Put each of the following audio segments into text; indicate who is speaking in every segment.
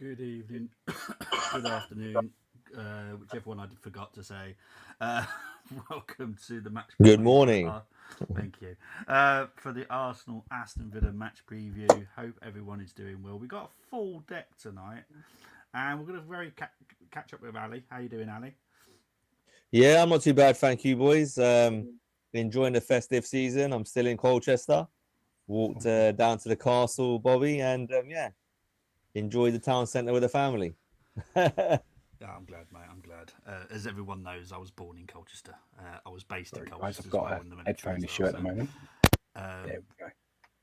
Speaker 1: Good evening, good afternoon, whichever one I forgot to say. Uh, welcome to the match
Speaker 2: Good
Speaker 1: preview for the
Speaker 2: morning.
Speaker 1: thank you for the Arsenal Aston Villa match preview. Hope everyone is doing well. We got a full deck tonight, and we're going to catch up with Ali. How you doing, Ali?
Speaker 2: Yeah, I'm not too bad, thank you, boys. Enjoying the festive season. I'm still in Colchester. Walked down to the castle, Bobby, and yeah, enjoyed the town centre with the family.
Speaker 1: Yeah, I'm glad, mate. I'm glad. As everyone knows, I was born in Colchester. I was based in
Speaker 3: Sorry, guys,
Speaker 1: Colchester
Speaker 3: I've
Speaker 1: as
Speaker 3: got
Speaker 1: well
Speaker 3: a
Speaker 1: in the military
Speaker 3: headphone
Speaker 1: as
Speaker 3: issue
Speaker 1: well.
Speaker 3: at the
Speaker 1: So,
Speaker 3: moment. There
Speaker 1: um,
Speaker 3: we go.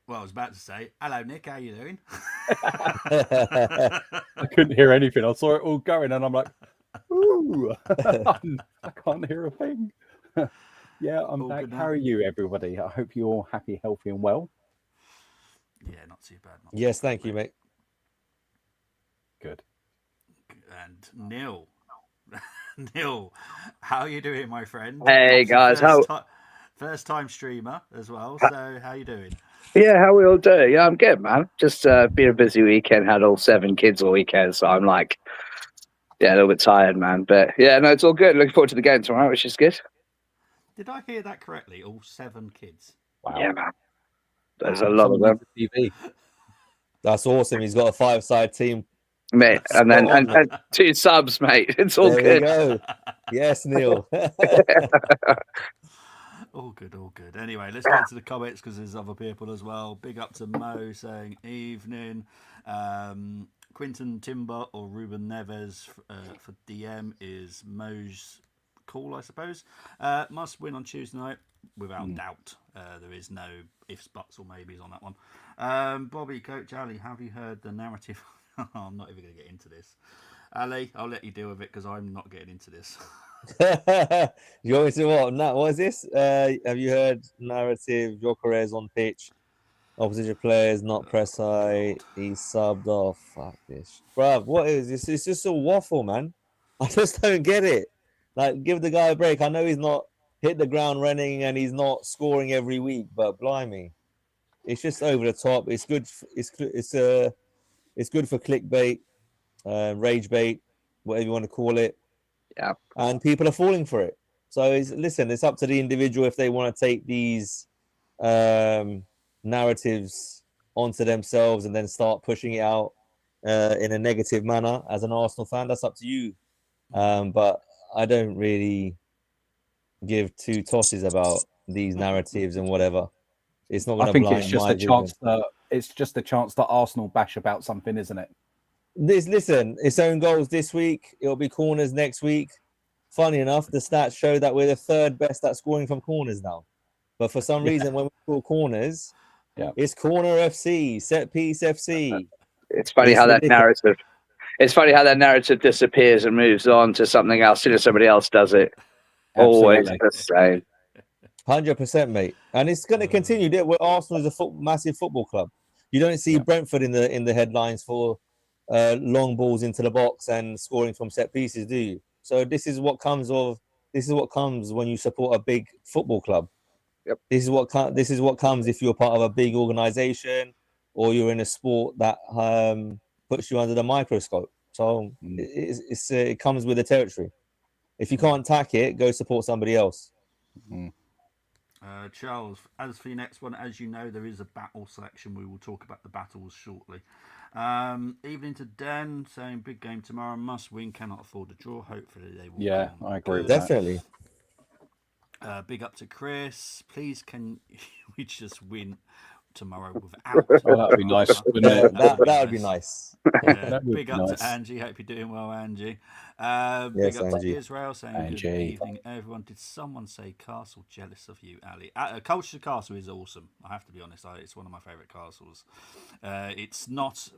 Speaker 1: well, I was about to say, hello, Nick. How you doing?
Speaker 3: I couldn't hear anything. I saw it all going, and I'm like, "Ooh, I can't hear a thing." Yeah, I'm
Speaker 1: All
Speaker 3: back.
Speaker 1: good
Speaker 3: How
Speaker 1: now.
Speaker 3: are you, everybody? I hope you're all happy, healthy, and well.
Speaker 1: Yeah, not too bad. Not too
Speaker 2: Yes,
Speaker 1: bad,
Speaker 2: thank you,
Speaker 1: mate.
Speaker 2: mate.
Speaker 3: Good.
Speaker 1: And Neil, Neil, how are you doing, my friend?
Speaker 4: Hey
Speaker 1: Obviously,
Speaker 4: guys, how?
Speaker 1: first time streamer as well.
Speaker 4: h-
Speaker 1: So, how you doing?
Speaker 4: Yeah, how we all doing? Yeah, I'm good, man. Just been a busy weekend. Had all 7 kids all weekend, so I'm like, yeah, a little bit tired, man. But yeah, no, it's all good. Looking forward to the game tomorrow, which is good.
Speaker 1: Did I hear that correctly? All 7 kids.
Speaker 4: Yeah,
Speaker 3: Wow.
Speaker 4: man. There's a
Speaker 1: Wow.
Speaker 4: lot of
Speaker 3: Someone
Speaker 4: them,
Speaker 3: needs a TV.
Speaker 2: That's awesome. He's got a five-side team.
Speaker 4: mate.
Speaker 1: That's
Speaker 4: And
Speaker 2: Spot
Speaker 4: then
Speaker 1: it.
Speaker 4: and,
Speaker 2: on.
Speaker 4: and 2 subs, mate. It's all
Speaker 2: There we
Speaker 4: good.
Speaker 2: go. Yes, Neil.
Speaker 1: All good, all good. Anyway, let's get into the comments because there's other people as well. Big up to Mo saying evening. Quinton Timber or Ruben Neves for DM is Mo's call, I suppose. Must win on Tuesday night without doubt. There is no ifs, buts, or maybes on that one. Bobby, Coach Ali, have you heard the narrative? I'm not even going to get into this. Ali, I'll let you deal with it because I'm not getting into this.
Speaker 2: You want me to what? What is this? Have you heard narrative? Jokeres on pitch. Opposition players not press high.
Speaker 1: God.
Speaker 2: He subbed off. Fuck this, bruv. What is this? It's just a waffle, man. I just don't get it. Like, give the guy a break. I know he's not hit the ground running and he's not scoring every week, but blimey, it's just over the top. It's good. It's good for clickbait, rage bait, whatever you want to call it,
Speaker 4: Yeah,
Speaker 2: and people are falling for it. So listen, it's up to the individual if they want to take these narratives onto themselves and then start pushing it out in a negative manner. As an Arsenal fan, that's up to you. But I don't really give two tosses about these narratives and whatever. It's not going
Speaker 3: I
Speaker 2: to
Speaker 3: think it's
Speaker 2: blind
Speaker 3: just
Speaker 2: my
Speaker 3: a chance
Speaker 2: vision.
Speaker 3: that Arsenal bash about something, isn't it?
Speaker 2: Listen, it's own goals this week. It'll be corners next week. Funny enough, the stats show that we're the third best at scoring from corners now. But for some
Speaker 3: Yeah,
Speaker 2: reason, when we score corners,
Speaker 3: yeah.
Speaker 2: it's corner FC, set piece FC.
Speaker 4: it's funny
Speaker 2: It's
Speaker 4: how that
Speaker 2: ridiculous.
Speaker 4: narrative. It's funny how that narrative disappears and moves on to something else. As soon as somebody else does it, always
Speaker 3: Absolutely.
Speaker 4: the same.
Speaker 2: 100%, mate. And it's going to continue. Where Arsenal is a massive football club. You don't see
Speaker 3: Yeah.
Speaker 2: Brentford in the headlines for long balls into the box and scoring from set pieces, do you? So this is what comes when you support a big football club.
Speaker 4: Yep.
Speaker 2: This is what comes if you're part of a big organization or you're in a sport that puts you under the microscope. So it comes with the territory. If you can't tack it, go support somebody else.
Speaker 1: Charles, as for your next one, as you know, there is a battle selection. We will talk about the battles shortly. Evening to Dan saying big game tomorrow, must win, cannot afford to draw. Hopefully they will.
Speaker 3: Yeah,
Speaker 1: come
Speaker 3: I agree with
Speaker 1: good.
Speaker 3: that.
Speaker 2: Definitely.
Speaker 1: Big up to Chris. Please, can we just win tomorrow without?
Speaker 3: Oh, that'd be nice, wouldn't it?
Speaker 2: That would be nice.
Speaker 1: Yeah.
Speaker 3: That would
Speaker 1: Big
Speaker 3: be
Speaker 1: up
Speaker 3: nice.
Speaker 1: to Angie. Hope you're doing well, Angie. Big
Speaker 2: Yes,
Speaker 1: up to
Speaker 2: Angie.
Speaker 1: Israel saying good
Speaker 3: Angie.
Speaker 1: evening, everyone. Did someone say Castle jealous of you, Ali? Culture Castle is awesome. I have to be honest. It's one of my favourite castles. It's not.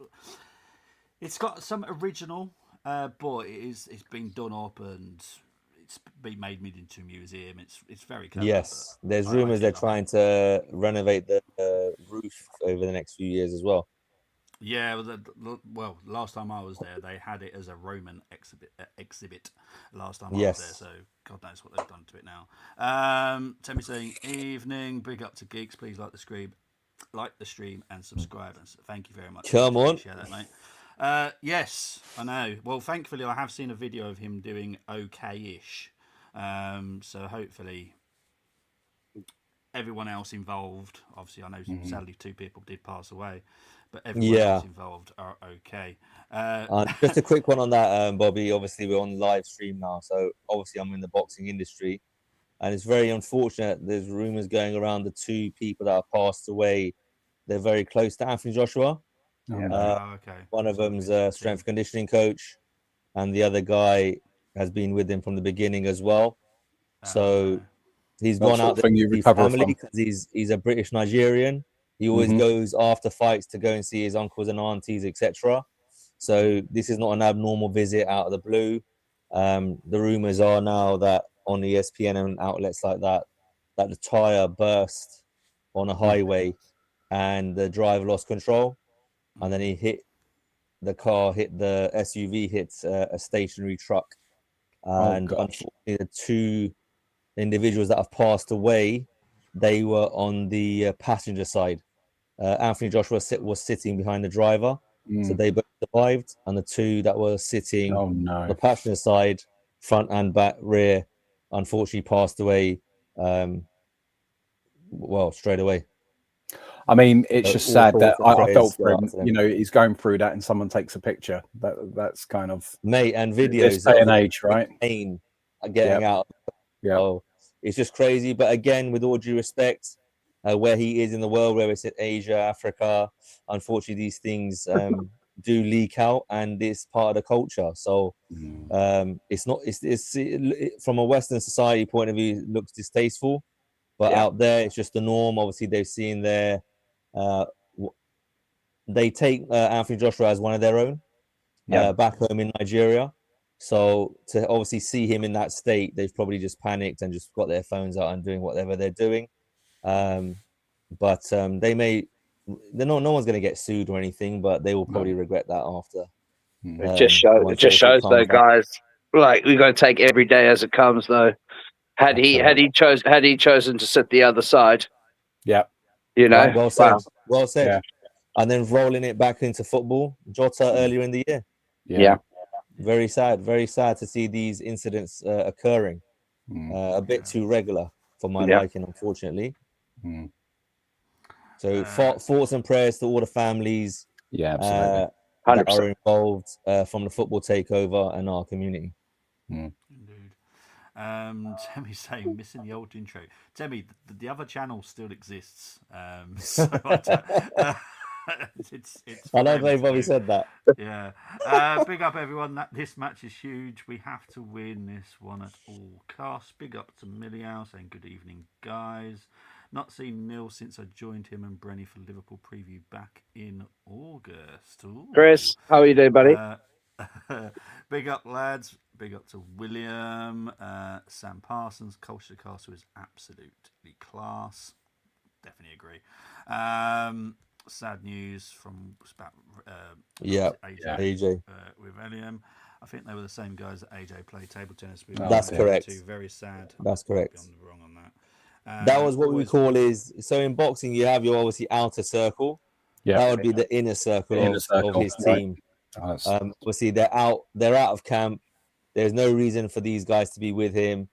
Speaker 1: It's got some original, but it's been done up and it's been made into a museum. It's very clever.
Speaker 2: Yes, there's
Speaker 1: I
Speaker 2: rumors
Speaker 1: do
Speaker 2: they're
Speaker 1: love
Speaker 2: trying
Speaker 1: it.
Speaker 2: to renovate the roof over the next few years as well.
Speaker 1: Yeah, well, last time I was there, they had it as a Roman exhibit. Last time I was there,
Speaker 2: Yes.
Speaker 1: so God knows what they've done to it now. Temmie saying evening, big up to geeks. Please like the stream, and subscribe. And thank you very much.
Speaker 2: Come
Speaker 1: Much
Speaker 2: on.
Speaker 1: appreciate that, mate. Yes, I know. Well, thankfully, I have seen a video of him doing okay-ish. So hopefully, everyone else involved. Obviously, I know sadly 2 people did pass away, but everyone
Speaker 2: Yeah.
Speaker 1: else involved are okay.
Speaker 2: Just a quick one on that, Bobby. Obviously, we're on live stream now, so obviously I'm in the boxing industry, and it's very unfortunate. There's rumors going around the 2 people that have passed away. They're very close to Anthony Joshua.
Speaker 1: Okay.
Speaker 2: One of
Speaker 1: So
Speaker 2: them's
Speaker 1: it's
Speaker 2: a strength conditioning coach, and the other guy has been with him from the beginning as well. So he's
Speaker 3: That
Speaker 2: gone
Speaker 3: sort
Speaker 2: out
Speaker 3: of
Speaker 2: there
Speaker 3: thing
Speaker 2: to
Speaker 3: you
Speaker 2: see
Speaker 3: recover
Speaker 2: family
Speaker 3: from.
Speaker 2: because he's a British Nigerian. He always goes after fights to go and see his uncles and aunties, etc. So this is not an abnormal visit out of the blue. The rumors are now that on ESPN and outlets like that, that the tire burst on a highway and the driver lost control, and then he hit the car, hit the SUV, hit a stationary truck, and unfortunately, the 2 individuals that have passed away, they were on the passenger side. Anthony Joshua was sitting behind the driver, so they both survived, and the 2 that were sitting on the passenger side, front and back rear, unfortunately passed away. Well, straight away.
Speaker 3: I mean, it's just sad that I felt for him.
Speaker 2: them.
Speaker 3: You know, he's going through that, and someone takes a picture. That's kind of
Speaker 2: Mate, and
Speaker 3: this
Speaker 2: videos
Speaker 3: day
Speaker 2: of
Speaker 3: and
Speaker 2: the
Speaker 3: age, right?
Speaker 2: pain getting out.
Speaker 3: Yeah.
Speaker 2: Oh, it's just crazy. But again, with all due respect, where he is in the world, whether it's in Asia, Africa, unfortunately, these things do leak out, and it's part of the culture. So it's not. From a Western society point of view, it looks distasteful, but out there, it's just the norm. Obviously, they've seen their. They take Anthony Joshua as one of their own back home in Nigeria. So to obviously see him in that state, they've probably just panicked and just got their phones out and doing whatever they're doing. But they may, no one's going to get sued or anything, but they will probably regret that after.
Speaker 4: It just shows though, guys. Like we got to take every day as it comes, though. Had he chosen to sit the other side, you know,
Speaker 2: well said, well said.
Speaker 3: Yeah.
Speaker 2: And then rolling it back into football, Jota earlier in the year.
Speaker 3: Yeah.
Speaker 2: Very sad to see these incidents occurring. A bit too regular for my liking, unfortunately. So thoughts and prayers to all the families
Speaker 3: absolutely.
Speaker 2: that are involved from the football takeover and our community.
Speaker 1: Indeed. Temmie's saying missing the old intro. Temmie, the other channel still exists. So it's
Speaker 2: I love how Bobby said that.
Speaker 1: Yeah. Big up everyone. This match is huge. We have to win this one at all costs. Big up to Milliao saying good evening, guys. Not seen Neil since I joined him and Brenny for Liverpool preview back in August. Ooh.
Speaker 4: Chris, how are you doing, buddy?
Speaker 1: Big up, lads. Big up to William. Sam Parsons. Culture Castle is absolutely class. Definitely agree. Sad news from about
Speaker 2: AJ
Speaker 1: with Eliam. I think they were the same guys that AJ played table tennis with.
Speaker 2: That's correct.
Speaker 1: Very sad.
Speaker 2: That's correct.
Speaker 1: I'm wrong on that.
Speaker 2: That was what we call so in boxing you have your obviously outer circle. That would be the inner circle of his team. Obviously they're out of camp. There's no reason for these guys to be with him.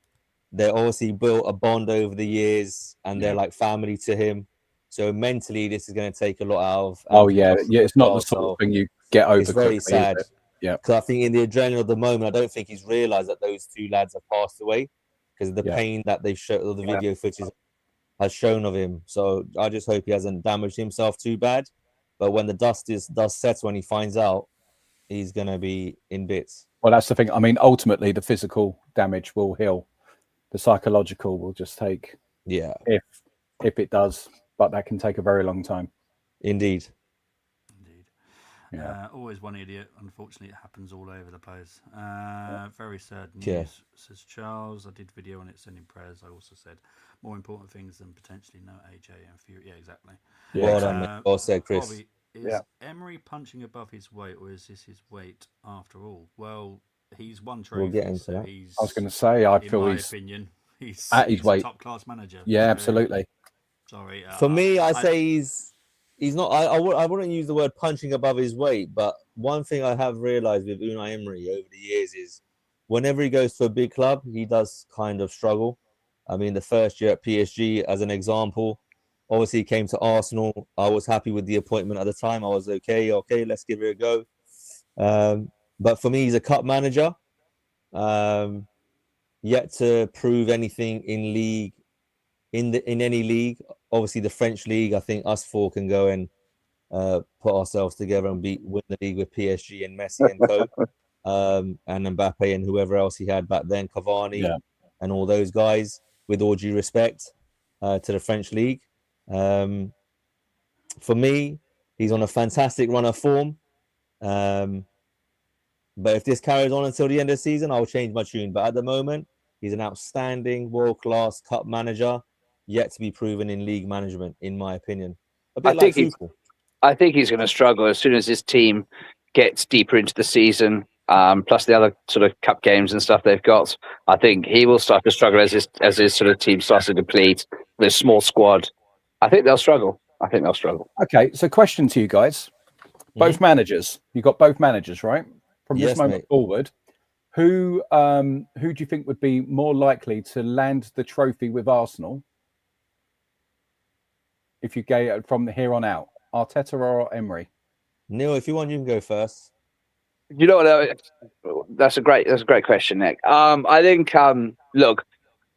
Speaker 2: They obviously built a bond over the years, and they're like family to him. So mentally, this is going to take a lot out of.
Speaker 3: It's not the sort of thing you get over.
Speaker 2: It's very sad.
Speaker 3: Yeah,
Speaker 2: because I think in the adrenaline of the moment, I don't think he's realised that those 2 lads have passed away because of the pain that they've showed, or the video footage has shown of him. So I just hope he hasn't damaged himself too bad. But when the dust settles, when he finds out, he's going to be in bits.
Speaker 3: Well, that's the thing. I mean, ultimately, the physical damage will heal. The psychological will just take.
Speaker 2: Yeah.
Speaker 3: If it does, but that can take a very long time.
Speaker 2: Indeed.
Speaker 1: Yeah. Always one idiot. Unfortunately, it happens all over the place. Very sad news, says Charles. I did video on it, sending prayers. I also said more important things than potentially no AJ and Fury. Yeah, exactly.
Speaker 2: Well done. Well said, Chris.
Speaker 1: Bobby, is Emery punching above his weight, or is this his weight after all? Well, he's won trophies.
Speaker 2: We'll get into that.
Speaker 3: I was going to say, I feel
Speaker 1: he's
Speaker 3: at his weight.
Speaker 1: A top class manager.
Speaker 3: Yeah, absolutely.
Speaker 1: Sorry.
Speaker 2: For me, I say he's he's not. I wouldn't use the word punching above his weight, but one thing I have realized with Unai Emery over the years is whenever he goes to a big club, he does kind of struggle. I mean, the first year at PSG, as an example, obviously he came to Arsenal. I was happy with the appointment at the time. I was okay, let's give it a go. But for me, he's a cup manager. Yet to prove anything in league, in any league. Obviously, the French league. I think us four can go and put ourselves together and win the league with PSG and Messi and co. And Mbappe and whoever else he had back then, Cavani and all those guys. With all due respect to the French league, for me, he's on a fantastic run of form. But if this carries on until the end of the season, I'll change my tune. But at the moment, he's an outstanding world-class cup manager, yet to be proven in league management, in my opinion. A bit like Tuchel.
Speaker 4: I think he's going to struggle as soon as his team gets deeper into the season. Plus the other sort of cup games and stuff they've got. I think he will start to struggle as his sort of team starts to deplete. With a small squad, I think they'll struggle.
Speaker 3: Okay, so question to you guys: both managers. You got both managers, right? From this moment forward, who do you think would be more likely to land the trophy with Arsenal if you go from here on out? Arteta or Emery?
Speaker 2: Neil, if you want, you can go first.
Speaker 4: You know what? That's a great question, Nick. I think look,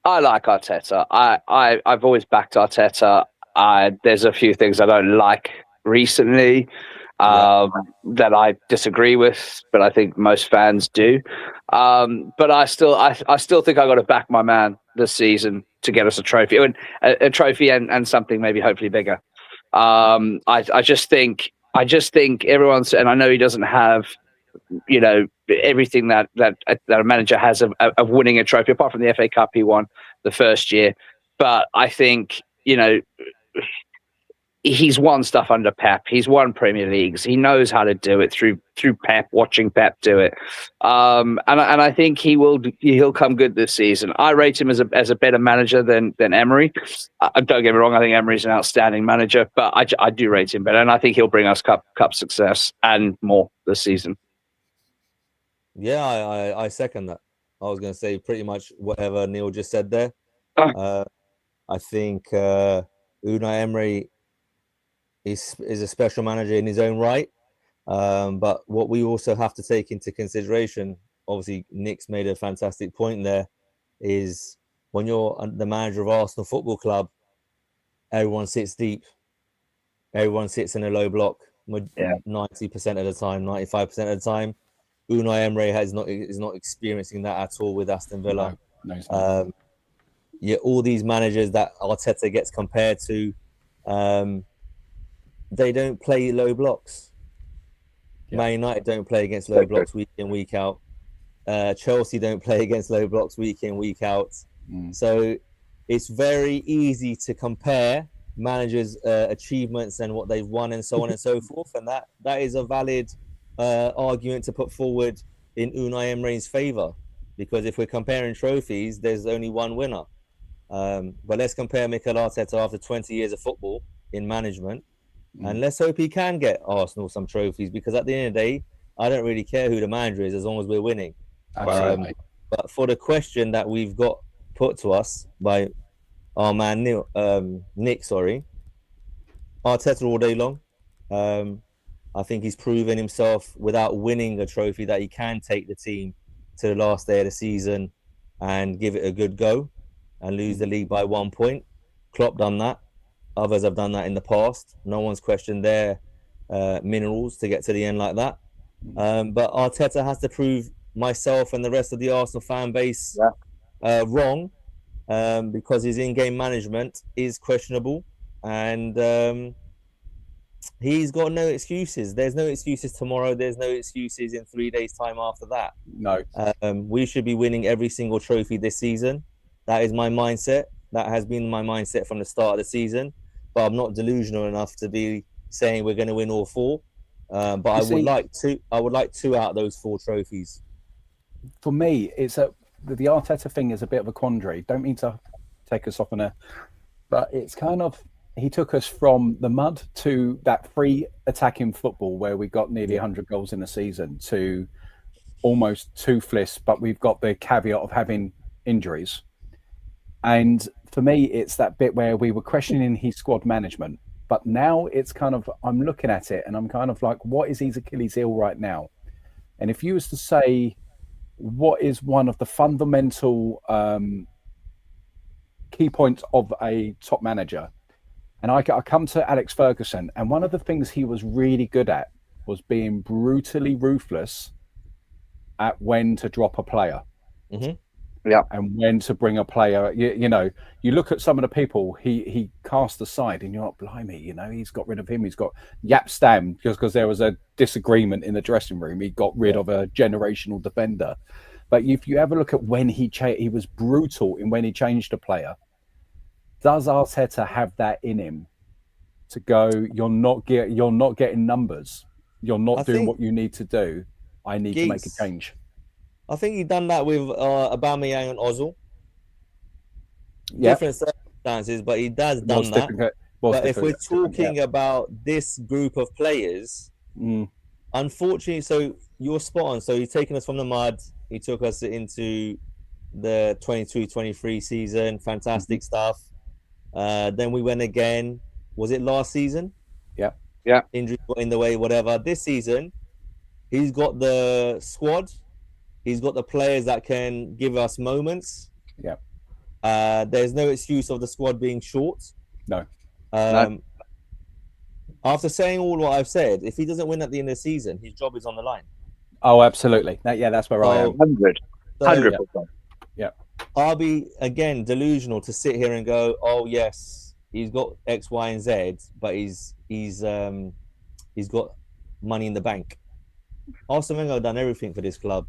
Speaker 4: I like Arteta. I've always backed Arteta. There's a few things I don't like recently that I disagree with, but I think most fans do. But I still think I got to back my man this season to get us a trophy, a trophy and something maybe hopefully bigger. I just think everyone's, and I know he doesn't have, you know, everything that a manager has of winning a trophy, apart from the FA Cup he won the first year. But I think, you know, he's won stuff under Pep. He's won Premier Leagues. He knows how to do it through Pep, watching Pep do it. And I think he'll come good this season. I rate him as a better manager than Emery. Don't get me wrong, I think Emery's an outstanding manager, but I do rate him better, and I think he'll bring us cup success and more this season.
Speaker 2: Yeah, I second that. I was going to say pretty much whatever Neil just said there. I think Unai Emery is a special manager in his own right. But what we also have to take into consideration, obviously Nick's made a fantastic point there, is when you're the manager of Arsenal Football Club, everyone sits deep. Everyone sits in a low block 90% of the time, 95% of the time. Unai Emery is not experiencing that at all with Aston Villa.
Speaker 3: No, he's not.
Speaker 2: All these managers that Arteta gets compared to, they don't play low blocks. Man United don't play against low blocks week in, week out. Chelsea don't play against low blocks week in, week out. So it's very easy to compare managers' achievements and what they've won and so on and so forth. And that is a valid argument to put forward in Unai Emery's favour. Because if we're comparing trophies, there's only one winner. But let's compare Mikel Arteta after 20 years of football in management. And let's hope he can get Arsenal some trophies, because at the end of the day, I don't really care who the manager is as long as we're winning. But for the question that we've got put to us by our man Nick, Arteta all day long. I think he's proven himself without winning a trophy that he can take the team to the last day of the season and give it a good go and lose the league by 1 point. Klopp done that. Others have done that in the past. No one's questioned their minerals to get to the end like that. But Arteta has to prove myself and the rest of the Arsenal fan base wrong, because his in-game management is questionable, and he's got no excuses. There's no excuses tomorrow. There's no excuses in 3 days' time after that.
Speaker 3: No.
Speaker 2: We should be winning every single trophy this season. That is my mindset. That has been my mindset from the start of the season. But I'm not delusional enough to be saying we're going to win all four. But I would like two out of those 4 trophies.
Speaker 3: For me, the Arteta thing is a bit of a quandary. Don't mean to take us off on but it's kind of, he took us from the mud to that free attacking football where we got nearly 100 goals in a season to almost toothless, but we've got the caveat of having injuries. And for me, it's that bit where we were questioning his squad management, but now it's kind of, I'm looking at it and I'm kind of like, what is his Achilles heel right now? And if you was to say, what is one of the fundamental key points of a top manager? And I come to Alex Ferguson, and one of the things he was really good at was being brutally ruthless at when to drop a player.
Speaker 2: Mm-hmm.
Speaker 4: Yeah.
Speaker 3: And when to bring a player. You know, you look at some of the people he cast aside and you're like, blimey, you know, he's got rid of him. He's got Yap Stam, just because there was a disagreement in the dressing room. He got rid of a generational defender. But if you ever look at when he was brutal in when he changed a player. Does Arteta have that in him to go, you're not getting numbers. You're not doing what you need to do. I need to make a change.
Speaker 2: I think he done that with Aubameyang and Ozil.
Speaker 3: Yeah.
Speaker 2: Different circumstances, but he does done that. But if we're talking about this group of players, unfortunately, so you're spot on. So he's taken us from the mud. He took us into the 22-23 season. Fantastic stuff. Then we went again. Was it last season?
Speaker 4: Yeah.
Speaker 2: Injury got in the way, whatever. This season, he's got the squad. He's got the players that can give us moments.
Speaker 3: Yeah.
Speaker 2: There's no excuse of the squad being short.
Speaker 3: No.
Speaker 2: After saying all what I've said, if he doesn't win at the end of the season, his job is on the line.
Speaker 3: Oh, absolutely. That's where I am.
Speaker 4: 100%.
Speaker 3: Yeah.
Speaker 2: I'll be, again, delusional to sit here and go, oh, yes, he's got X, Y, and Z, but he's got money in the bank. Arsene Wenger done everything for this club.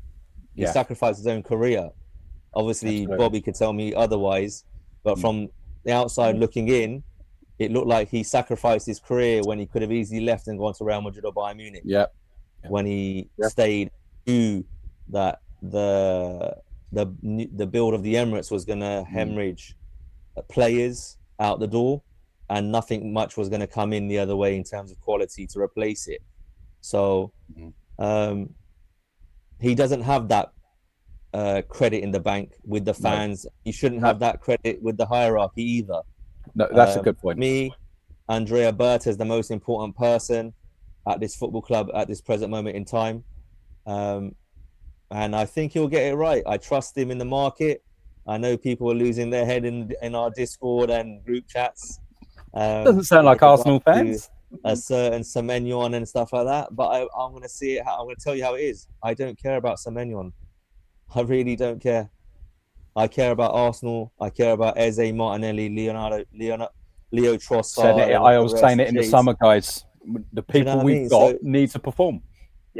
Speaker 2: He sacrificed his own career. Obviously, Bobby could tell me otherwise, but from the outside looking in, it looked like he sacrificed his career when he could have easily left and gone to Real Madrid or Bayern Munich.
Speaker 3: Yeah.
Speaker 2: When he stayed, knew that the build of the Emirates was going to hemorrhage players out the door, and nothing much was going to come in the other way in terms of quality to replace it. So he doesn't have that credit in the bank with the fans. He shouldn't have that credit with the hierarchy either.
Speaker 3: No, that's a good point.
Speaker 2: Me, Andrea Berta is the most important person at this football club at this present moment in time. And I think he'll get it right. I trust him in the market. I know people are losing their head in our Discord and group chats.
Speaker 3: Doesn't sound like Arsenal fans.
Speaker 2: A certain Semenyon and stuff like that. But I'm going to see it. I'm going to tell you how it is. I don't care about Semenyon. I really don't care. I care about Arsenal. I care about Eze, Martinelli, Leo Trossard.
Speaker 3: I was saying it in the summer, guys. The people we've got need to perform.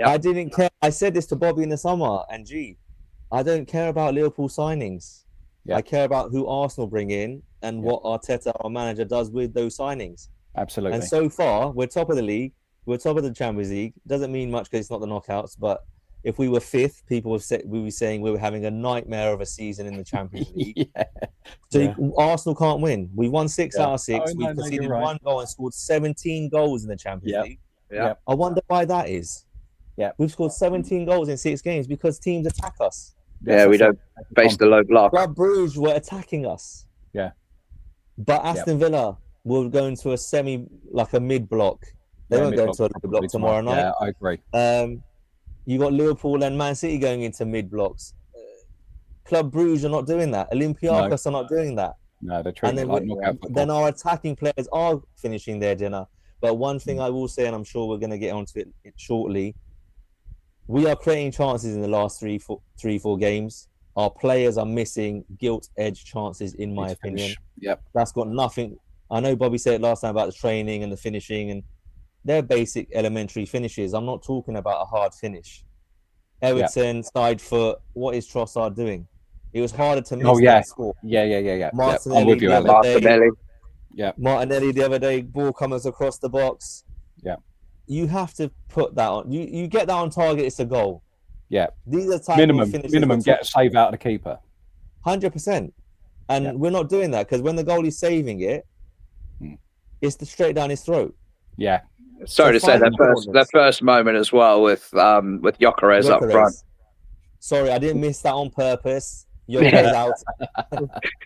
Speaker 2: I didn't care. I said this to Bobby in the summer and I don't care about Liverpool signings. I care about who Arsenal bring in and what Arteta, our manager, does with those signings.
Speaker 3: Absolutely.
Speaker 2: And so far, we're top of the league. We're top of the Champions League. Doesn't mean much because it's not the knockouts. But if we were fifth, people would be saying we were having a nightmare of a season in the Champions League. Arsenal can't win. We won 6 out of 6. We've conceded 1 goal and scored 17 goals in the Champions League. I wonder why that is. We've scored 17 goals in 6 games because teams attack us.
Speaker 4: We don't face the low block.
Speaker 2: Club Brugge were attacking us. But Aston Villa will go into a mid block. They won't go into a low block tomorrow night.
Speaker 3: Yeah, I agree.
Speaker 2: You got Liverpool and Man City going into mid blocks. Club Brugge are not doing that. Olympiacos are not doing that.
Speaker 3: No, they're treating it like knockout football.
Speaker 2: Then our attacking players are finishing their dinner. But one thing I will say, and I'm sure we're going to get onto it shortly, we are creating chances in the last 3-4 games. Our players are missing gilt-edged chances, in my opinion. That's got nothing. I know Bobby said it last time about the training and the finishing, and they're basic elementary finishes. I'm not talking about a hard finish. Everton, side foot. What is Trossard doing? It was harder to miss that score.
Speaker 3: I'm with you, Alex.
Speaker 2: Martinelli the other day, ball comes across the box. You have to put that on. You get that on target, it's a goal. These are type of finishes.
Speaker 3: Minimum get a save out of the keeper.
Speaker 2: 100%. And we're not doing that because when the goalie's saving it, straight down his throat.
Speaker 3: Yeah.
Speaker 4: Sorry to say that first moment as well with Gyökeres up front.
Speaker 2: Sorry, I didn't miss that on purpose. Gyökeres out.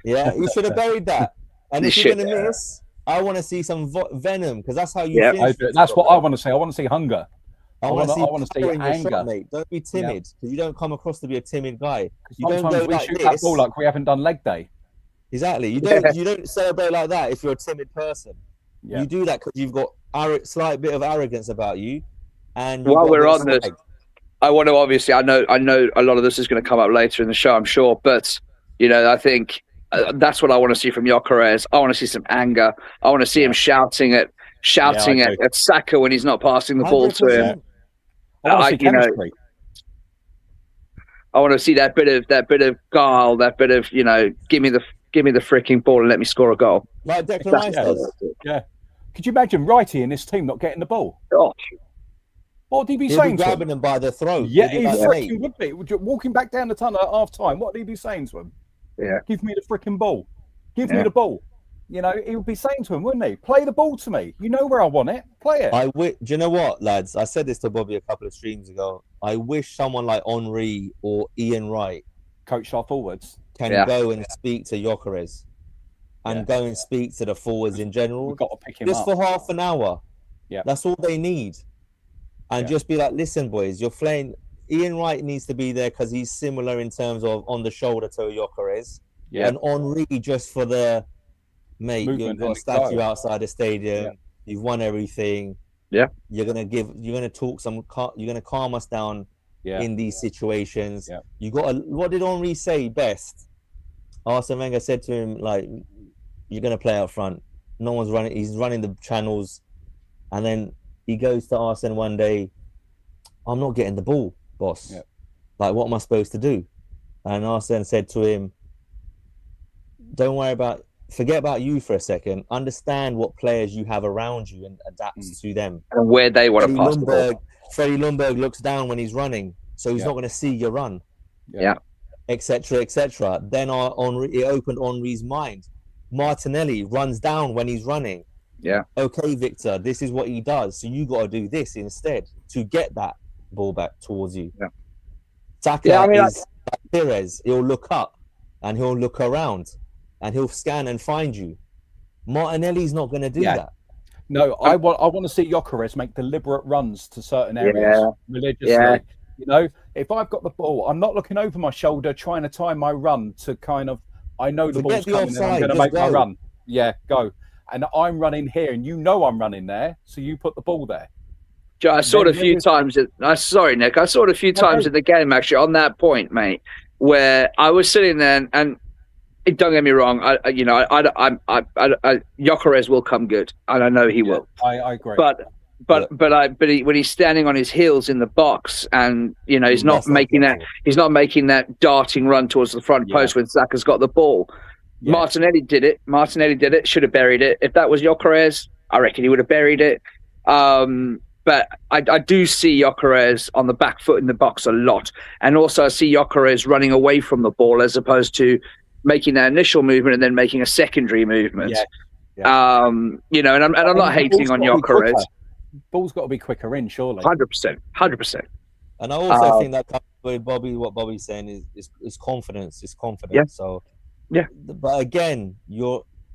Speaker 2: Yeah, you should have buried that. And if you're going to miss, I want to see some venom, because that's how you finish.
Speaker 3: That's what I want to see. I want to see hunger.
Speaker 2: I want to see
Speaker 3: anger.
Speaker 2: shot, mate. Don't be timid, because you don't come across to be a timid guy. You
Speaker 3: Sometimes
Speaker 2: don't go
Speaker 3: we
Speaker 2: like
Speaker 3: shoot
Speaker 2: this.
Speaker 3: that ball like we haven't done leg day.
Speaker 2: Exactly. You don't celebrate like that if you're a timid person.
Speaker 3: Yeah.
Speaker 2: You do that because you've got slight bit of arrogance about you. And
Speaker 4: while we're on this, I want to obviously, I know a lot of this is going to come up later in the show, I'm sure, but I think that's what I want to see from Gyökeres. I want to see some anger. I want to see him shouting at Saka when he's not passing the ball to him.
Speaker 3: I want to see chemistry.
Speaker 4: I want to see that bit of guile, that bit of give me the freaking ball and let me score a goal.
Speaker 2: Like Declan Rice does.
Speaker 3: Yeah. Could you imagine Righty in this team not getting the ball?
Speaker 4: Gosh.
Speaker 3: What would he be saying?
Speaker 2: Grabbing him by the throat.
Speaker 3: Yeah, he freaking would be. Walking back down the tunnel at half time. What would he be saying to him?
Speaker 4: Yeah.
Speaker 3: Give me the freaking ball. Give me the ball. He would be saying to him, wouldn't he? Play the ball to me. You know where I want it. Play it.
Speaker 2: Do you know what, lads? I said this to Bobby a couple of streams ago. I wish someone like Henry or Ian Wright,
Speaker 3: coach our forwards,
Speaker 2: can go and speak to Gyökeres and go and speak to the forwards in general.
Speaker 3: We've got to pick him
Speaker 2: just
Speaker 3: up
Speaker 2: for half an hour.
Speaker 3: Yeah,
Speaker 2: that's all they need. And just be like, listen, boys, you're playing. Ian Wright needs to be there because he's similar in terms of on the shoulder to Gyökeres.
Speaker 3: Yeah.
Speaker 2: And Henry just for the mate. You've got a statue outside the stadium. Yeah. You've won everything.
Speaker 4: Yeah.
Speaker 2: You're gonna talk you're gonna calm us down in these situations.
Speaker 3: Yeah.
Speaker 2: You got what did Henry say best? Arsene Wenger said to him, like, you're gonna play out front. No one's running. He's running the channels, and then he goes to Arsene one day. I'm not getting the ball, boss.
Speaker 3: Yeah.
Speaker 2: Like, what am I supposed to do? And Arsene said to him, don't worry about. Forget about you for a second. Understand what players you have around you and adapt to them.
Speaker 4: And where they want to pass the ball.
Speaker 2: Freddie Ljungberg looks down when he's running, so he's not going to see your run.
Speaker 4: Yeah.
Speaker 2: Etc. Etc. Then it opened Henry's mind. Martinelli runs down when he's running.
Speaker 4: Yeah.
Speaker 2: Okay, Victor, this is what he does. So you got to do this instead to get that ball back towards you.
Speaker 4: Yeah.
Speaker 2: Saka is like Perez. He'll look up and he'll look around. And he'll scan and find you. Martinelli's not going to do that.
Speaker 3: No, I want to see Gyökeres make deliberate runs to certain areas religiously. Yeah. If I've got the ball, I'm not looking over my shoulder trying to time my run to kind of. I know the ball's coming and I'm going to make my run. Yeah, go. And I'm running here, and I'm running there, so you put the ball there.
Speaker 4: I saw it a few times. Sorry, Nick. I saw it a few times in the game actually on that point, mate, where I was sitting there and. Don't get me wrong. Gyökeres will come good, and I know he will.
Speaker 3: I agree.
Speaker 4: But when he's standing on his heels in the box, and he's not making that darting run towards the front post when Saka's got the ball. Yeah. Martinelli did it. Should have buried it. If that was Gyökeres, I reckon he would have buried it. But I do see Gyökeres on the back foot in the box a lot, and also I see Gyökeres running away from the ball as opposed to making that initial movement and then making a secondary movement. Yeah. And I'm not hating on Gyökeres.
Speaker 3: Ball's got to be quicker in, surely.
Speaker 4: 100%.
Speaker 2: And I also think that comes with Bobby. What Bobby's saying is confidence. It's confidence.
Speaker 4: Yeah.
Speaker 2: So
Speaker 4: yeah.
Speaker 2: But again,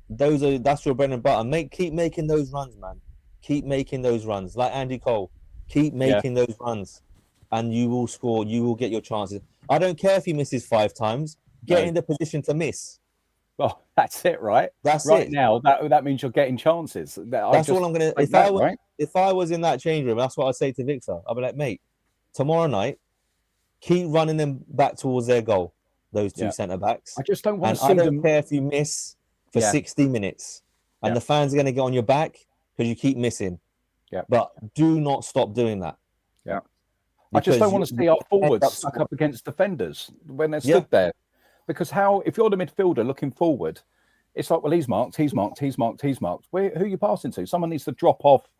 Speaker 2: that's your bread and butter. Keep making those runs, man. Keep making those runs, like Andy Cole. Keep making those runs, and you will score. You will get your chances. I don't care if he misses 5 times. Get in the position to miss.
Speaker 3: Well, that's it, right?
Speaker 2: That's
Speaker 3: right
Speaker 2: it.
Speaker 3: Now that means you're getting chances.
Speaker 2: That's all I'm gonna. If I was in that change room, that's what I'd say to Victor. I'd be like, mate, tomorrow night, keep running them back towards their goal. Those 2 centre backs.
Speaker 3: I just don't want to see
Speaker 2: them. I
Speaker 3: them.
Speaker 2: don't care if you miss for 60 minutes, and the fans are going to get on your back because you keep missing.
Speaker 3: Yeah.
Speaker 2: But do not stop doing that.
Speaker 3: Yeah. I just don't want to see our forwards stuck up against defenders when they're stood there. Because if you're the midfielder looking forward, it's like, well, he's marked. Who are you passing to? Someone needs to drop off,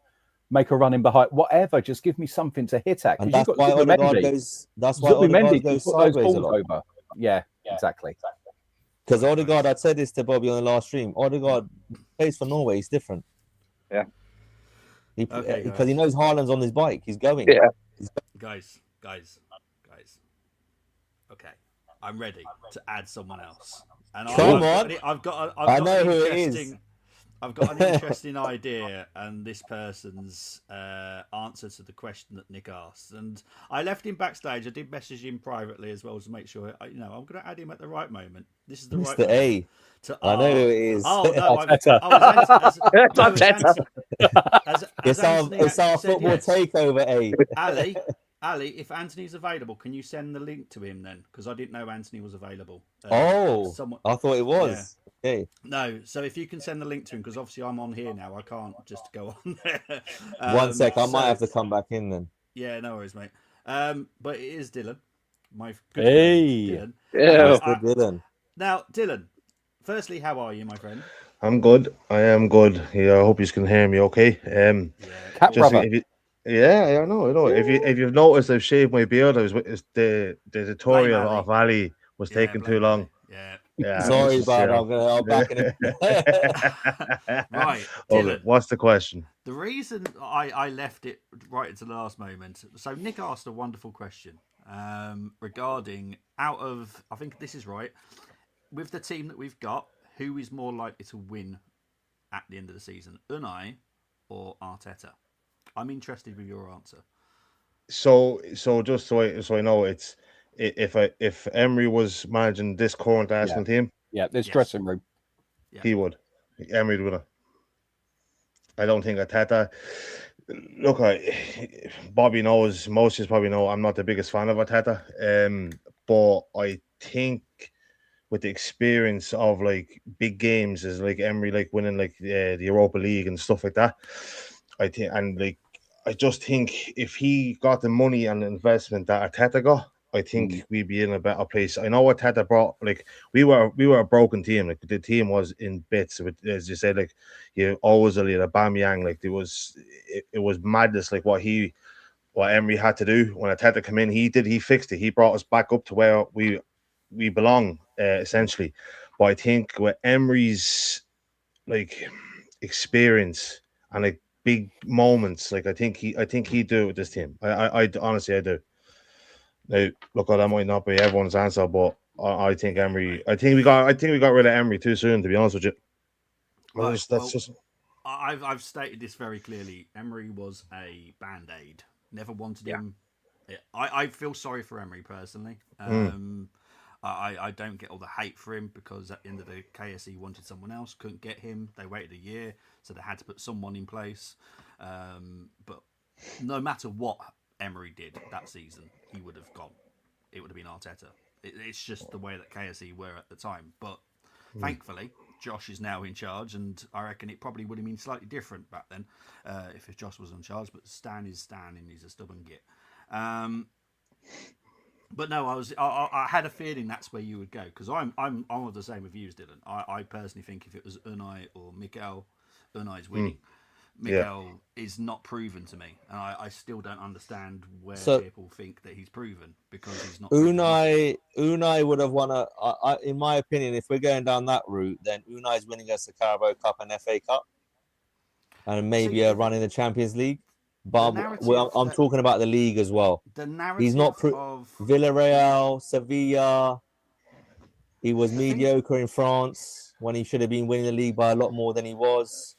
Speaker 3: make a run in behind, whatever. Just give me something to hit at.
Speaker 2: And that's why Odegaard goes. That's why Odegaard goes sideways a lot.
Speaker 3: Over. Yeah, exactly.
Speaker 2: Because Odegaard, I said this to Bobby on the last stream. Odegaard plays for Norway. He's different.
Speaker 4: Yeah.
Speaker 2: Because he knows Haaland's on his bike. He's going.
Speaker 4: Yeah.
Speaker 1: Guys. Okay, I'm ready to add someone else. And
Speaker 2: Come on.
Speaker 1: I've got an interesting idea, and this person's answer to the question that Nick asked. And I left him backstage. I did message him privately as well to make sure. I'm going to add him at the right moment. This is the right moment.
Speaker 2: A. I know who it is.
Speaker 1: Oh no!
Speaker 2: It's our football takeover.
Speaker 1: Ali, if Anthony's available, can you send the link to him then? Because I didn't know Anthony was available.
Speaker 2: I thought it was.
Speaker 1: Yeah.
Speaker 2: Okay.
Speaker 1: No, so if you can send the link to him, because obviously I'm on here now, I can't just go on there.
Speaker 2: 1 sec, I might have to come back in then.
Speaker 1: Yeah, no worries, mate. But it is Dylan, my good
Speaker 3: friend,
Speaker 1: Dylan.
Speaker 4: Yeah,
Speaker 2: Dylan.
Speaker 1: Now, Dylan, firstly, how are you, my friend?
Speaker 5: I'm good. I am good. Yeah, I hope you can hear me okay.
Speaker 3: Cat brother.
Speaker 5: I know. If you've noticed, I've shaved my beard. The tutorial of Ali was taking too long.
Speaker 1: Yeah.
Speaker 2: Sorry, but I'll back in it.
Speaker 1: Right.
Speaker 5: Okay, what's the question?
Speaker 1: The reason I left it right at the last moment. So Nick asked a wonderful question regarding I think this is right. With the team that we've got, who is more likely to win at the end of the season, Unai or Arteta? I'm interested with your answer.
Speaker 5: So just so I know, it's if Emery was managing this current Aston team,
Speaker 3: this dressing room,
Speaker 5: he would. Emery would. I don't think Arteta. Look, Bobby knows. Most of us probably know I'm not the biggest fan of Arteta. But I think with the experience of like big games, is like Emery like winning like the Europa League and stuff like that. I just think if he got the money and the investment that Arteta got, I think we'd be in a better place. I know Arteta brought we were a broken team. Like the team was in bits. As you said, like you always a Aubameyang. Like it was madness. Like what Emery had to do when Arteta came in, he fixed it. He brought us back up to where we belong essentially. But I think with Emery's like experience and like big moments, like I think he'd do it with this team. I honestly I do. Now, look, that might not be everyone's answer, but I think Emery. I think we got rid of Emery too soon. To be honest with you,
Speaker 1: I've stated this very clearly. Emery was a band-aid. Never wanted him. I feel sorry for Emery personally. I don't get all the hate for him because at the end of the KSE wanted someone else, couldn't get him. They waited a year, so they had to put someone in place. But no matter what Emery did that season, he would have gone. It would have been Arteta. It's just the way that KSE were at the time. But thankfully, Josh is now in charge, and I reckon it probably would have been slightly different back then if Josh was in charge. But Stan is Stan, and he's a stubborn git. But no, I had a feeling that's where you would go because I'm of the same with you, Dylan. I personally think if it was Unai or Mikel, Unai's winning. Mikel is not proven to me, and I still don't understand where people think that he's proven because he's not.
Speaker 2: Unai would have won in my opinion, if we're going down that route, then Unai's winning us the Carabao Cup and FA Cup, and maybe a run in the Champions League. But I'm talking about the league as well.
Speaker 1: The narrative
Speaker 2: he's not
Speaker 1: of
Speaker 2: Villarreal, Sevilla. He was mediocre in France when he should have been winning the league by a lot more than he was.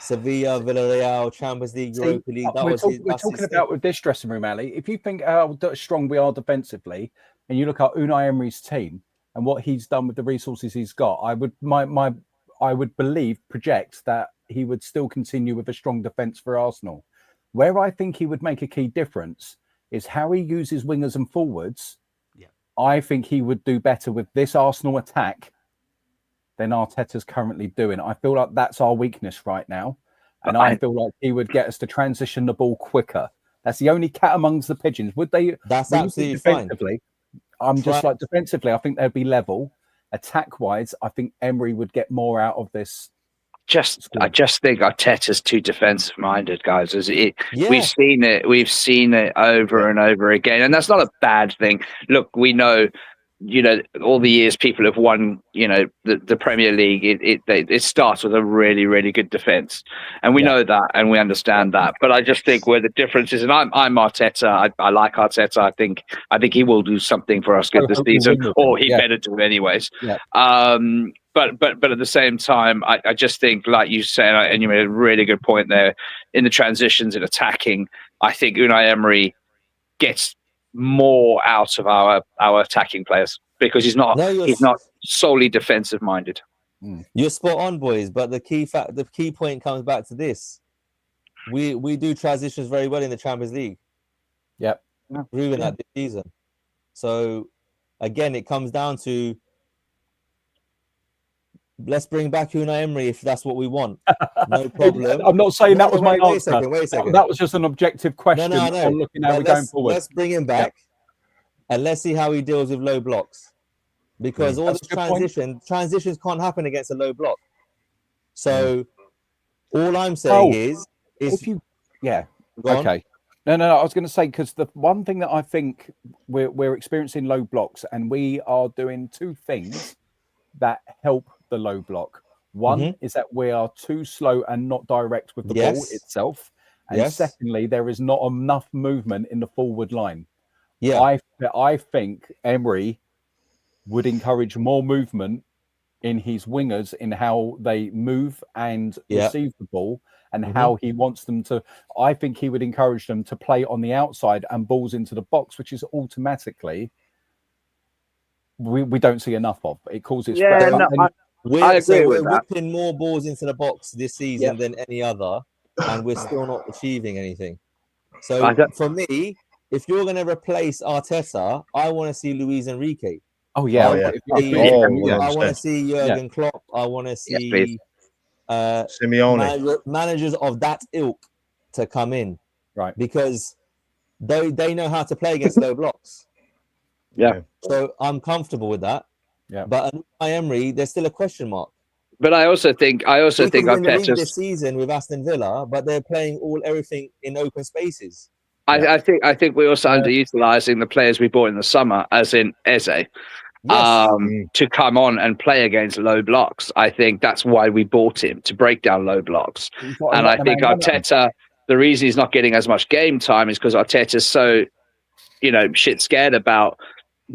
Speaker 2: Sevilla, Villarreal, Champions League, Europa League.
Speaker 3: We're talking about with this dressing room, Ali. If you think how strong we are defensively, and you look at Unai Emery's team and what he's done with the resources he's got, I would project that he would still continue with a strong defence for Arsenal. Where I think he would make a key difference is how he uses wingers and forwards.
Speaker 1: Yeah.
Speaker 3: I think he would do better with this Arsenal attack than Arteta's currently doing. I feel like that's our weakness right now. And I feel like he would get us to transition the ball quicker. That's the only cat amongst the pigeons. Would they?
Speaker 2: That's absolutely
Speaker 3: defensively,
Speaker 2: fine.
Speaker 3: I'm just like defensively, I think they'd be level. Attack-wise, I think Emery would get more out of this.
Speaker 4: I just think Arteta's too defensive-minded, guys. We've seen it over and over again, and that's not a bad thing. Look, we know all the years people have won, the Premier League, it starts with a really, really good defense, and we know that, and we understand that. But I just think where the difference is, and I'm Arteta. I like Arteta. I think he will do something for us good this season, or he better do it anyways.
Speaker 3: Yeah.
Speaker 4: But at the same time, I just think, like you said, and you made a really good point there, in the transitions in attacking, I think Unai Emery gets more out of our attacking players, because he's not solely defensive minded.
Speaker 2: You're spot on, boys. But the key point comes back to this: we do transitions very well in the Champions League.
Speaker 3: Yep,
Speaker 2: proving that this season. So again, it comes down to, let's bring back Unai Emery if that's what we want. No problem.
Speaker 3: I'm not saying that was my answer.
Speaker 2: Wait a second.
Speaker 3: That was just an objective question.
Speaker 2: No.
Speaker 3: On looking how we're going forward.
Speaker 2: Let's bring him back, and let's see how he deals with low blocks. Because all the transitions can't happen against a low block. So all I'm saying is
Speaker 3: if you, okay. No. I was going to say, because the one thing that I think we're experiencing low blocks, and we are doing two things that help the low block. One is that we are too slow and not direct with the ball itself, and secondly, there is not enough movement in the forward line. I think Emery would encourage more movement in his wingers, in how they move and receive the ball, and how he wants them to. I think he would encourage them to play on the outside and balls into the box, which is automatically we don't see enough of. It causes
Speaker 4: I agree with that.
Speaker 2: We're whipping more balls into the box this season than any other, and we're still not achieving anything. So for me, if you're going to replace Arteta, I want to see Luis Enrique.
Speaker 3: Oh yeah,
Speaker 2: I want to see Jurgen Klopp. I want to see
Speaker 5: Simeone,
Speaker 2: managers of that ilk to come in,
Speaker 3: right?
Speaker 2: Because they know how to play against low blocks.
Speaker 4: Yeah.
Speaker 2: So I'm comfortable with that.
Speaker 3: Yeah.
Speaker 2: But Unai Emery, there's still a question mark.
Speaker 4: But I also think
Speaker 2: Arteta's this season with Aston Villa, but they're playing everything in open spaces.
Speaker 4: I think we're also underutilizing the players we bought in the summer, as in Eze. To come on and play against low blocks. I think that's why we bought him, to break down low blocks. And I think Arteta, the reason he's not getting as much game time is because Arteta's so, shit scared about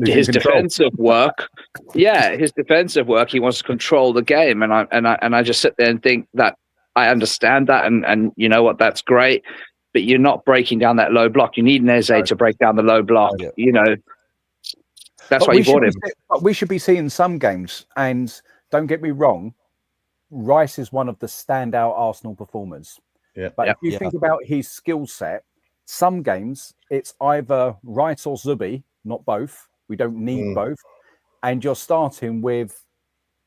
Speaker 4: his defensive work. His defensive work. He wants to control the game, and I just sit there and think that I understand that, and you know what, that's great. But you're not breaking down that low block. You need an Eze to break down the low block. That's why you bought him.
Speaker 3: But we should be seeing some games, and don't get me wrong, Rice is one of the standout Arsenal performers.
Speaker 5: Yeah.
Speaker 3: But if you think about his skill set, some games it's either Rice or Zubi, not both. We don't need both. And you're starting with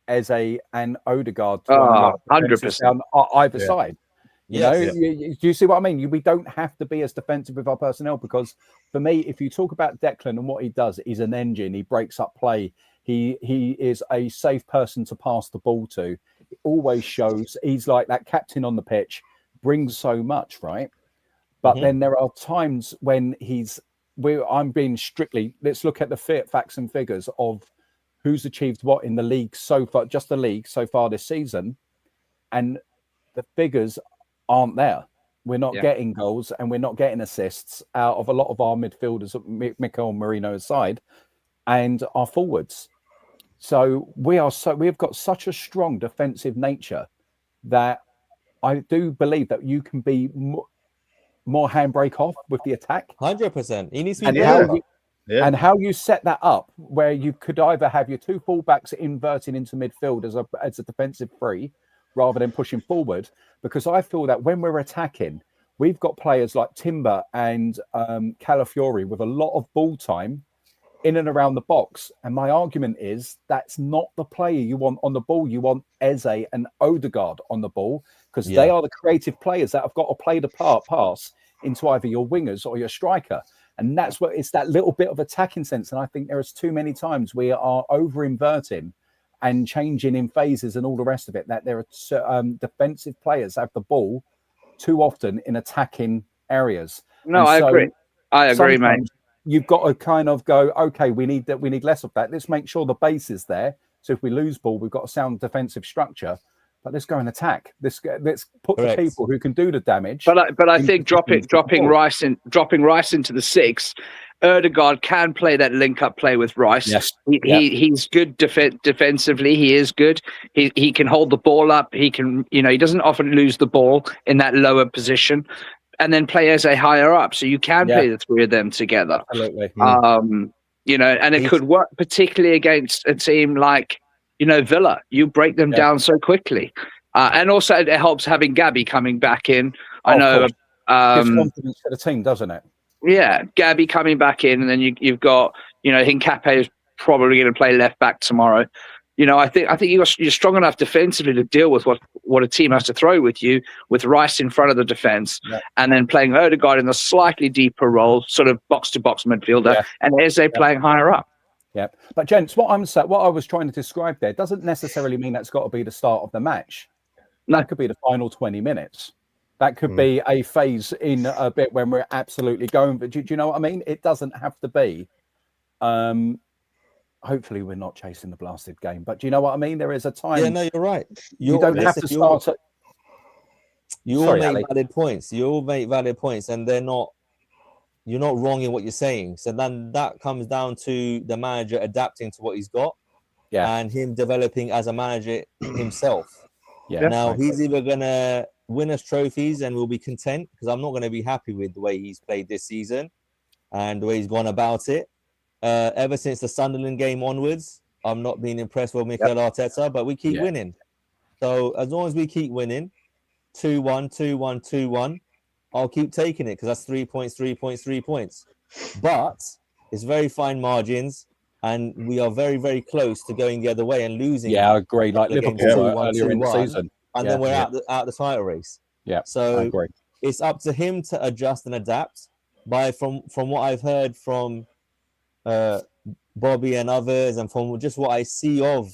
Speaker 3: Eze and Odegaard
Speaker 4: 100%
Speaker 3: down either side. Do you see what I mean? We don't have to be as defensive with our personnel, because for me, if you talk about Declan and what he does, he's an engine. He breaks up play. He is a safe person to pass the ball to. It always shows he's like that captain on the pitch, brings so much, right? But then there are times when I'm being strictly, let's look at the facts and figures of who's achieved what in the league so far, just the league so far this season. And the figures aren't there. We're not getting goals, and we're not getting assists out of a lot of our midfielders, Mikel Merino aside, and our forwards. So we've got such a strong defensive nature that I do believe that you can be more handbrake off with the attack.
Speaker 2: 100%. He needs to be
Speaker 3: and how you set that up, where you could either have your two fullbacks inverting into midfield as a defensive free, rather than pushing forward, because I feel that when we're attacking, we've got players like Timber and Calafiori with a lot of ball time in and around the box. And my argument is that's not the player you want on the ball. You want Eze and Odegaard on the ball, because they are the creative players that have got to play the pass into either your wingers or your striker. And that's what it's that little bit of attacking sense. And I think there is too many times we are over-inverting and changing in phases and all the rest of it, that there are defensive players have the ball too often in attacking areas.
Speaker 4: No, I agree. I agree, mate.
Speaker 3: you've got to kind of go, okay, we need less of that. Let's make sure the base is there. So if we lose ball, we've got a sound defensive structure. But let's go and attack. Let's put the people who can do the damage.
Speaker 4: But I think dropping Rice into the 6, Ødegaard can play that link up play with Rice.
Speaker 3: Yes.
Speaker 4: He's good defensively. He is good. He can hold the ball up. He can, he doesn't often lose the ball in that lower position, and then play as a higher up. So you can play the three of them together.
Speaker 3: Absolutely.
Speaker 4: And it could work particularly against a team like, Villa. You break them down so quickly. And also it helps having Gabby coming back in. I know.
Speaker 3: Gives confidence to the team, doesn't it?
Speaker 4: Yeah, Gabby coming back in, and then you've got, Hincapié is probably going to play left back tomorrow. I think you're strong enough defensively to deal with what a team has to throw with you, with Rice in front of the defense, and then playing Ødegaard in a slightly deeper role, sort of box-to-box midfielder, and Eze playing higher up.
Speaker 3: Yeah, but gents, what I was trying to describe there doesn't necessarily mean that's got to be the start of the match.
Speaker 4: No.
Speaker 3: That could be the final 20 minutes. That could be a phase in a bit when we're absolutely going. But do you know what I mean? It doesn't have to be. Hopefully, we're not chasing the blasted game. But do you know what I mean? There is a time.
Speaker 2: Yeah, no, you're right.
Speaker 3: You don't have to start.
Speaker 2: You all make valid points. You all make valid points, and you're not wrong in what you're saying. So then that comes down to the manager adapting to what he's got, and him developing as a manager himself.
Speaker 3: Yeah.
Speaker 2: Now he's either gonna win us trophies and we'll be content, because I'm not going to be happy with the way he's played this season and the way he's gone about it. Ever since the Sunderland game onwards, I'm not being impressed with Mikel Arteta, but we keep winning. So as long as we keep winning, 2-1, 2-1, 2-1, I'll keep taking it, because that's 3 points, 3 points, 3 points. But it's very fine margins, and we are very, very close to going the other way and losing.
Speaker 3: Yeah, I agree. Like Liverpool earlier in the season.
Speaker 2: And then we're out the title race.
Speaker 3: Yeah,
Speaker 2: so
Speaker 3: I agree.
Speaker 2: It's up to him to adjust and adapt. From what I've heard from Bobby and others, and from just what I see of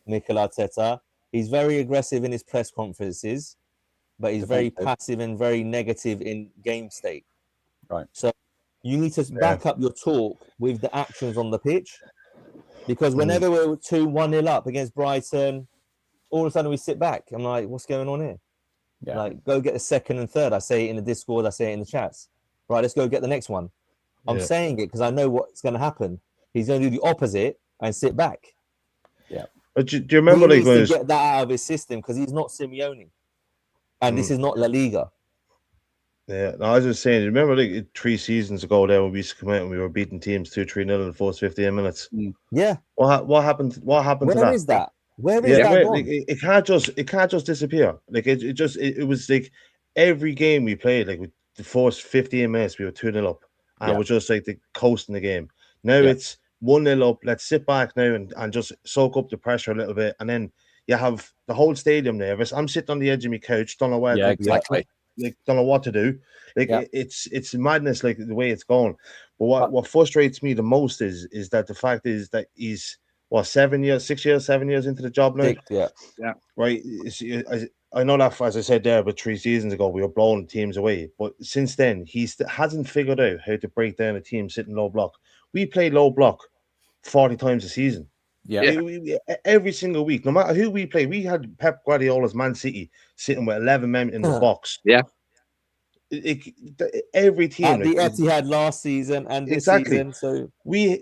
Speaker 2: Mikel Arteta, he's very aggressive in his press conferences, but he's very passive and very negative in game state.
Speaker 3: Right.
Speaker 2: So you need to back up your talk with the actions on the pitch, because whenever we're 2-1-0 up against Brighton, all of a sudden we sit back. I'm like, what's going on here?
Speaker 3: Yeah.
Speaker 2: Like, go get the second and third. I say it in the Discord. I say it in the chats. Right, let's go get the next one. I'm saying it because I know what's going to happen. He's going to do the opposite and sit back.
Speaker 3: Yeah.
Speaker 5: But do you remember
Speaker 2: he needs to get that out of his system, because he's not Simeone, and this is not La Liga.
Speaker 5: Yeah, no, I was just saying. Remember, like 3 seasons ago, there when we used to come out and we were beating teams 2-3-0 in the first 15 minutes.
Speaker 2: Yeah.
Speaker 5: What happened? What happened to that?
Speaker 2: Where is that? Where is that gone?
Speaker 5: It can't just disappear. Like it was like every game we played, like with the first 15 minutes, we were 2-0 up, and it was just like the coasting the game. Now it's 1-0 up. Let's sit back now and just soak up the pressure a little bit, and then you have the whole stadium nervous. I'm sitting on the edge of my couch, don't know where.
Speaker 3: Exactly.
Speaker 5: Like don't know what to do. Like it's madness, like the way it's going. But what frustrates me the most is that the fact is that he's 7 years into the job now. Right. I know that, as I said there, but 3 seasons ago we were blowing teams away. But since then he hasn't figured out how to break down a team sitting low block. We play low block 40 times a season. Every single week, no matter who we play. We had Pep Guardiola's Man City sitting with 11 men in the box. Every team
Speaker 2: at the Etihad last season and this season. So we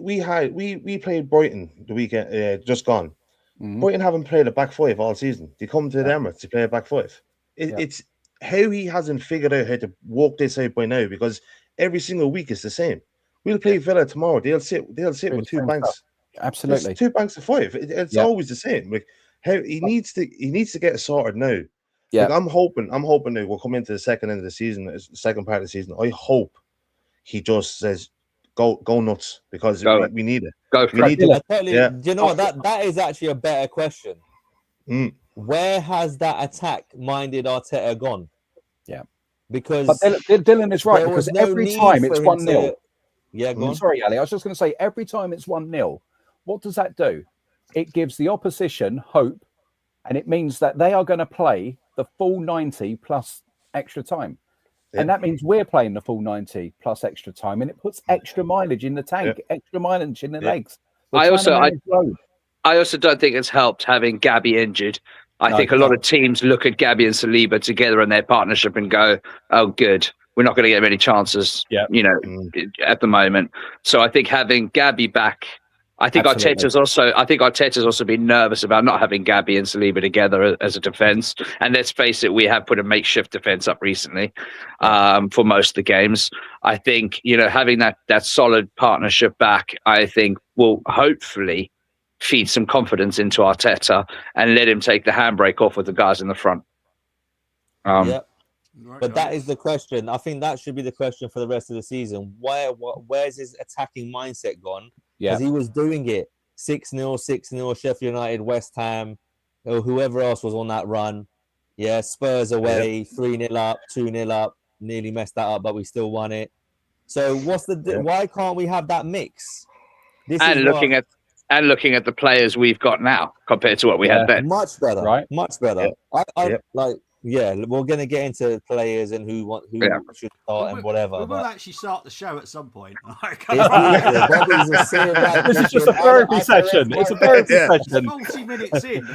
Speaker 2: played Brighton the weekend just gone. Brighton haven't played a back five all season. They come to the Emirates to play a back five. It's how he hasn't figured out how to work this out by now, because every single week is the same. We'll play Villa tomorrow. They'll sit with 2 banks.
Speaker 3: Absolutely.
Speaker 5: There's 2 banks of 5. It's always the same. Like how he needs to get it sorted now.
Speaker 3: Yeah.
Speaker 5: Like I'm hoping now we'll come into the second end of the season, second part of the season. I hope he just says go nuts, because we need it.
Speaker 2: Go for it. Do you know what? That is actually a better question. Where has that attack-minded Arteta gone? Yeah. Because
Speaker 3: Dylan is right, because every time it's 1-0.
Speaker 2: Yeah, go on.
Speaker 3: Sorry, Ali. I was just going to say, every time it's 1-0, what does that do? It gives the opposition hope, and it means that they are going to play the full 90 plus extra time. And that means we're playing the full 90 plus extra time, and it puts extra mileage in the tank, extra mileage in the legs.
Speaker 4: I also don't think it's helped having Gabby injured. I think a lot of teams look at Gabby and Saliba together in their partnership and go, "Oh, good, we're not going to get many chances, at the moment." So I think having Gabby back, I think Arteta's also been nervous about not having Gabby and Saliba together as a defense. And let's face it, we have put a makeshift defense up recently for most of the games. I think having that solid partnership back, I think will hopefully feed some confidence into Arteta and let him take the handbrake off with the guys in the front.
Speaker 2: But that is the question. I think that should be the question for the rest of the season. Where's his attacking mindset gone? Because he was doing it 6-0, 6-0, Sheffield United, West Ham, or whoever else was on that run. Yeah, Spurs away, 3-0 up, 2-0 up, nearly messed that up, but we still won it. So why can't we have that mix?
Speaker 4: Looking at the players we've got now compared to what we had then.
Speaker 2: Much better, right? Much better. We're going to get into players and who should start and whatever.
Speaker 1: We will actually start the show at some point.
Speaker 3: This is just a therapy session. It's a therapy session.
Speaker 1: 40 minutes in.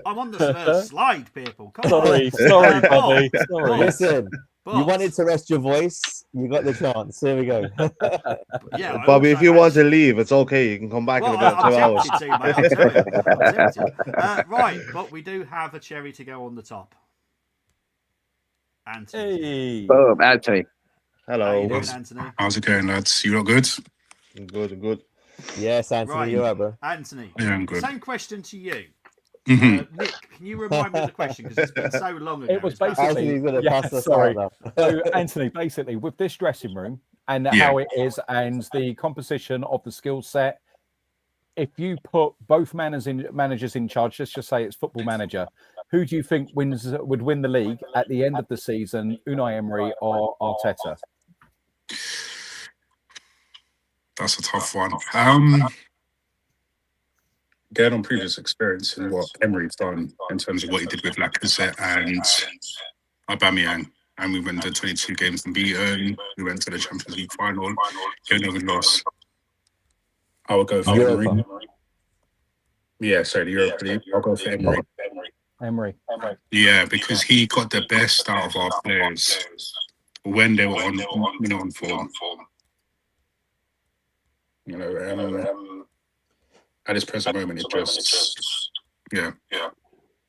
Speaker 1: I'm on the first slide, people. Come
Speaker 3: sorry, buddy. Sorry.
Speaker 2: Listen. You wanted to rest your voice. You got the chance. Here we go.
Speaker 5: Bobby, if you want to leave, it's okay. You can come back in about 2 hours.
Speaker 1: Right, but we do have a cherry to go on the top. Anthony.
Speaker 4: Hey. Boom, Anthony.
Speaker 5: Hello.
Speaker 1: How you doing, Anthony?
Speaker 6: How's it going, lads? You all good?
Speaker 5: Good.
Speaker 2: Yes, Anthony,
Speaker 1: right.
Speaker 2: you're right, bro.
Speaker 1: Anthony,
Speaker 6: yeah, I'm good.
Speaker 1: Same question to you. Nick, can you remind me of the question because it's been so long ago?
Speaker 3: It was basically So Anthony, basically with this dressing room and how it is and the composition of the skill set, if you put both managers in charge, let's just say it's Football Manager, who do you think would win the league at the end of the season, Unai Emery or Arteta?
Speaker 6: That's a tough one. Getting on previous experience and what Emery's done in terms of what he did with Lacazette and Aubameyang, and we went to 22 games unbeaten. We went to the Champions League final, getting over loss. I would go for Emery. Yeah, sorry, the Europa League. I'll go for Emery.
Speaker 3: Emery.
Speaker 6: Yeah, because he got the best out of our players when they were on form. At this present moment, it just,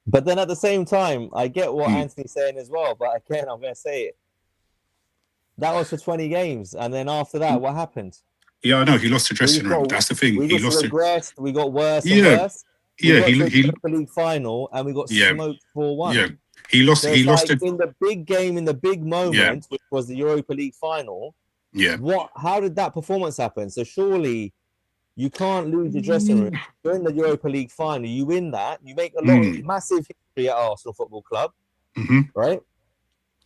Speaker 2: But then at the same time, I get what Anthony's saying as well. But again, I'm going to say it. That was for 20 games. And then after that, what happened?
Speaker 6: Yeah, I know. He lost the dressing room. That's the thing.
Speaker 2: He lost regressed. We got worse and worse. He got the Europa League final and we got smoked 4-1.
Speaker 6: Yeah, he lost
Speaker 2: in the big game, in the big moment, which was the Europa League final.
Speaker 6: Yeah.
Speaker 2: How did that performance happen? So surely you can't lose the dressing room. You're in the Europa League final. You win that. You make a lot of massive history at Arsenal Football Club, right?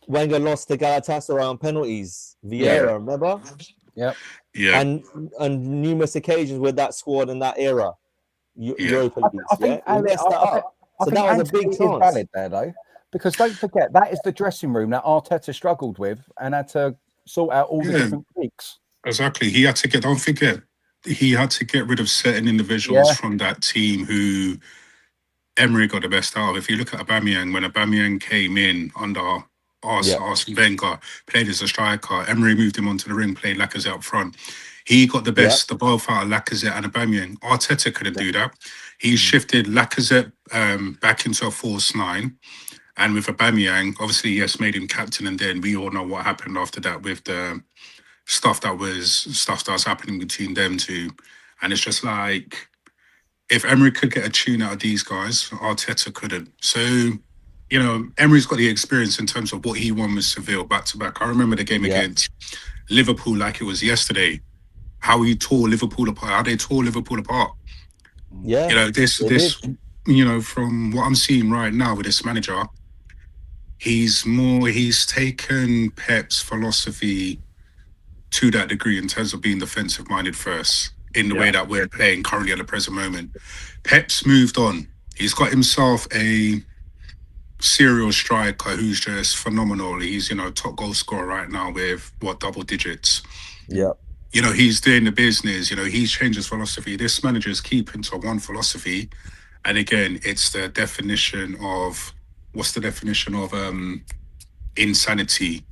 Speaker 2: Wenger lost to Galatasaray on penalties. Vieira, remember?
Speaker 3: Yep.
Speaker 6: Yeah.
Speaker 2: And numerous occasions with that squad in that era. Europa League. I think that was a big chance.
Speaker 3: Valid there though, because don't forget that is the dressing room that Arteta struggled with and had to sort out all the different peaks.
Speaker 6: Exactly. He had to get. Don't forget. He had to get rid of certain individuals from that team who Emery got the best out of. If you look at Aubameyang, when Aubameyang came in under Arsene Wenger, played as a striker, Emery moved him onto the ring, played Lacazette up front. He got the best, the both out of Lacazette and Aubameyang. Arteta couldn't do that. He shifted Lacazette back into a false 9. And with Aubameyang, obviously, yes, made him captain. And then we all know what happened after that with the stuff that was happening between them two. And it's just like, if Emery could get a tune out of these guys, Arteta couldn't. So, Emery's got the experience in terms of what he won with Seville back-to-back. I remember the game against Liverpool like it was yesterday. How he tore Liverpool apart, how they tore Liverpool apart.
Speaker 2: Yeah.
Speaker 6: This, from what I'm seeing right now with this manager, he's taken Pep's philosophy to that degree in terms of being defensive-minded first in the way that we're playing currently at the present moment. Pep's moved on. He's got himself a serial striker who's just phenomenal. He's, top goal scorer right now with double digits.
Speaker 2: Yeah.
Speaker 6: He's doing the business. He's changed his philosophy. This manager's keeping to one philosophy. And again, it's the definition of, what's the definition of insanity?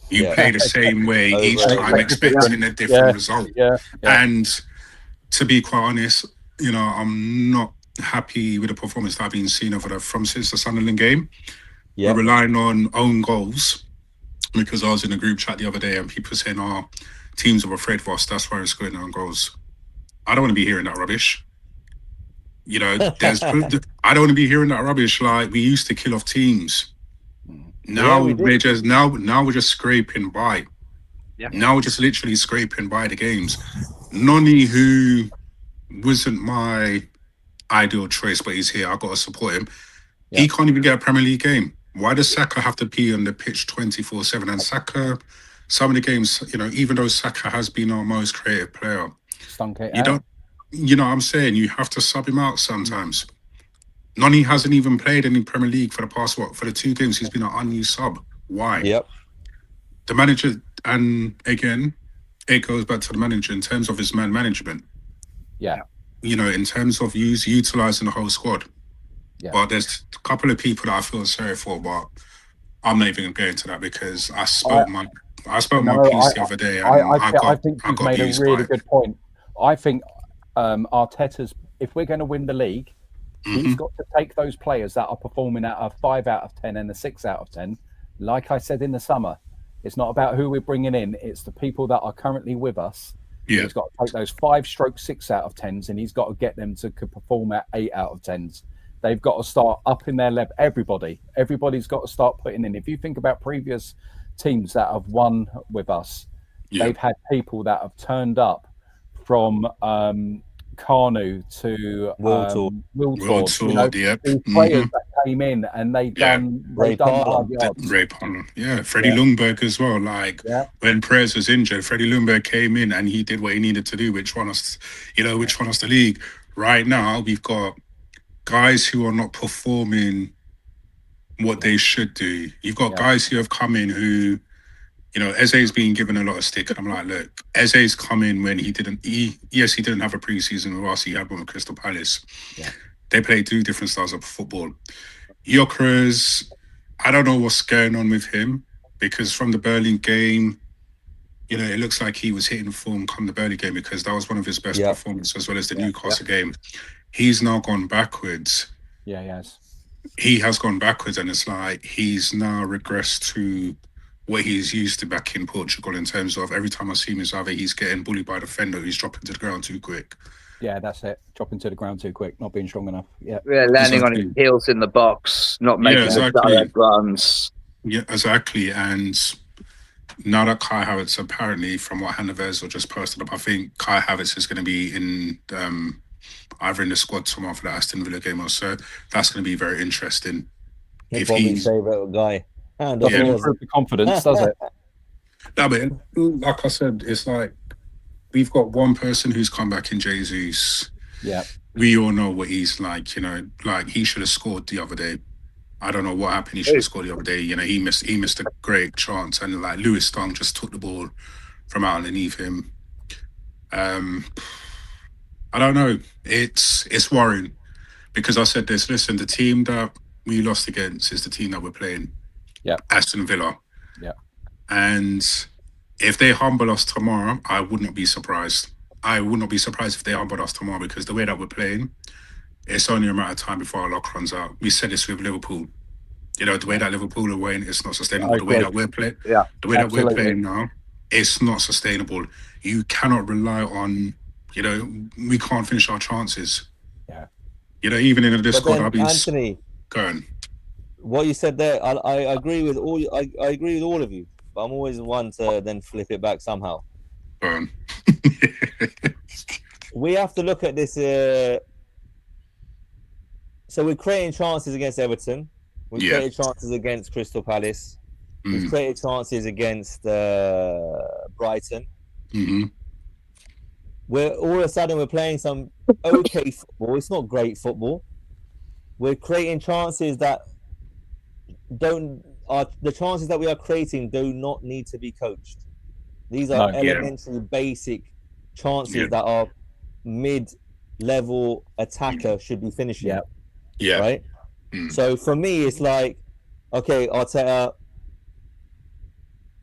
Speaker 6: You play the same way each time, expecting a different result.
Speaker 3: Yeah.
Speaker 6: And to be quite honest, I'm not happy with the performance that I've been seeing since the Sunderland game.
Speaker 2: Yeah.
Speaker 6: We're relying on own goals, because I was in a group chat the other day and people saying, teams are afraid of us, that's why we're scoring own goals. I don't want to be hearing that rubbish. I don't want to be hearing that rubbish. Like, we used to kill off teams. Now we're just scraping by.
Speaker 4: Yeah.
Speaker 6: Now we're just literally scraping by the games. Noni, who wasn't my ideal choice, but he's here, I've got to support him. Yeah. He can't even get a Premier League game. Why does Saka have to be on the pitch 24/7? And Saka, some of the games, even though Saka has been our most creative player, I'm saying you have to sub him out sometimes. Noni hasn't even played in the Premier League for the past, for the 2 games, he's been an unused sub. Why?
Speaker 2: Yep.
Speaker 6: The manager, and again, it goes back to the manager in terms of his man management.
Speaker 3: Yeah.
Speaker 6: In terms of utilising the whole squad.
Speaker 3: Yeah.
Speaker 6: But there's a couple of people that I feel sorry for, but I'm not even going to go into that because I spoke my piece the other day. And
Speaker 3: I think you've made a really good point. I think Arteta's, if we're going to win the league, he's got to take those players that are performing at a 5 out of 10 and a 6 out of 10. Like I said in the summer, it's not about who we're bringing in, it's the people that are currently with us. Yeah. He's got to take those 5/6 out of 10s and he's got to get them to perform at 8 out of 10s. They've got to start upping their level. Everybody's got to start putting in. If you think about previous teams that have won with us, they've had people that have turned up from Carnu to Wiltord, players that came in and they've done hard yards.
Speaker 6: Ray Palmer, Freddie Lundberg as well. Like when Perez was injured, Freddie Lundberg came in and he did what he needed to do, which won us the league. Right now, we've got guys who are not performing what they should do. You've got guys who have come in who, Eze's been given a lot of stick. And I'm like, look, Eze's come in when he didn't have a pre-season with us. He had one with Crystal Palace.
Speaker 3: Yeah.
Speaker 6: They play 2 different styles of football. Gyökeres, I don't know what's going on with him because from the Berlin game, it looks like he was hitting form come the Berlin game because that was one of his best performances as well as the Newcastle game. He's now gone backwards.
Speaker 3: Yeah, he has.
Speaker 6: He has gone backwards and it's like he's now regressed to what he's used to back in Portugal in terms of every time I see him, either he's getting bullied by the defender, he's dropping to the ground too quick.
Speaker 3: Yeah, that's it. Dropping to the ground too quick, not being strong enough. Yeah,
Speaker 4: landing on his heels in the box, not making direct runs.
Speaker 6: Yeah, exactly. And now that Kai Havertz, apparently, from what Hannah Vezel just posted up, I think Kai Havertz is going to be in either in the squad tomorrow for the Aston Villa game or so. That's going to be very interesting.
Speaker 2: If he's favourite guy.
Speaker 3: Doesn't improve the confidence, does it?
Speaker 6: No, but like I said, it's like we've got one person who's come back in Jesus.
Speaker 3: Yeah.
Speaker 6: We all know what he's like, like he should have scored the other day. I don't know what happened. He should have scored the other day. He missed a great chance, and like Lewis Dunk just took the ball from out underneath him. I don't know. It's worrying because I said this. Listen, the team that we lost against is the team that we're playing.
Speaker 3: Yeah,
Speaker 6: Aston Villa.
Speaker 3: Yeah,
Speaker 6: and if they humble us tomorrow, I would not be surprised. I would not be surprised if they humbled us tomorrow because the way that we're playing, it's only a matter of time before our luck runs out. We said this with Liverpool. The way that Liverpool are playing, it's not sustainable. The way that we're playing, the way that we're playing now, it's not sustainable. You cannot rely on, we can't finish our chances.
Speaker 3: Yeah.
Speaker 6: Even in a Discord, I'll be
Speaker 2: Anthony,
Speaker 6: going.
Speaker 2: What you said there, I agree with all. I agree with all of you, but I'm always one to then flip it back somehow. We have to look at this. So we're creating chances against Everton. We've created chances against Crystal Palace. We've created chances against Brighton.
Speaker 6: Mm-hmm.
Speaker 2: We're all of a sudden we're playing some okay football. It's not great football. We're creating chances that the chances that we are creating do not need to be coached. These are
Speaker 3: No.
Speaker 2: elementary, basic chances that our mid-level attacker should be finishing. Right. So for me, it's like, okay, Arteta,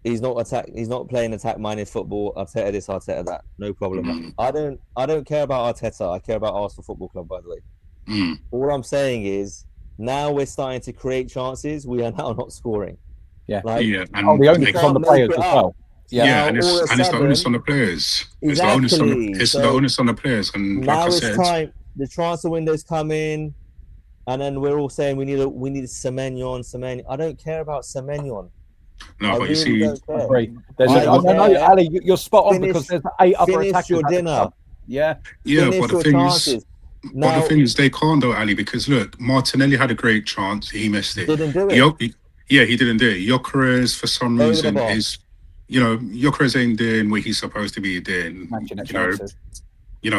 Speaker 2: he's not playing attack-minded football. Arteta this, Arteta that, no problem. I don't care about Arteta. I care about Arsenal Football Club, by the way. All I'm saying is, now we're starting to create chances. We are now not scoring.
Speaker 3: And
Speaker 2: the
Speaker 3: onus is on the players as well.
Speaker 6: And it's the onus on the players.
Speaker 2: Exactly.
Speaker 6: It's the onus on the players. And
Speaker 2: now
Speaker 6: like
Speaker 2: it's
Speaker 6: I said,
Speaker 2: time. The transfer window's come in, and then we're all saying we need Semenyo. I don't care about Semenyo.
Speaker 6: No, but you see,
Speaker 3: Ali, you're spot on, because there's 8 other attackers.
Speaker 2: Your dinner.
Speaker 6: But the thing is, but the thing is, they can't though, Ali, because look, Martinelli had a great chance, he missed it.
Speaker 2: Didn't do it.
Speaker 6: He didn't do it. Gyökeres, for some reason, is, Gyökeres ain't doing what he's supposed to be doing.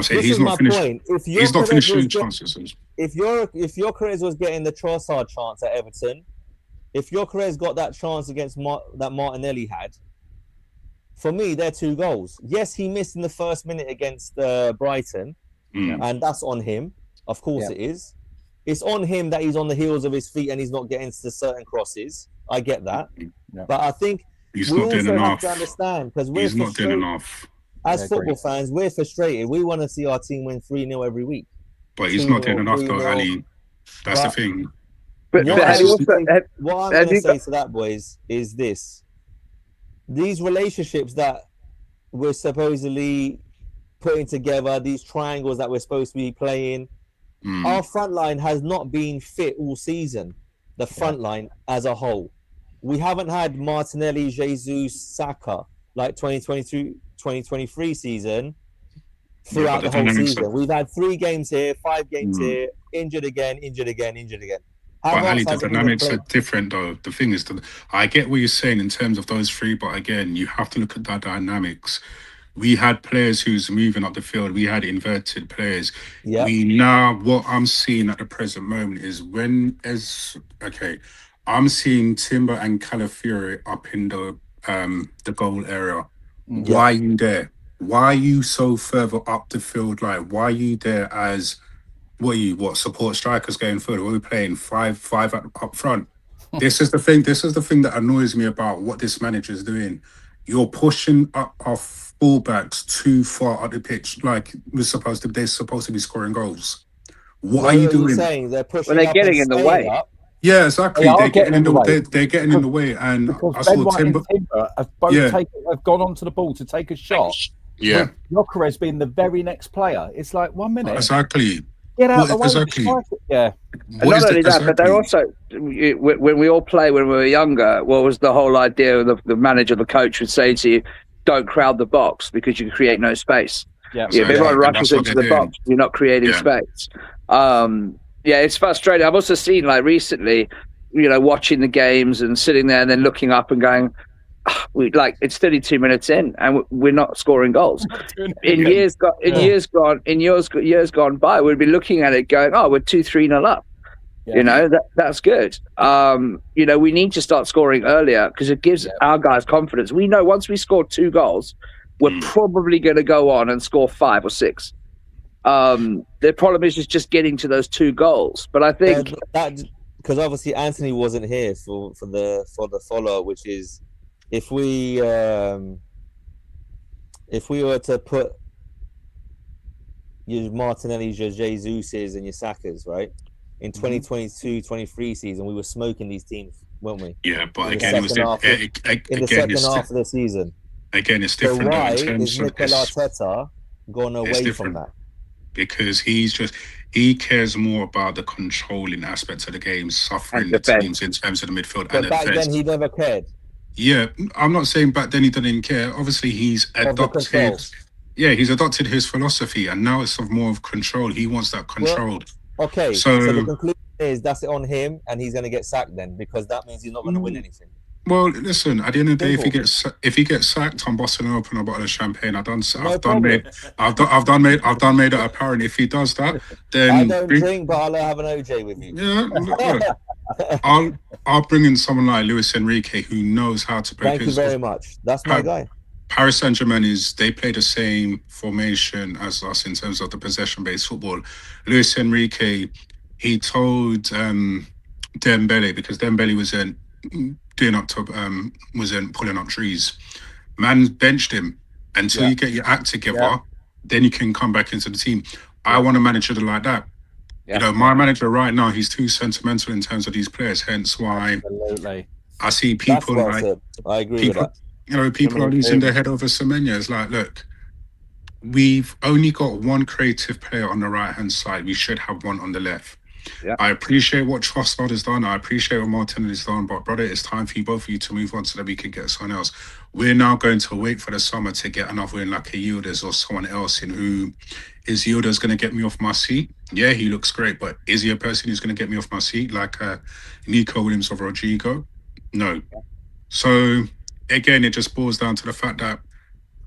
Speaker 6: So he's not finished. He's not finishing chances.
Speaker 2: If Gyökeres was getting the Trossard chance at Everton, if Gyökeres got that chance against that Martinelli had, for me, they're 2 goals. Yes, he missed in the first minute against Brighton, and that's on him. Of course it is. It's on him that he's on the heels of his feet and he's not getting to certain crosses. I get that. But I think
Speaker 6: he's
Speaker 2: we
Speaker 6: not
Speaker 2: also
Speaker 6: doing
Speaker 2: have
Speaker 6: enough.
Speaker 2: to understand, because
Speaker 6: He's not doing enough.
Speaker 2: As football fans, we're frustrated. We want to see our team win 3-0 every week.
Speaker 6: But he's not doing enough, though, Ali. That's the thing.
Speaker 2: What I'm going to say to that, boys, is this. These relationships that we're supposedly putting together, these triangles that we're supposed to be playing, our front line has not been fit all season. The front line as a whole. We haven't had Martinelli, Jesus, Saka, like 2022-2023 season throughout the whole season. We've had 3 games here, 5 games here, injured again.
Speaker 6: But Ali, the dynamics are different, though. The thing is, I get what you're saying in terms of those 3, but again, you have to look at that dynamics. We had players who's moving up the field. We had inverted players. We now, what I'm seeing at the present moment is I'm seeing Timber and Calafiori up in the goal area. Why are you there? Why are you so further up the field? Like, why are you there as support strikers going forward? What are we playing? 5 up front. This is the thing that annoys me about what this manager is doing. You're pushing up our fullbacks too far up the pitch. Like they're supposed to be scoring goals. What are you doing?
Speaker 2: They're pushing
Speaker 4: they're getting in the way.
Speaker 6: Yeah, exactly. They're getting in the way. They're getting in the way, and I saw Timber
Speaker 3: have both have gone onto the ball to take a shot.
Speaker 6: Yeah,
Speaker 3: Gyökeres being the very next player. It's like 1 minute.
Speaker 6: Exactly.
Speaker 3: Get out of the way.
Speaker 6: Exactly.
Speaker 3: Yeah.
Speaker 4: And not only that, but they're also, when we all play when we were younger, what was the whole idea of the manager, the coach would say to you, don't crowd the box because you create no space. If everyone rushes into the box, you're not creating space. It's frustrating. I've also seen, like, recently, watching the games and sitting there and then looking up and going, it's 32 minutes in and we're not scoring goals. Years gone by, we'd be looking at it going, we're 2-3-0 up. That's good. We need to start scoring earlier because it gives our guys confidence. We know once we score 2 goals, we're probably going to go on and score 5 or 6. The problem is just getting to those 2 goals. But I think
Speaker 2: that, because obviously Anthony wasn't here for the follow, which is, if we were to put your Martinelli's, your Jesus's, and your Saka's, right, in 2022-23 season, we were smoking these teams, weren't we?
Speaker 6: Yeah, but
Speaker 2: in
Speaker 6: again,
Speaker 2: the second half of the season.
Speaker 6: Again, it's different.
Speaker 2: So why is Mikel Arteta gone away from that?
Speaker 6: Because he cares more about the controlling aspects of the game, suffering the teams in terms of the midfield.
Speaker 2: But back then, he never cared.
Speaker 6: Yeah, I'm not saying back then he didn't care. Obviously, he's adopted. Yeah, he's adopted his philosophy, and now it's more of control. He wants that controlled.
Speaker 2: So the conclusion is that's it on him, and he's going to get sacked then, because that means he's not going to win anything.
Speaker 6: Well, listen. At the end of the day,
Speaker 2: Simple.
Speaker 6: if he gets sacked, I'm busting open a bottle of champagne.
Speaker 2: No
Speaker 6: I've done
Speaker 2: problem.
Speaker 6: made it apparent. If he does that, then
Speaker 2: I don't drink, but I'll have an OJ with you.
Speaker 6: Yeah, look, I'll bring in someone like Luis Enrique who knows how to play.
Speaker 2: Thank you very much. That's my guy.
Speaker 6: Paris Saint-Germain they play the same formation as us in terms of the possession-based football. Luis Enrique, he told Dembele, because Dembele wasn't pulling up trees. Man benched him until you get your act together, then you can come back into the team. I want a manager like that. Yeah. You know, my manager right now, he's too sentimental in terms of these players. Hence why I see people like
Speaker 2: I agree with that.
Speaker 6: You know, people are losing their head over Semenya. It's like, look, we've only got one creative player on the right-hand side. We should have one on the left. Yeah. I appreciate what Trossard has done. I appreciate what Martin has done. But, brother, it's time for you, both of you, to move on so that we can get someone else. We're now going to wait for the summer to get another in like a Yildiz or someone else in who is Yildiz going to get me off my seat? Yeah, he looks great. But is he a person who's going to get me off my seat like Nico Williams or Rodrigo? No. So, again, it just boils down to the fact that,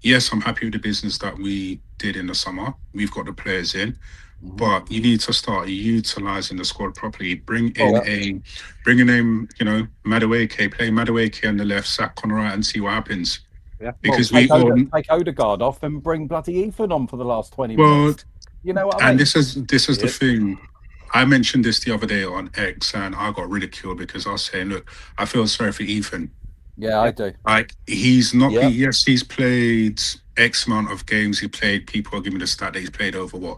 Speaker 6: yes, I'm happy with the business that we did in the summer. We've got the players in. But you need to start utilising the squad properly. Bring in, you know, Madueke, play Madueke on the left, Sack on the right, and see what happens. Yeah. Because take
Speaker 3: Odegaard off and bring bloody Ethan on for the last 20 minutes. You know what I mean?
Speaker 6: And this is the thing. I mentioned this the other day on X, and I got ridiculed because I was saying, look, I feel sorry for Ethan.
Speaker 3: Yeah, I do.
Speaker 6: Like, he's not. Yes, he's played X amount of games. People are giving me the stat that he's played over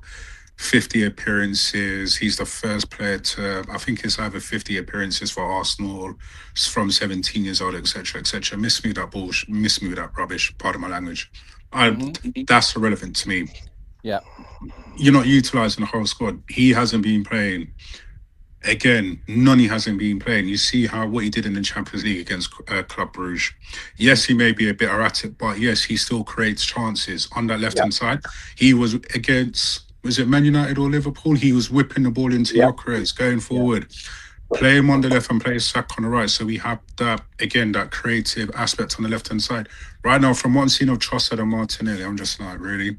Speaker 6: 50 appearances. He's the first player to, I think it's either 50 appearances for Arsenal from 17 years old, etc., etc. Miss me with that bullshit. Miss me with that rubbish. Pardon my language. That's irrelevant to me.
Speaker 3: Yeah.
Speaker 6: You're not utilising the whole squad. He hasn't been playing. Again, Noni hasn't been playing. You see what he did in the Champions League against Club Brugge. Yes, he may be a bit erratic, but yes, he still creates chances on that left-hand side. He was against, was it Man United or Liverpool? He was whipping the ball into your creates, going forward. Play him on the left and play Sack on the right. So we have that, again, that creative aspect on the left-hand side. Right now, from what I'm seeing of Trossard and Martinelli, I'm just like, really?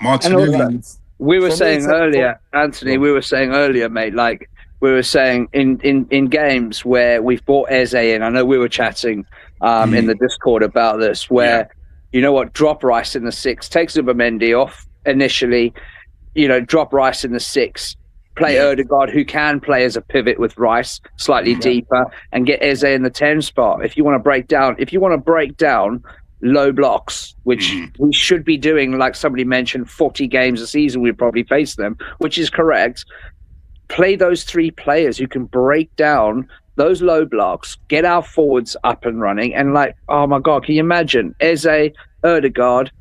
Speaker 6: Martinelli...
Speaker 4: We were saying earlier, Anthony, mate, like, we were saying in games where we've brought Eze in, I know we were chatting in the Discord about this, where, you know what, drop Rice in the 6, take Zubimendi off initially, you know, drop Rice in the 6, play Odegaard, who can play as a pivot with Rice slightly deeper, and get Eze in the 10 spot. If you want to break down low blocks, which we should be doing, like somebody mentioned, 40 games a season, we'd probably face them, which is correct. Play those 3 players who can break down those low blocks, get our forwards up and running, and like, oh my God, can you imagine Eze, Odegaard,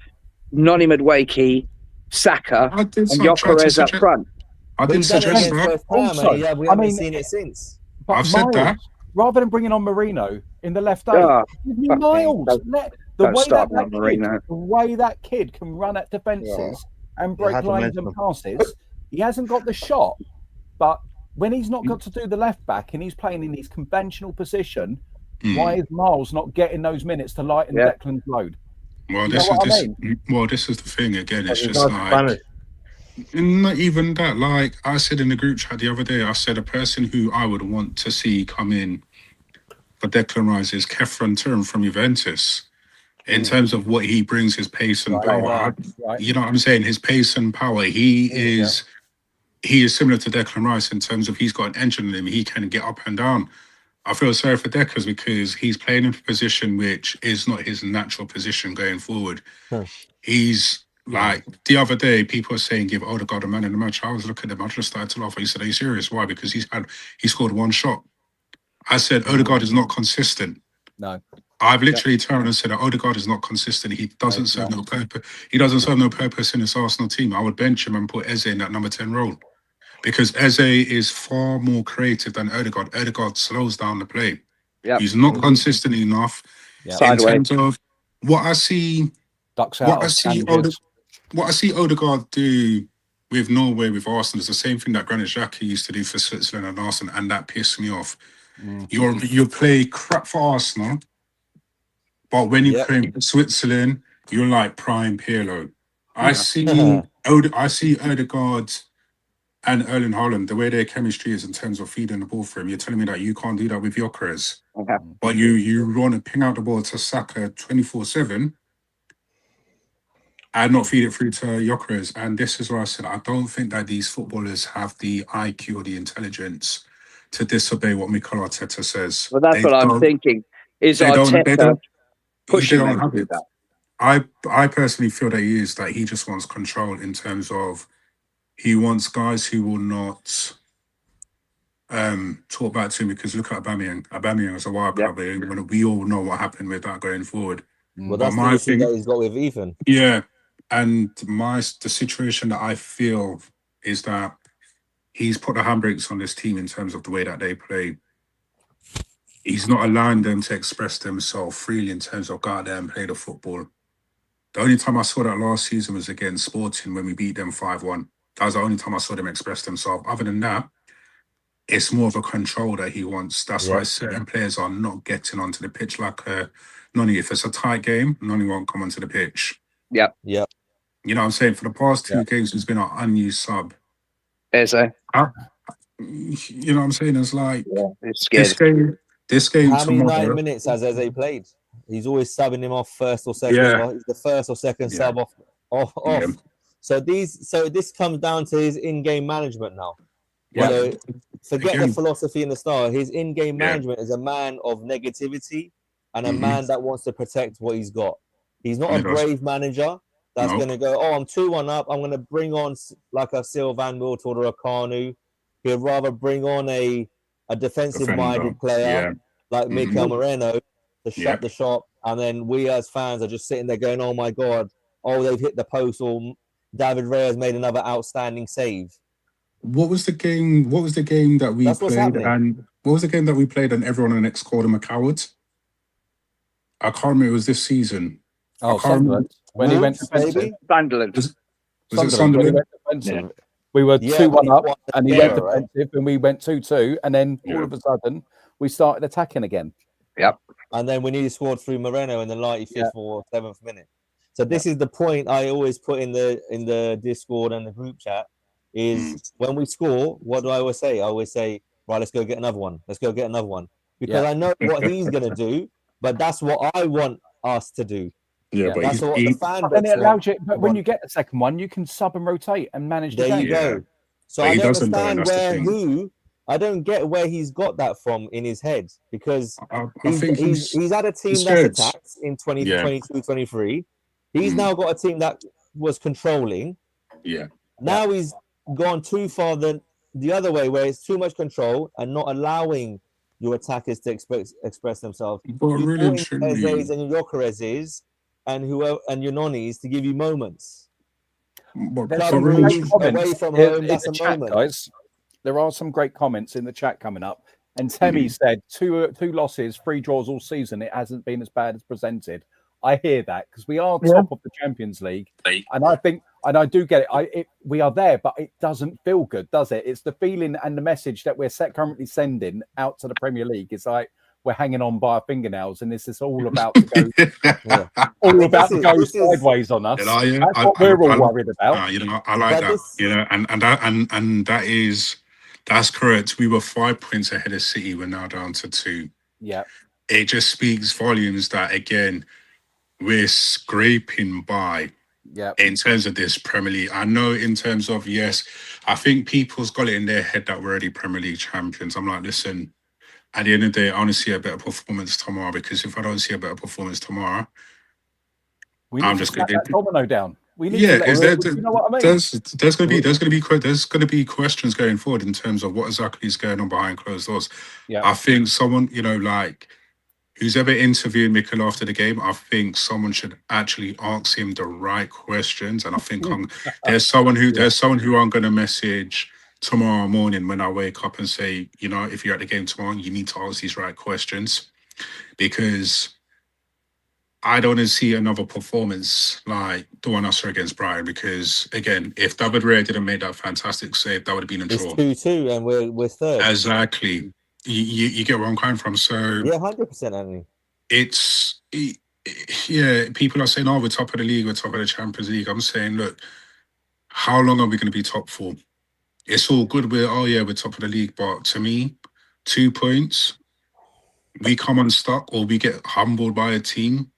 Speaker 4: Noni Madueke, Saka, and Gyökeres up front?
Speaker 6: I did suggest that.
Speaker 2: Also, we haven't seen it since.
Speaker 3: But
Speaker 6: I've said that.
Speaker 3: Rather than bringing on Marino in the left eight, Miles. The way that kid can run at defences and break lines and passes, he hasn't got the shot. But when he's not got to do the left back and he's playing in his conventional position, why is Miles not getting those minutes to lighten Declan's load?
Speaker 6: Well, this is the thing again. It's just like, not even that. Like I said in the group chat the other day, I said a person who I would want to see come in for Declan Rice is Kefren Turan from Juventus. In terms of what he brings, his pace and power. You know what I'm saying? His pace and power. He is similar to Declan Rice in terms of he's got an engine in him. He can get up and down. I feel sorry for Declan because he's playing in a position which is not his natural position going forward. He's like, the other day, people were saying give Odegaard a man in the match. I was looking at him, I just started to laugh. He said, are you serious? Why? Because he scored 1 shot. I said, Odegaard is not consistent.
Speaker 3: No.
Speaker 6: I've literally turned and said that Odegaard is not consistent. He doesn't serve no purpose. He doesn't serve no purpose in this Arsenal team. I would bench him and put Eze in that number 10 role. Because Eze is far more creative than Odegaard. Odegaard slows down the play. He's not consistent enough in terms of what I see. What I see Odegaard do with Norway, with Arsenal, is the same thing that Granit Xhaka used to do for Switzerland and Arsenal, and that pissed me off. You play crap for Arsenal, but when you play for Switzerland, you're like prime Pirlo. I see Odegaard and Erling Haaland, the way their chemistry is in terms of feeding the ball for him. You're telling me that you can't do that with Gyökeres, but you want to ping out the ball to Saka 24/7 and not feed it through to Gyökeres. And this is where I said I don't think that these footballers have the IQ or the intelligence to disobey what Mikel Arteta says.
Speaker 4: Well, that's what I'm thinking. Is Arteta pushing them to do that?
Speaker 6: I personally feel that he is, that he just wants control in terms of he wants guys who will not talk back to him, because look at Aubameyang. Aubameyang is a wild card. We all know what happened with that going forward.
Speaker 2: Well, that's the issue that he's got with Ethan.
Speaker 6: Yeah, and the situation that I feel is that he's put the handbrakes on this team in terms of the way that they play. He's not allowing them to express themselves freely in terms of go out there and play the football. The only time I saw that last season was against Sporting when we beat them 5-1. That was the only time I saw them express themselves. Other than that, it's more of a control that he wants. That's why certain players are not getting onto the pitch. Like Noni, if it's a tight game, Noni won't come onto the pitch.
Speaker 2: Yeah.
Speaker 6: You know what I'm saying? For the past 2 games, he's been an unused sub.
Speaker 4: Is he?
Speaker 6: You know what I'm saying? It's like
Speaker 4: it's scared.
Speaker 6: This game
Speaker 2: How many
Speaker 6: tomorrow,
Speaker 2: 9 minutes has Eze played? He's always subbing him off first or second.
Speaker 6: Yeah.
Speaker 2: He's the first or second sub off. So this comes down to his in-game management now. So forget the philosophy in the style. His in-game management is a man of negativity and a man that wants to protect what he's got. He's not a brave manager that's going to go, I'm 2-1 up. I'm going to bring on like a Sylvan Wiltord or a Kanu. He'd rather bring on a defensive-minded player like Mikel Moreno to shut the shop. And then we as fans are just sitting there going, oh, my God, they've hit the post, or David Reyes made another outstanding save.
Speaker 6: What was the game that we played? And what was the game that we played and everyone on the next called him a coward? I can't remember. It was this season.
Speaker 3: Sunderland. When he went to
Speaker 4: Sunderland.
Speaker 6: Was it Sunderland?
Speaker 3: We were 2-1 up, and he went defensive, and we went 2-2, and then all of a sudden we started attacking again.
Speaker 4: Yep.
Speaker 2: And then we nearly scored through Moreno in the 95th or 7th minute. So this is the point I always put in the Discord and the group chat is when we score, what do I always say? I always say, right, let's go get another one. Let's go get another one. Because I know what he's going to do, but that's what I want us to do.
Speaker 6: Yeah, but
Speaker 2: that's what the fan
Speaker 3: then it allows you. But when you get the second one, you can sub and rotate and manage the game.
Speaker 2: There you go. So I don't understand I don't get where he's got that from in his head, because he's had a team that's attacked in 2022, 23. He's now got a team that was controlling.
Speaker 6: Yeah.
Speaker 2: Now he's gone too far the other way, where it's too much control and not allowing your attackers to express themselves.
Speaker 6: But really,
Speaker 2: and your Gyökeres and your Nonis to give you moments. Away from home, that's a moment.
Speaker 3: Guys, there are some great comments in the chat coming up. And Temi said, two losses, 3 draws all season. It hasn't been as bad as presented. I hear that because we are top of the Champions League. And I think, and I do get it, we are there, but it doesn't feel good, does it? It's the feeling and the message that we're currently sending out to the Premier League. It's like we're hanging on by our fingernails, and this is all about to go, sideways on us. That's what we're all worried about.
Speaker 6: I like that. And that's correct. We were 5 points ahead of City. We're now down to 2.
Speaker 3: Yeah.
Speaker 6: It just speaks volumes that, again, we're scraping by in terms of this Premier League. I know in terms of, I think people's got it in their head that we're already Premier League champions. I'm like, listen, at the end of the day, I want to see a better performance tomorrow, because if I don't see a better performance tomorrow,
Speaker 3: I'm just going to get domino down.
Speaker 6: You know what I mean? There's going to be questions going forward in terms of what exactly is going on behind closed doors.
Speaker 3: Yeah.
Speaker 6: I think someone, like who's ever interviewed Mikel after the game, I think someone should actually ask him the right questions. And I think there's someone who I'm going to message tomorrow morning when I wake up and say, if you're at the game tomorrow, you need to ask these right questions, because I don't want to see another performance like the one I saw against Brighton, because, again, if David Raya didn't make that fantastic save, that would have been a draw.
Speaker 2: It's 2-2 and we're third.
Speaker 6: Exactly. You get where I'm coming from. So
Speaker 2: yeah, 100%, Anthony.
Speaker 6: Yeah, people are saying, "Oh, we're top of the league, we're top of the Champions League." I'm saying, look, how long are we going to be top 4? It's all good. We're top of the league, but to me, 2 points, we come unstuck or we get humbled by a team.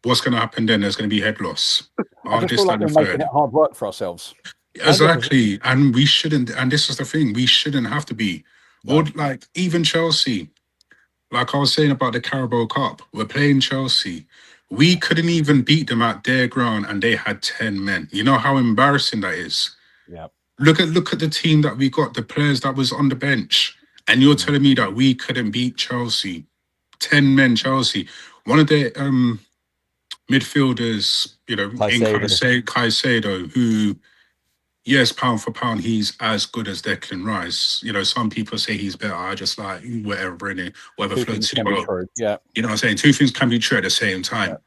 Speaker 6: What's going to happen then? There's going to be head loss.
Speaker 3: I just feel like we're making it hard work for ourselves.
Speaker 6: Exactly, 100%. And we shouldn't. And this is the thing: we shouldn't have to be. No. Or like even Chelsea. Like I was saying about the Carabao Cup, we're playing Chelsea. We couldn't even beat them at their ground, and they had 10 men. You know how embarrassing that is.
Speaker 3: Yeah.
Speaker 6: Look at the team that we got, the players that was on the bench, and you're telling me that we couldn't beat Chelsea. 10 men, Chelsea. One of their midfielders, you know, Caicedo, who, yes, pound for pound, he's as good as Declan Rice. You know, some people say he's better. I just like whatever in it, whatever floats your boat.
Speaker 3: Yeah.
Speaker 6: You know what I'm saying? Two things can be true at the same time. Yeah.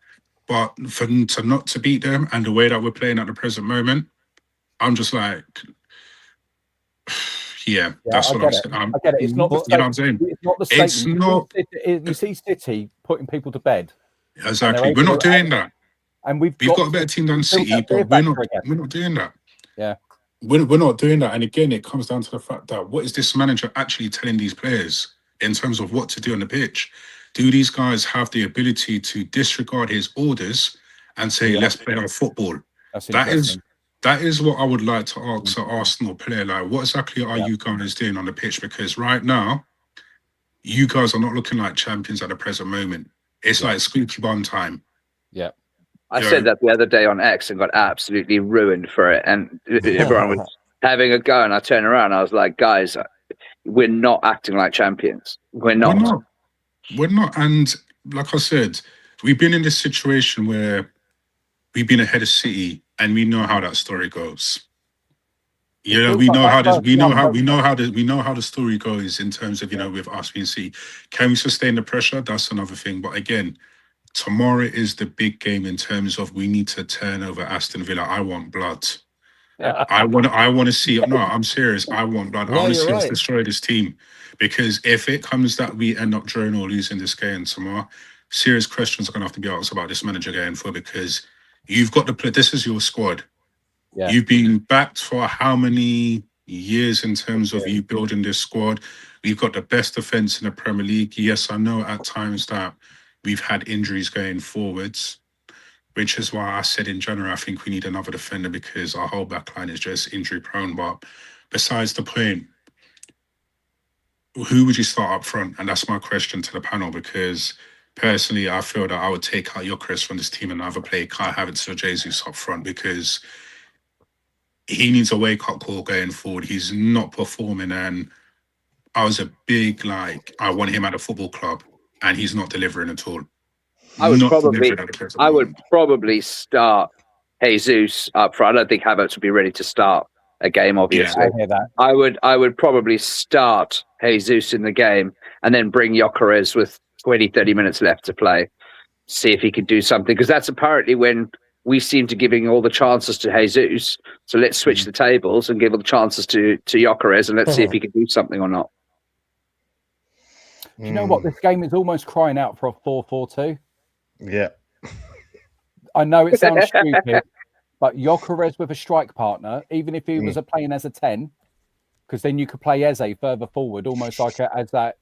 Speaker 6: But for to not to beat them and the way that we're playing at the present moment, I'm just like, yeah, that's what I'm saying.
Speaker 3: I get it. It's not the
Speaker 6: you know what I'm saying?
Speaker 3: It's not the statement. You see City putting people to bed.
Speaker 6: Exactly. We're not doing that.
Speaker 3: And we've
Speaker 6: got a better team than City, but we're not doing that.
Speaker 3: Yeah.
Speaker 6: We're not doing that. And again, it comes down to the fact that what is this manager actually telling these players in terms of what to do on the pitch? Do these guys have the ability to disregard his orders and say, let's play our football? That is what I would like to ask an Arsenal player. Like, what exactly are you guys doing on the pitch? Because right now, you guys are not looking like champions at the present moment. It's like squeaky bum time.
Speaker 3: Yeah.
Speaker 4: I said that the other day on X and got absolutely ruined for it. And everyone was having a go. And I turned around. I was like, guys, we're not acting like champions. We're not.
Speaker 6: We're not. And like I said, we've been in this situation where we've been ahead of City and we know how that story goes. You know, we know how the story goes in terms of, you know, with us being City. Can we sustain the pressure? That's another thing. But again, tomorrow is the big game in terms of we need to turn over Aston Villa. I want blood. I want to see. No, I'm serious. I want blood. I want to see us destroy this team, because if it comes that we end up drawing or losing this game tomorrow, serious questions are going to have to be asked about this manager going forward, because you've got to play. This is your squad. Yeah. You've been backed for how many years in terms of you building this squad? We've got the best defense in the Premier League. Yes, I know at times that we've had injuries going forwards, which is why I said in general, I think we need another defender, because our whole back line is just injury prone. But besides the point, who would you start up front? And that's my question to the panel, because personally, I feel that I would take out Gyökeres from this team and either play Kai Havertz or Jesus up front, because he needs a wake-up call going forward. He's not performing, and I was a big, I want him at a football club, and he's not delivering at all.
Speaker 4: I would probably start Jesus up front. I don't think Havertz would be ready to start a game, obviously.
Speaker 3: Yeah, I hear that.
Speaker 4: I would probably start Jesus in the game and then bring Gyökeres with 20, 30 minutes left to play. See if he could do something, because that's apparently when we seem to giving all the chances to Jesus. So let's switch the tables and give all the chances to Gyökeres, and let's see if he can do something or not.
Speaker 3: Do you know what? This game is almost crying out for a 4-4-2.
Speaker 5: Yeah.
Speaker 3: I know it sounds stupid, but Gyökeres with a strike partner, even if he was playing as a 10, because then you could play Eze further forward, almost like as that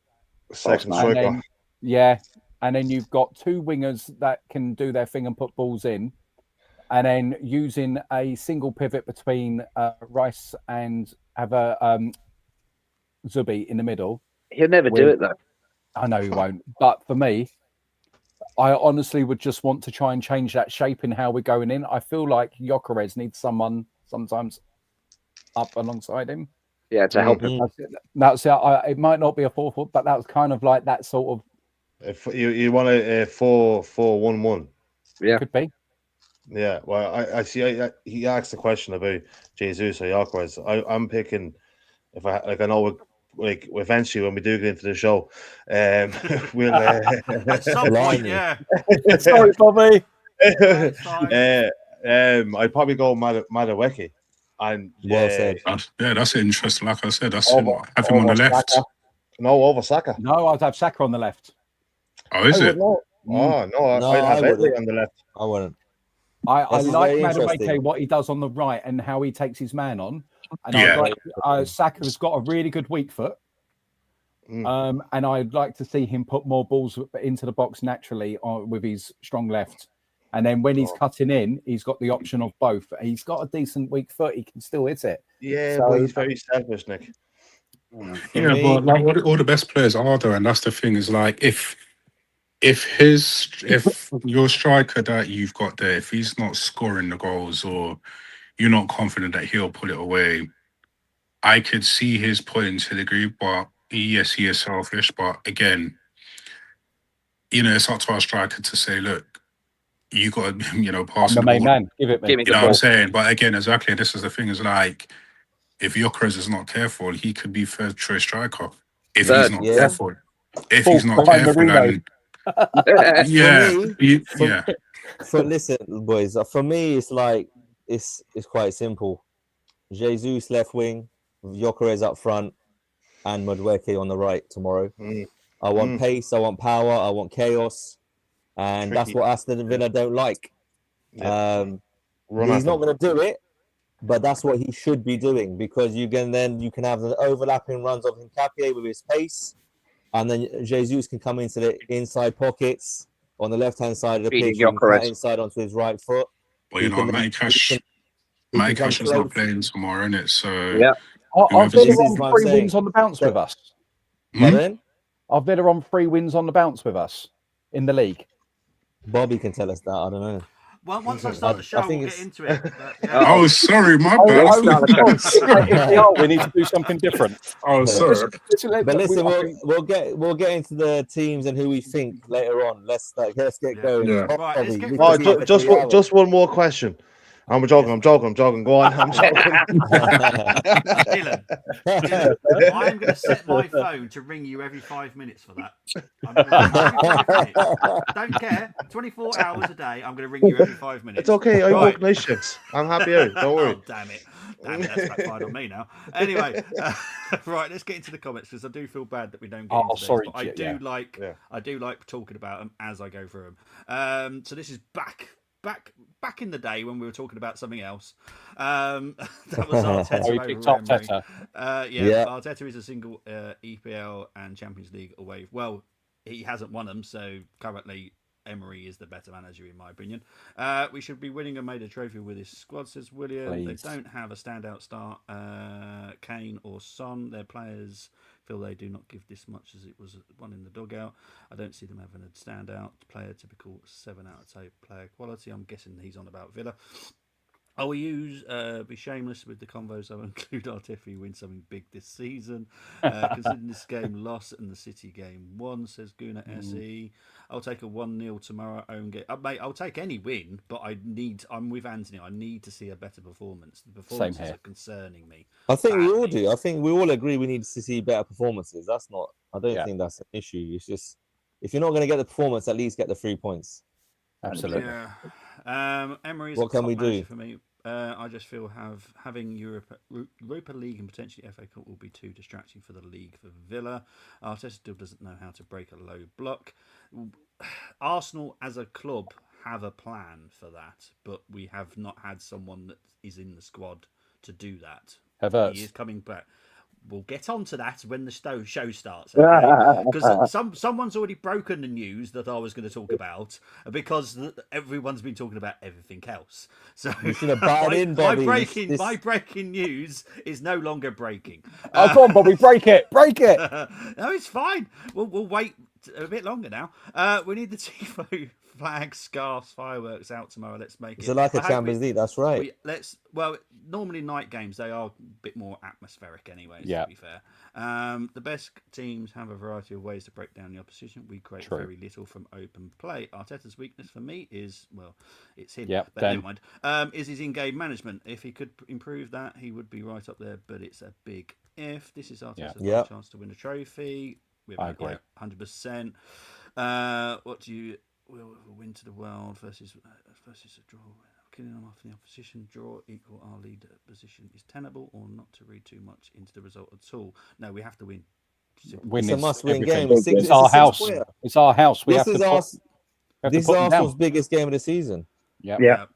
Speaker 5: second striker.
Speaker 3: And then you've got two wingers that can do their thing and put balls in, and then using a single pivot between Rice and have a Zubi in the middle.
Speaker 4: He'll never do it though.
Speaker 3: I know he won't. But for me, I honestly would just want to try and change that shape in how we're going in. I feel like Gyökeres needs someone sometimes up alongside him.
Speaker 4: Yeah, to help him.
Speaker 3: That's it. It might not be a 4-4, but that was kind of like that sort of.
Speaker 5: If you want a 4-4-1-1.
Speaker 4: Yeah,
Speaker 3: could be.
Speaker 5: Yeah, well, I see. He asked a question about Jesus or Gyökeres. I'm picking. If I know. Eventually when we do get into the show, we'll
Speaker 1: at some point, yeah.
Speaker 3: Sorry, Bobby.
Speaker 5: I'd probably go Madueke, and
Speaker 6: that's interesting. Like I said, that's have him on the left.
Speaker 5: No, over Saka.
Speaker 3: No, I'd have Saka on the left.
Speaker 6: Oh, is
Speaker 5: I
Speaker 6: it?
Speaker 5: would not. Oh no, I'd have Eddie on the left.
Speaker 2: I wouldn't.
Speaker 3: I
Speaker 2: This is
Speaker 3: like
Speaker 2: very
Speaker 3: Madueke,
Speaker 2: interesting.
Speaker 3: what he does on the right and how he takes his man on. And
Speaker 6: Yeah.
Speaker 3: I'd like Saka's got a really good weak foot. And I'd like to see him put more balls into the box naturally with his strong left. And then when he's cutting in, he's got the option of both. He's got a decent weak foot. He can still hit it.
Speaker 5: Yeah,
Speaker 3: So-
Speaker 5: but he's very selfish, Nick.
Speaker 6: Yeah,
Speaker 2: me-
Speaker 6: but like all the best players are though, and that's the thing is like if your striker that you've got there, if he's not scoring the goals or you're not confident that he'll put it away, I could see his point to the degree, but yes, he is selfish. But again, it's up to our striker to say, look, you got to, pass
Speaker 3: I'm the
Speaker 6: the
Speaker 3: main
Speaker 6: ball.
Speaker 3: man. Give it me.
Speaker 4: Give me
Speaker 6: You
Speaker 4: the
Speaker 6: know what I'm
Speaker 4: ball.
Speaker 6: saying? But again, exactly, this is the thing is like, if Gyökeres is not careful, he could be third choice striker. If he's
Speaker 4: Third,
Speaker 6: not
Speaker 2: yeah.
Speaker 6: careful. If
Speaker 3: Fourth
Speaker 6: he's not
Speaker 3: behind
Speaker 6: careful,
Speaker 3: Mourinho.
Speaker 6: and yeah,
Speaker 2: For me, listen, boys. For me, it's like it's quite simple. Jesus left wing, Gyökeres up front, and Madueke on the right tomorrow. I want pace. I want power. I want chaos, and that's what Aston Villa don't like.
Speaker 5: Run
Speaker 2: He's
Speaker 5: at
Speaker 2: not
Speaker 5: them.
Speaker 2: going to do it, but that's what he should be doing because you can have the overlapping runs of Nkapie with his pace, and then Jesus can come into the inside pockets on the left-hand side of the
Speaker 4: Feeding
Speaker 2: pitch. He can
Speaker 4: Gyökeres.
Speaker 2: cut inside onto his right foot.
Speaker 6: Well,
Speaker 2: He can
Speaker 6: Matty Cash
Speaker 2: come
Speaker 6: is not
Speaker 2: close.
Speaker 6: playing tomorrow, isn't it? So
Speaker 4: Yeah.
Speaker 3: Are
Speaker 6: whoever's
Speaker 3: Villa
Speaker 2: This is
Speaker 3: on
Speaker 2: what I'm
Speaker 3: 3
Speaker 2: saying.
Speaker 3: wins on the bounce with us?
Speaker 2: Pardon?
Speaker 3: Are Villa on 3 wins on the bounce with us in the league?
Speaker 2: Bobby can tell us that. I don't know.
Speaker 1: Well, once I start the show,
Speaker 2: think
Speaker 1: we'll get
Speaker 2: it's-
Speaker 1: into it. But,
Speaker 6: Oh, sorry, my bad.
Speaker 4: Let's start the show.
Speaker 3: If we are, we need to do something different.
Speaker 6: Oh, sorry.
Speaker 2: But listen, we'll get into the teams and who we think later on. Let's get going.
Speaker 6: Yeah.
Speaker 1: Right, let's
Speaker 2: Bobby,
Speaker 1: get
Speaker 2: we
Speaker 1: through
Speaker 2: can
Speaker 1: the
Speaker 2: see it for 3 hours.
Speaker 5: just one more question. I'm joking. Go on. I'm joking.
Speaker 1: Dylan, I'm going to set my phone to ring you every 5 minutes for that. I'm going to ring you every 5 minutes. Don't care. 24 hours a day. I'm going to ring you every 5 minutes.
Speaker 5: It's okay. I
Speaker 1: Right.
Speaker 5: work night shifts. I'm happy out. Don't worry.
Speaker 1: Oh, damn it. That's backfired on me now. Anyway, right, let's get into the comments because I do feel bad that we don't get into those,
Speaker 3: sorry,
Speaker 1: but I do like talking about them as I go through them. So this is back in the day when we were talking about something else. That was Arteta
Speaker 3: Oh, he
Speaker 1: over
Speaker 3: picked
Speaker 1: Emery.
Speaker 3: Arteta.
Speaker 2: Yeah.
Speaker 1: Arteta is a single EPL and Champions League away. Well, he hasn't won them, so currently Emery is the better manager in my opinion. We should be winning and made a trophy with his squad, says William.
Speaker 3: Please.
Speaker 1: They don't have a standout star, Kane or Son. Their players feel they do not give this much as it was one in the dugout. I don't see them having a standout player, typical 7 out of 10 player quality. I'm guessing he's on about Villa. I will be shameless with the convos. I'll include Arteta if he wins something big this season. Considering this game lost and the City game won, says Guna SE. I'll take a 1-0 tomorrow. Mate, I'll take any win, but I'm with Anthony. I need to see a better performance. The performances are concerning me.
Speaker 2: I think we all do. I think we all agree we need to see better performances. I don't think that's an issue. It's just if you're not going to get the performance, at least get the 3 points.
Speaker 3: Absolutely.
Speaker 1: Yeah. Emery is
Speaker 2: What
Speaker 1: a
Speaker 2: can
Speaker 1: top
Speaker 2: we
Speaker 1: manager
Speaker 2: do?
Speaker 1: for me. I just feel having Europa League and potentially FA Cup will be too distracting for the league for Villa. Arteta still doesn't know how to break a low block. Arsenal as a club have a plan for that, but we have not had someone that is in the squad to do that.
Speaker 3: Havertz.
Speaker 1: He is coming back. We'll get on to that when the show starts, okay? Because someone's already broken the news that I was going to talk about because everyone's been talking about everything else. So
Speaker 2: You should have bought in, Bobby.
Speaker 1: my breaking news is no longer breaking.
Speaker 3: Oh, come on, Bobby, break it.
Speaker 1: No, it's fine. We'll wait a bit longer now. We need the TIFO flags, scarves, fireworks out tomorrow. Let's make it.
Speaker 2: It's like a Champions League. That's right.
Speaker 1: Normally night games they are a bit more atmospheric anyway.
Speaker 3: Yeah.
Speaker 1: To be fair, the best teams have a variety of ways to break down the opposition. We create very little from open play. Arteta's weakness for me is it's him.
Speaker 3: Yep,
Speaker 1: but never mind. Is his in-game management. If he could improve that, he would be right up there. But it's a big if. This is Arteta's last chance to win a trophy.
Speaker 3: I agree.
Speaker 1: 100%. What do you? Will win to the world versus a draw. Killing them off in the opposition. Draw equal our lead position is tenable, or not to read too much into the result at all. No, we have to win.
Speaker 3: Win
Speaker 2: It's a
Speaker 3: is
Speaker 2: must-win
Speaker 3: everything.
Speaker 2: game.
Speaker 3: It's our house. It's our house. We
Speaker 2: This
Speaker 3: have
Speaker 2: is
Speaker 3: to.
Speaker 2: This is Arsenal's biggest game of the season.
Speaker 3: Yeah.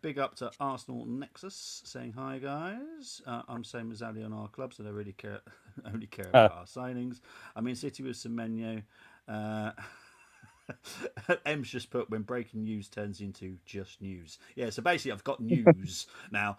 Speaker 1: Big up to Arsenal Nexus saying hi guys. I'm saying as Ali on our club, so they really only care about our signings. I'm in City with Semenyo. M's just put when breaking news turns into just news. Yeah, so basically I've got news now.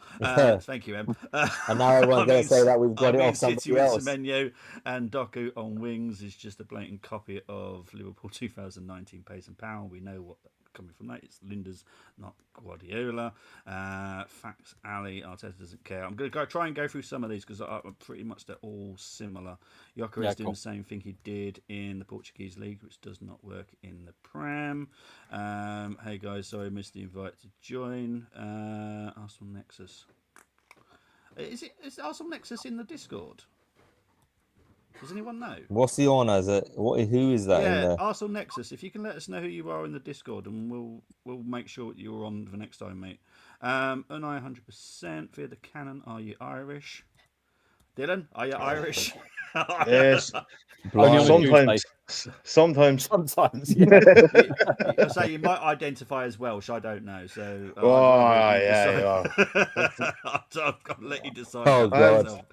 Speaker 1: Thank you, M.
Speaker 2: And now everyone's going to say that we've got it off
Speaker 1: City
Speaker 2: somebody
Speaker 1: with
Speaker 2: else.
Speaker 1: Semenyo and Doku on wings is just a blatant copy of Liverpool 2019 pace and power. We know what coming from that. It's Linda's, not Guardiola. Facts, Ali, Arteta doesn't care. I'm going to try and go through some of these because pretty much they're all similar. Jokeris doing the same thing he did in the Portuguese league, which does not work in the Prem. Hey guys, sorry I missed the invite to join. Arsenal Nexus. Is Arsenal Nexus in the Discord? Does anyone know?
Speaker 2: What's he on as a who is that in there?
Speaker 1: Arsenal Nexus. If you can let us know who you are in the Discord, and we'll make sure you're on for next time, mate. Unai 100%. Fear the Cannon. Are you Irish? Dylan, are you Irish?
Speaker 5: Yes. Sometimes.
Speaker 1: Yeah. I say you might identify as Welsh. I don't know. So.
Speaker 5: Yeah.
Speaker 1: I've got to let you decide.
Speaker 2: Oh God.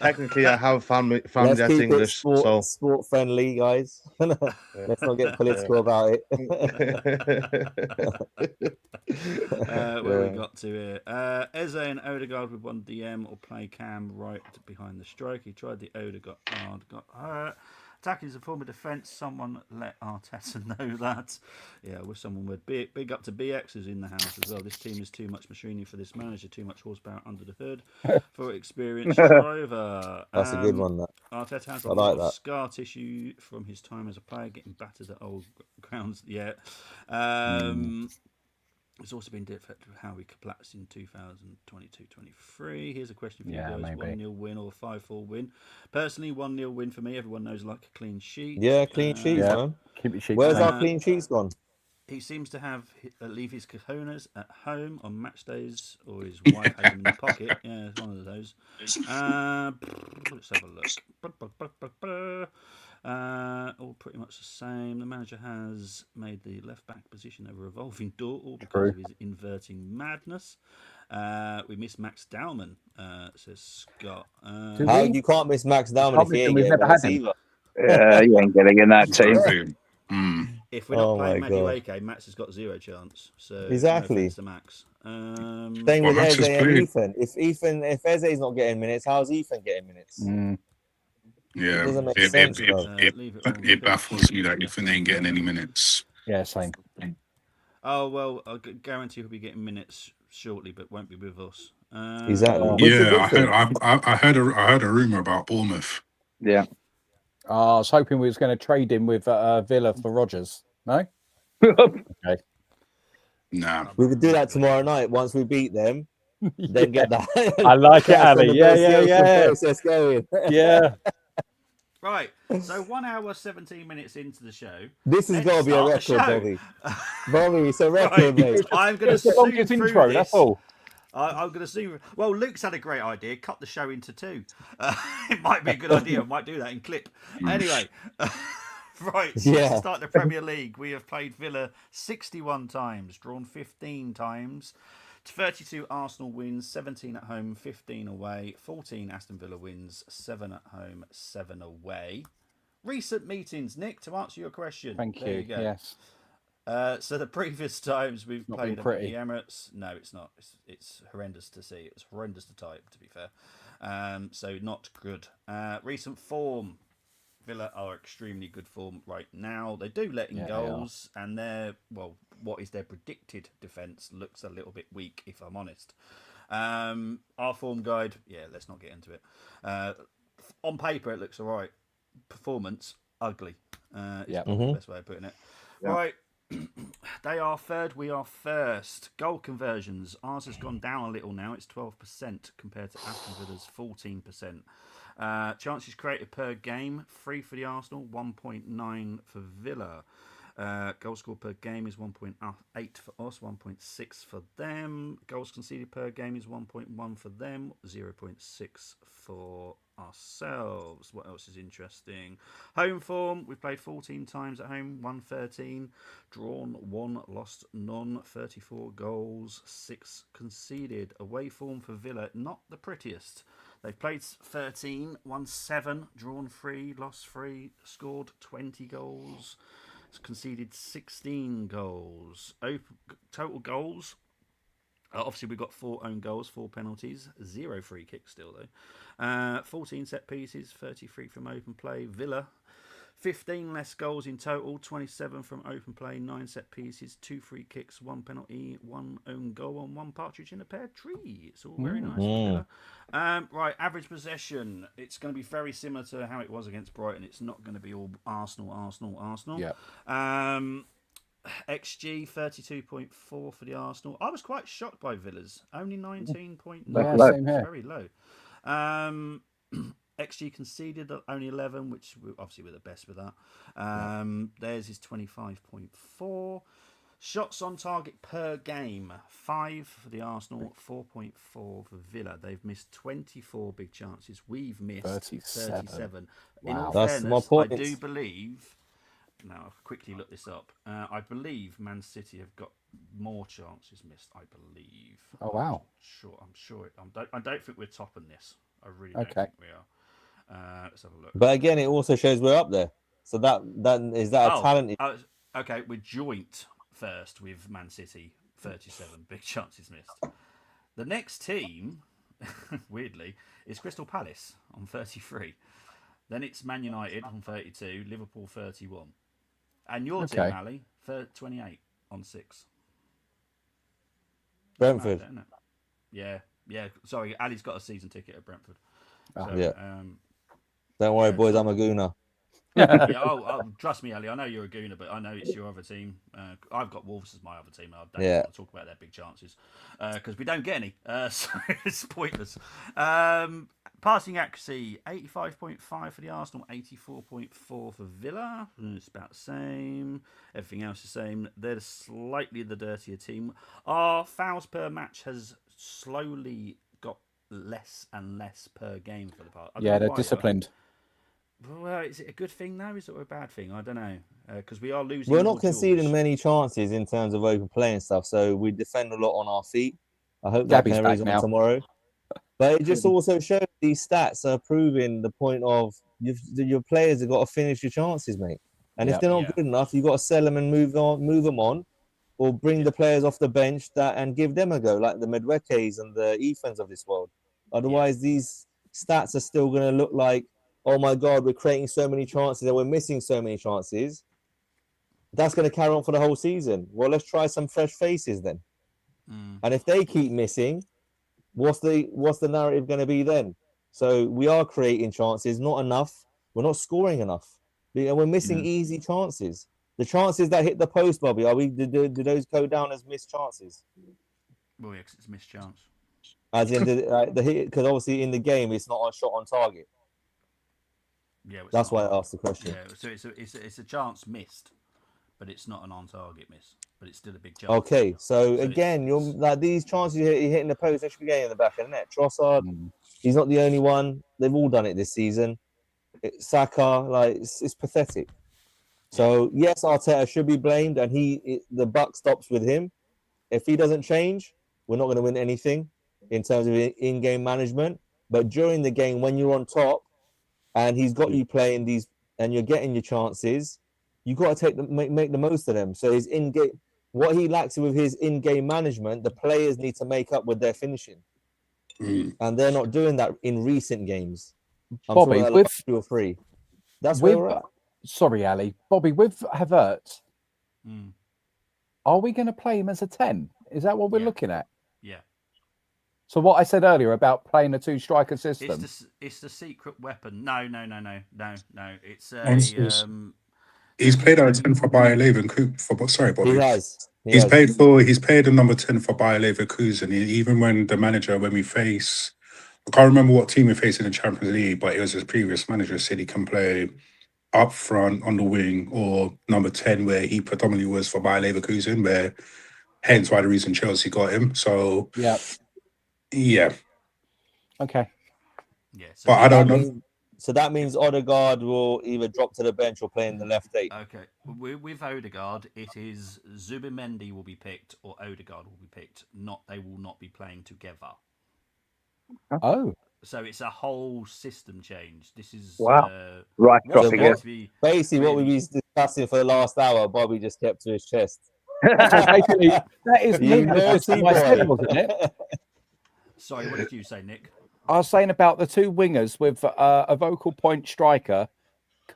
Speaker 5: Technically, I have family
Speaker 2: Let's
Speaker 5: that's
Speaker 2: keep
Speaker 5: English.
Speaker 2: it sport friendly, guys. Let's not get political about it.
Speaker 1: Where we got to here? Eze and Odegaard with one DM or play Cam right behind the strike. He tried the Odegaard, got hurt. Attacking is a form of defence. Someone let Arteta know that. Yeah, I wish someone would. Big up to BX who's in the house as well. This team is too much machinery for this manager. Too much horsepower under the hood for experienced driver.
Speaker 2: That's a good one. That
Speaker 1: Arteta has a lot of scar tissue from his time as a player, getting battered at old grounds. Yeah. It's also been different how we collapsed in 2022-23. Here's a question for you guys.
Speaker 3: Maybe.
Speaker 1: 1-0 win or 5-4 win? Personally, 1-0 win for me. Everyone knows I like a clean sheet.
Speaker 2: Yeah, clean sheets, man.
Speaker 3: Keep it sheets.
Speaker 2: Where's our clean sheets gone?
Speaker 1: He seems to leave his cojones at home on match days, or his wife has him in the pocket. Yeah, it's one of those. Let's have a look. All pretty much the same. The manager has made the left back position a revolving door, all because of his inverting madness. We miss Max Dowman, says Scott.
Speaker 2: You can't miss Max Dowman if he ain't getting minutes either.
Speaker 4: Yeah, you ain't getting in that team.
Speaker 1: If we're not playing Madueke, Max has got zero chance. So
Speaker 2: exactly.
Speaker 1: No to Max.
Speaker 2: Same with Eze and Ethan. If Eze's not getting minutes, how's Ethan getting minutes?
Speaker 6: Yeah,
Speaker 2: it doesn't make sense.
Speaker 6: It baffles me that Ethan ain't getting any minutes.
Speaker 3: Yeah, same.
Speaker 1: Oh well, I guarantee he'll be getting minutes shortly, but won't be with us.
Speaker 2: Exactly.
Speaker 6: Yeah, I heard a rumor about Bournemouth.
Speaker 4: Yeah.
Speaker 3: I was hoping we was going to trade him with Villa for Rodgers. No. Okay.
Speaker 6: Nah.
Speaker 2: We could do that tomorrow night once we beat them. Then get that.
Speaker 3: I like it, Ali. Yeah.
Speaker 2: Process going.
Speaker 3: Yeah.
Speaker 1: Right. So 1 hour 17 minutes into the show.
Speaker 2: This has got to be a record, Bobby. Bobby, it's a record, mate.
Speaker 1: I'm going to zoom through
Speaker 3: intro.
Speaker 1: This.
Speaker 3: That's all.
Speaker 1: I'm going to see. Well, Luke's had a great idea. Cut the show into 2. It might be a good idea. I might do that in clip. Anyway, right. So to start the Premier League, we have played Villa 61 times, drawn 15 times. 32 Arsenal wins, 17 at home, 15 away. 14 Aston Villa wins, 7 at home, 7 away. Recent meetings, Nick, to answer your question.
Speaker 3: Thank you.
Speaker 1: There you go.
Speaker 3: Yes.
Speaker 1: So the previous times we've played at the Emirates, no, it's not. It's horrendous to see. It's horrendous to type, to be fair. So not good. Recent form, Villa are extremely good form right now. They do let in goals, and what is their predicted defence looks a little bit weak, if I'm honest. Our form guide, let's not get into it. On paper, it looks all right. Performance, ugly. Is probably the best way of putting it. Yeah. Right. They are third, we are first. Goal conversions. Ours has gone down a little now. It's 12% compared to Aston Villa's 14%. Chances created per game, 3 for the Arsenal, 1.9 for Villa. Goals scored per game is 1.8 for us, 1.6 for them. Goals conceded per game is 1.1 for them, 0.6 for ourselves. What else is interesting? Home form, we've played 14 times at home, won 13, drawn 1, lost none, 34 goals, 6 conceded. Away form for Villa, not the prettiest. They've played 13, won 7, drawn 3, lost 3, scored 20 goals, conceded 16 goals. Total goals. Obviously, we've got 4 own goals, 4 penalties, 0 free kicks still, though. 14 set pieces, 33 from open play. Villa, 15 less goals in total, 27 from open play, 9 set pieces, 2 free kicks, 1 penalty, 1 own goal, and 1 partridge in a pear tree. It's all very nice for Villa. Right, average possession. It's going to be very similar to how it was against Brighton. It's not going to be all Arsenal.
Speaker 3: Yeah.
Speaker 1: XG 32.4 for the Arsenal. I was quite shocked by Villa's. Only 19.9.
Speaker 3: Yeah, same here.
Speaker 1: Very low. XG conceded only 11, which obviously we're the best with that. Theirs is 25.4. Shots on target per game, 5 for the Arsenal, 4.4 for Villa. They've missed 24 big chances. We've missed 37. In all fairness, I do believe... Now, I'll quickly look this up. I believe Man City have got more chances missed, I believe.
Speaker 3: Oh, wow.
Speaker 1: I'm sure. I don't think we're topping this. I really don't think we are. Let's have a look.
Speaker 2: But again, it also shows we're up there. So that is that a talent?
Speaker 1: Okay, we're joint first with Man City, 37 big chances missed. The next team, weirdly, is Crystal Palace on 33. Then it's Man United on 32, Liverpool 31. And your team, Ali, 28 on 6.
Speaker 2: Brentford.
Speaker 1: Yeah. Sorry, Ali's got a season ticket at Brentford.
Speaker 2: Don't worry, boys, I'm a gooner.
Speaker 1: Trust me, Ali. I know you're a gooner, but I know it's your other team. I've got Wolves as my other team. I don't want to talk about their big chances because we don't get any, so it's pointless. Passing accuracy 85.5 for the Arsenal, 84.4 for Villa. It's about the same. Everything else is the same. They're slightly the dirtier team. Our fouls per match has slowly got less and less per game for the past.
Speaker 3: Yeah, they're disciplined.
Speaker 1: Well, is it a good thing now? Is it a bad thing? I don't know. Because we are losing.
Speaker 2: We're not conceding many chances in terms of open play and stuff, so we defend a lot on our feet. I hope that carries on tomorrow. But it just also shows these stats are proving the point of your players have got to finish your chances, mate. And if they're not good enough, you've got to sell them and move them on, or bring the players off the bench and give them a go, like the Medwekes and the Ethans of this world. Otherwise, these stats are still going to look like, oh my God, we're creating so many chances and we're missing so many chances. That's going to carry on for the whole season. Well, let's try some fresh faces then. And if they keep missing, what's the narrative going to be then? So we are creating chances, not enough. We're not scoring enough. We're missing easy chances. The chances that hit the post, Bobby, do those go down as missed chances?
Speaker 1: Well, yeah, 'cause it's missed chance.
Speaker 2: As in the hit, because obviously in the game it's not a shot on target.
Speaker 1: Yeah,
Speaker 2: that's why I asked the question.
Speaker 1: Yeah, so it's a chance missed, but it's not an on-target miss, but it's still a big chance.
Speaker 2: Okay, so again, you're like these chances you're hitting the post, they should be getting in the back of the net. Trossard, he's not the only one. They've all done it this season. Saka, it's pathetic. So yes, Arteta should be blamed, and the buck stops with him. If he doesn't change, we're not going to win anything in terms of in-game management. But during the game, when you're on top, and he's got you playing these, and you're getting your chances, you got to make the most of them. So his in-game, what he lacks with his in-game management, the players need to make up with their finishing, and they're not doing that in recent games.
Speaker 3: Bobby, with
Speaker 2: 2 or 3, that's where we're at.
Speaker 3: Sorry, Ali. Bobby, with Havertz, are we going to play him as a 10? Is that what we're looking at?
Speaker 1: Yeah.
Speaker 3: So what I said earlier about playing a 2-striker system,
Speaker 1: it's the secret weapon. No. It's
Speaker 6: he's played at a 10 for Bayer Leverkusen. Sorry, Bobby.
Speaker 2: He has.
Speaker 6: He's paid a number 10 for Bayer Leverkusen. Even when we face, I can't remember what team we faced in the Champions League, but it was his previous manager said he can play up front on the wing, or number 10, where he predominantly was for Bayer Leverkusen, where hence why the reason Chelsea got him. So
Speaker 3: yeah.
Speaker 1: Yeah,
Speaker 3: Okay.
Speaker 1: so
Speaker 6: but I don't know.
Speaker 2: So that means Odegaard will either drop to the bench or play in the left eight.
Speaker 1: Okay, with Odegaard, it is Zubimendi will be picked or Odegaard will be picked. They will not be playing together.
Speaker 3: Oh,
Speaker 1: So it's a whole system change. This is
Speaker 4: Wow. Right,
Speaker 1: what's
Speaker 4: dropping
Speaker 1: going
Speaker 4: it.
Speaker 1: to be
Speaker 2: Basically, what
Speaker 1: really-
Speaker 2: we've been discussing for the last hour, Bobby just kept to his chest.
Speaker 3: so basically, that is
Speaker 2: You
Speaker 3: nearly the system
Speaker 2: naughty
Speaker 3: I said,
Speaker 2: boy.
Speaker 3: wasn't it?
Speaker 1: Sorry, what did you say, Nick?
Speaker 3: I was saying about the two wingers with a vocal point striker,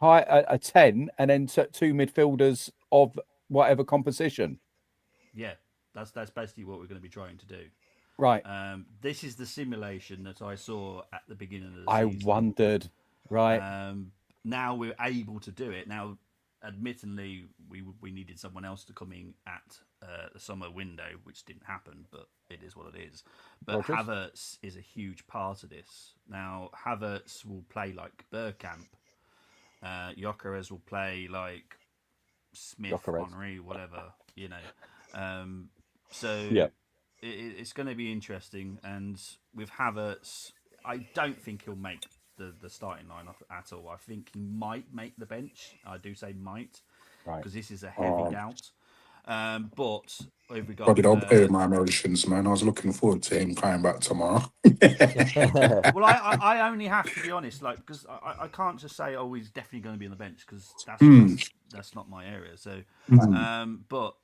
Speaker 3: a 10, and then two midfielders of whatever composition.
Speaker 1: Yeah, that's basically what we're going to be trying to do.
Speaker 3: Right.
Speaker 1: This is the simulation that I saw at the beginning of the
Speaker 3: I
Speaker 1: season.
Speaker 3: wondered. Right.
Speaker 1: Now we're able to do it. Now, admittedly, we needed someone else to come in at the summer window, which didn't happen, but it is what it is. But
Speaker 3: Rogers?
Speaker 1: Havertz is a huge part of this. Now, Havertz will play like Bergkamp. Gyökeres will play like Smith,
Speaker 3: Gyökeres.
Speaker 1: Henry, whatever, you know. So
Speaker 3: Yeah.
Speaker 1: it's going to be interesting. And with Havertz, I don't think he'll make the starting lineup at all. I think he might make the bench. I do say might,
Speaker 3: Right.
Speaker 1: because this is a heavy doubt. But we've got.
Speaker 6: Probably don't pay my emotions, man. I was looking forward to him coming back tomorrow.
Speaker 1: Well, I only have to be honest, like, because I can't just say, oh, he's definitely going to be on the bench, because that's not my area. So, but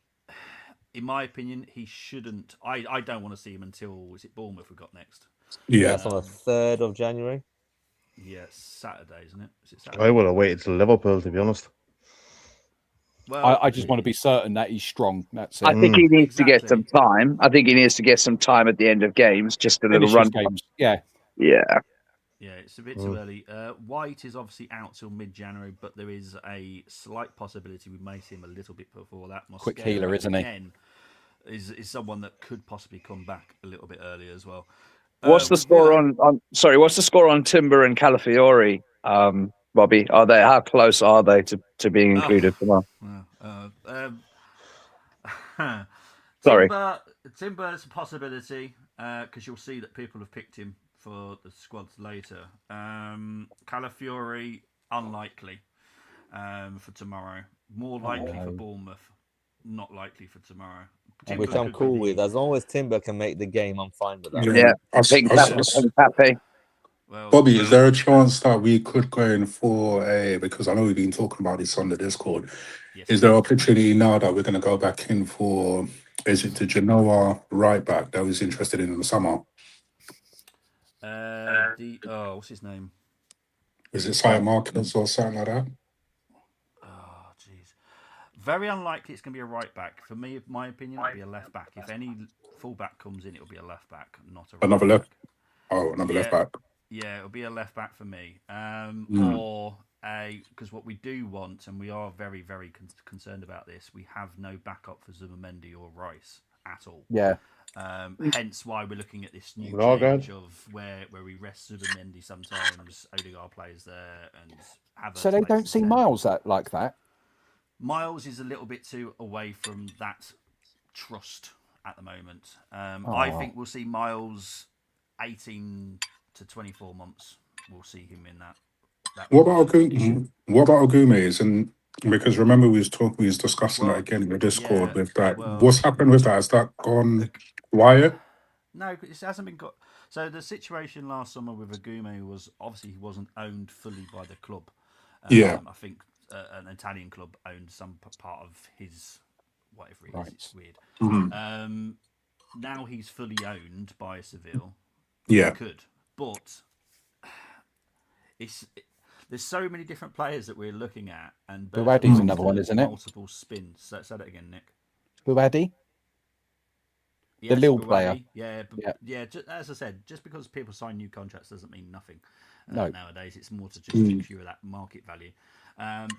Speaker 1: in my opinion, he shouldn't. I don't want to see him until, is it Bournemouth we got next?
Speaker 6: Yeah.
Speaker 2: That's on the 3rd of January.
Speaker 1: Yeah, Saturday, isn't it? Is it Saturday?
Speaker 5: I would have waited till Liverpool, to be honest.
Speaker 1: Well,
Speaker 3: I just want to be certain that he's strong. That's it.
Speaker 4: I think he needs to get
Speaker 1: Exactly.
Speaker 4: some time. I think he needs to get some time at the end of games, just a little
Speaker 3: Finish
Speaker 4: run.
Speaker 3: his games. Yeah.
Speaker 4: Yeah.
Speaker 1: Yeah, it's a bit too early. White is obviously out till mid-January, but there is a slight possibility we may see him a little bit before that.
Speaker 3: Quick
Speaker 1: Mosquera,
Speaker 3: healer, isn't he?
Speaker 1: again, is someone that could possibly come back a little bit earlier as well.
Speaker 4: What's the score on? Sorry, what's the score on Timber and Calafiori, Bobby? How close are they to being included tomorrow? Sorry.
Speaker 1: Timber's a possibility, because you'll see that people have picked him for the squads later. Calafiori, unlikely for tomorrow. More likely for Bournemouth. Not likely for tomorrow. Timber
Speaker 2: Which I'm
Speaker 1: could
Speaker 2: cool
Speaker 1: be
Speaker 2: with. As long as Timber can make the game, I'm fine with that.
Speaker 4: Yeah, I think that's happy.
Speaker 1: Well,
Speaker 6: Bobby, is there a chance that we could go in for because I know we've been talking about this on the Discord,
Speaker 1: yes.
Speaker 6: is there an opportunity now that we're going to go back in for, is it the Genoa right back that was interested in the summer?
Speaker 1: What's his name?
Speaker 6: Is it Site Markets or something like that?
Speaker 1: Oh, jeez. Very unlikely it's going to be a right back. For me, my opinion, it'll be a left back. If any full back comes in, it'll be a left back, not a right
Speaker 6: Another left?
Speaker 1: back.
Speaker 6: Oh, another left back.
Speaker 1: Yeah, it'll be a left back for me. Or because what we do want, and we are very, very concerned about this, we have no backup for Zubimendi or Rice at all.
Speaker 3: Yeah.
Speaker 1: Hence why we're looking at this new
Speaker 5: Odegaard.
Speaker 1: change of where we rest Zubimendi sometimes, Odegaard plays there, and Havertz
Speaker 3: So they
Speaker 1: plays
Speaker 3: don't
Speaker 1: the
Speaker 3: see
Speaker 1: 10.
Speaker 3: Miles like that.
Speaker 1: Miles is a little bit too away from that trust at the moment. I think we'll see Miles 18 to 24 months. We'll see him in that.
Speaker 6: What about Agumes? And because remember we was discussing that again in the Discord with that. What's happened with that? Has that gone quiet?
Speaker 1: No, it hasn't been got. So the situation last summer with Agume was obviously he wasn't owned fully by the club. I think an Italian club owned some part of his whatever it is. It's weird. Now he's fully owned by Seville.
Speaker 6: Yeah,
Speaker 1: He could, but there's so many different players that we're looking at, and
Speaker 3: Buadi's another one, isn't it?
Speaker 1: Multiple spins. Say that again, Nick.
Speaker 3: Buadi?
Speaker 1: Yes,
Speaker 3: Lille
Speaker 1: Buadi.
Speaker 3: player.
Speaker 1: Yeah. As I said, just because people sign new contracts doesn't mean nothing.
Speaker 3: No.
Speaker 1: Nowadays, it's more to just secure that market value.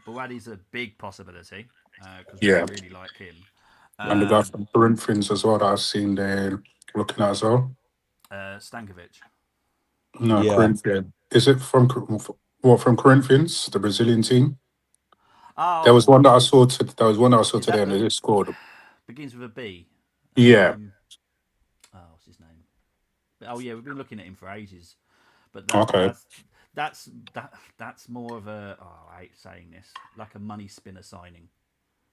Speaker 1: Buadi's a big possibility because we really like him.
Speaker 6: and the guy from Corinthians as well that I've seen there looking at as well.
Speaker 1: Stankovic.
Speaker 6: No, Corinthians. Is it from Corinthians, the Brazilian team?
Speaker 1: Oh,
Speaker 6: There was one that I saw. There was one that I saw today, and it scored.
Speaker 1: Begins with a B.
Speaker 6: Yeah.
Speaker 1: What's his name? Oh yeah, we've been looking at him for ages, but
Speaker 6: Okay.
Speaker 1: that's more of a. Oh, I hate saying this, like a money spinner signing.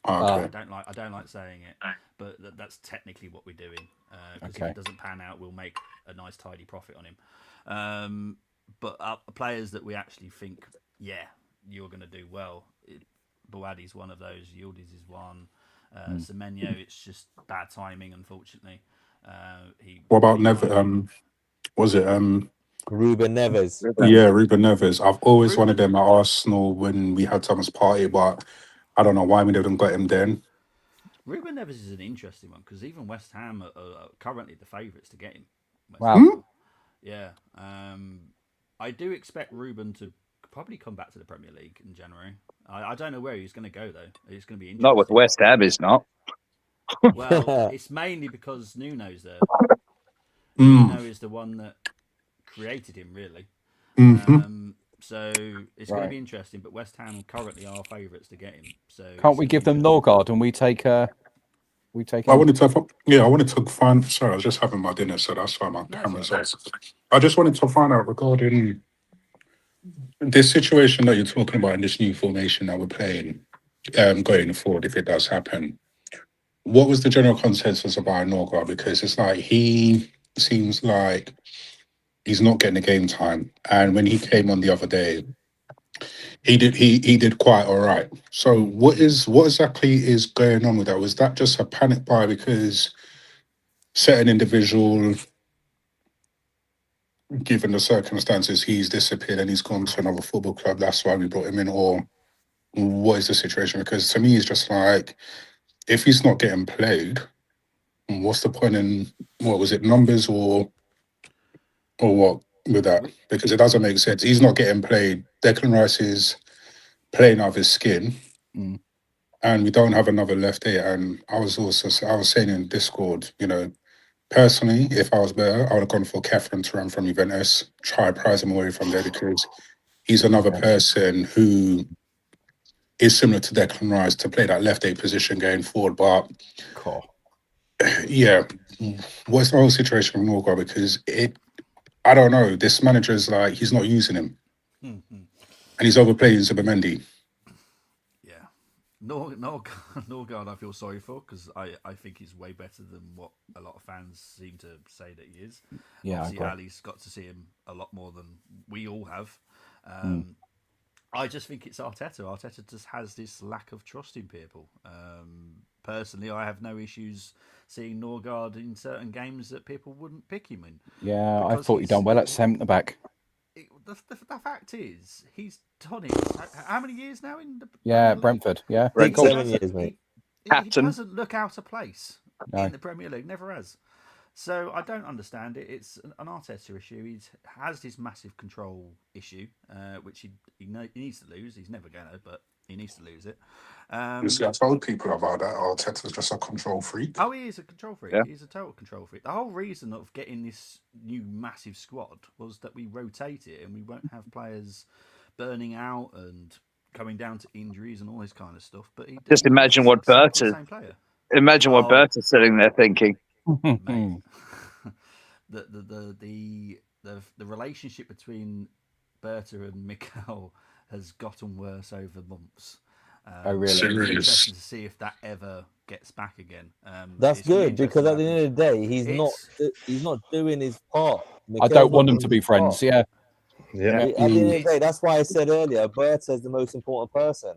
Speaker 6: Okay.
Speaker 1: I don't like saying it, but that's technically what we're doing. Because if it doesn't pan out, we'll make a nice tidy profit on him. But players that we actually think, yeah, you're going to do well. Boadi's one of those. Yildiz is one. Semenyo, it's just bad timing, unfortunately.
Speaker 6: What about Neves? Was it
Speaker 2: Ruben Neves?
Speaker 6: Yeah, Ruben Neves. I've always wanted him at Arsenal when we had Thomas Partey, but I don't know why we didn't get him then.
Speaker 1: Ruben Neves is an interesting one because even West Ham are currently the favourites to get him.
Speaker 3: Wow.
Speaker 1: Yeah. I do expect Ruben to probably come back to the Premier League in January. I don't know where he's going to go, though. It's going to be interesting.
Speaker 4: Not with West Ham, he's not.
Speaker 1: Well, it's mainly because Nuno's there. Nuno is the one that created him, really. So it's going to be interesting. But West Ham currently are favourites to get him. So
Speaker 3: can't we give them Norgard and we take
Speaker 6: I wanted to find. Sorry, I was just having my dinner, so that's why my camera's off. I just wanted to find out regarding this situation that you're talking about in this new formation that we're playing, going forward, if it does happen. What was the general consensus about Norgard? Because it's like he seems like he's not getting the game time, and when he came on the other day, he did quite all right. So what exactly is going on with that? Was that just a panic buy because certain individual, given the circumstances, he's disappeared and he's gone to another football club? That's why we brought him in, or what is the situation? Because to me, it's just like, if he's not getting played, what's the point in, what was it, numbers or what with that? Because it doesn't make sense. He's not getting played. Declan Rice is playing out of his skin, and we don't have another left eight. And I was saying in Discord, personally, if I was better, I would have gone for Catherine to run from Juventus, try to prize him away from there, because he's another person who is similar to Declan Rice to play that left eight position going forward. But yeah, what's the whole situation with Norgard? Because I don't know. This manager's like, he's not using him, and he's overplaying Zubimendi.
Speaker 1: Yeah, Norgard I feel sorry for, because I think he's way better than what a lot of fans seem to say that he is.
Speaker 3: Yeah,
Speaker 1: obviously Ali's got to see him a lot more than we all have. I just think it's Arteta. Arteta just has this lack of trust in people. Personally, I have no issues seeing Norgard in certain games that people wouldn't pick him in.
Speaker 3: Yeah, I thought he'd done well at centre back.
Speaker 1: The fact is, he's done it. How many years now in the
Speaker 3: Brentford. Yeah,
Speaker 2: 7 years, mate.
Speaker 1: He doesn't look out of place in the Premier League. Never has. So I don't understand it. It's an Arteta issue. He has this massive control issue, which he needs to lose. He's never going to, but he needs to lose it.
Speaker 6: I told people about that. Arteta's just a control freak.
Speaker 1: Oh, he is a control freak.
Speaker 4: Yeah.
Speaker 1: He's a total control freak. The whole reason of getting this new massive squad was that we rotate it and we won't have players burning out and coming down to injuries and all this kind of stuff. But
Speaker 4: just imagine what Berta's sitting there thinking.
Speaker 1: Mate, the relationship between Berta and Mikel has gotten worse over months.
Speaker 3: Really?
Speaker 1: It's interesting to see if that ever gets back again.
Speaker 2: That's good, because at the end of the day, he's not doing his part.
Speaker 3: Mikel's I don't want them to be friends. Yeah.
Speaker 2: At the end of the day, that's why I said earlier, Berta is the most important person,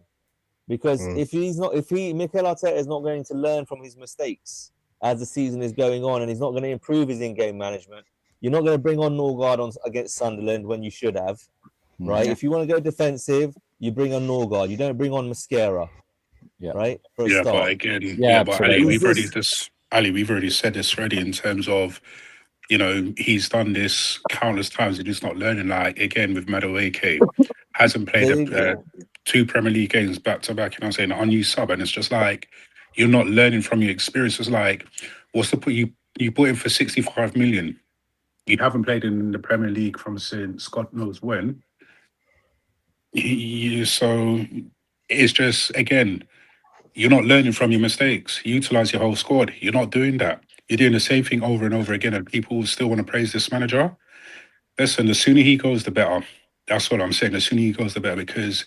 Speaker 2: because if Mikel Arteta is not going to learn from his mistakes as the season is going on, and he's not going to improve his in-game management, you're not going to bring on Norgard against Sunderland when you should have, right? If you want to go defensive, you bring on Norgard. You don't bring on Mascara, right? For a start.
Speaker 6: But again, but Ali, we've already said this already in terms of, he's done this countless times and he's not learning. Like, again, with Madueke, hasn't played 2 Premier League games back-to-back, saying an unused sub, and it's just like, you're not learning from your experiences. Like, what's the point? You bought him for 65 million. You haven't played in the Premier League since God knows when. So it's just, again, you're not learning from your mistakes. Utilize your whole squad. You're not doing that. You're doing the same thing over and over again, and people still want to praise this manager. Listen, the sooner he goes, the better. That's what I'm saying. The sooner he goes, the better, because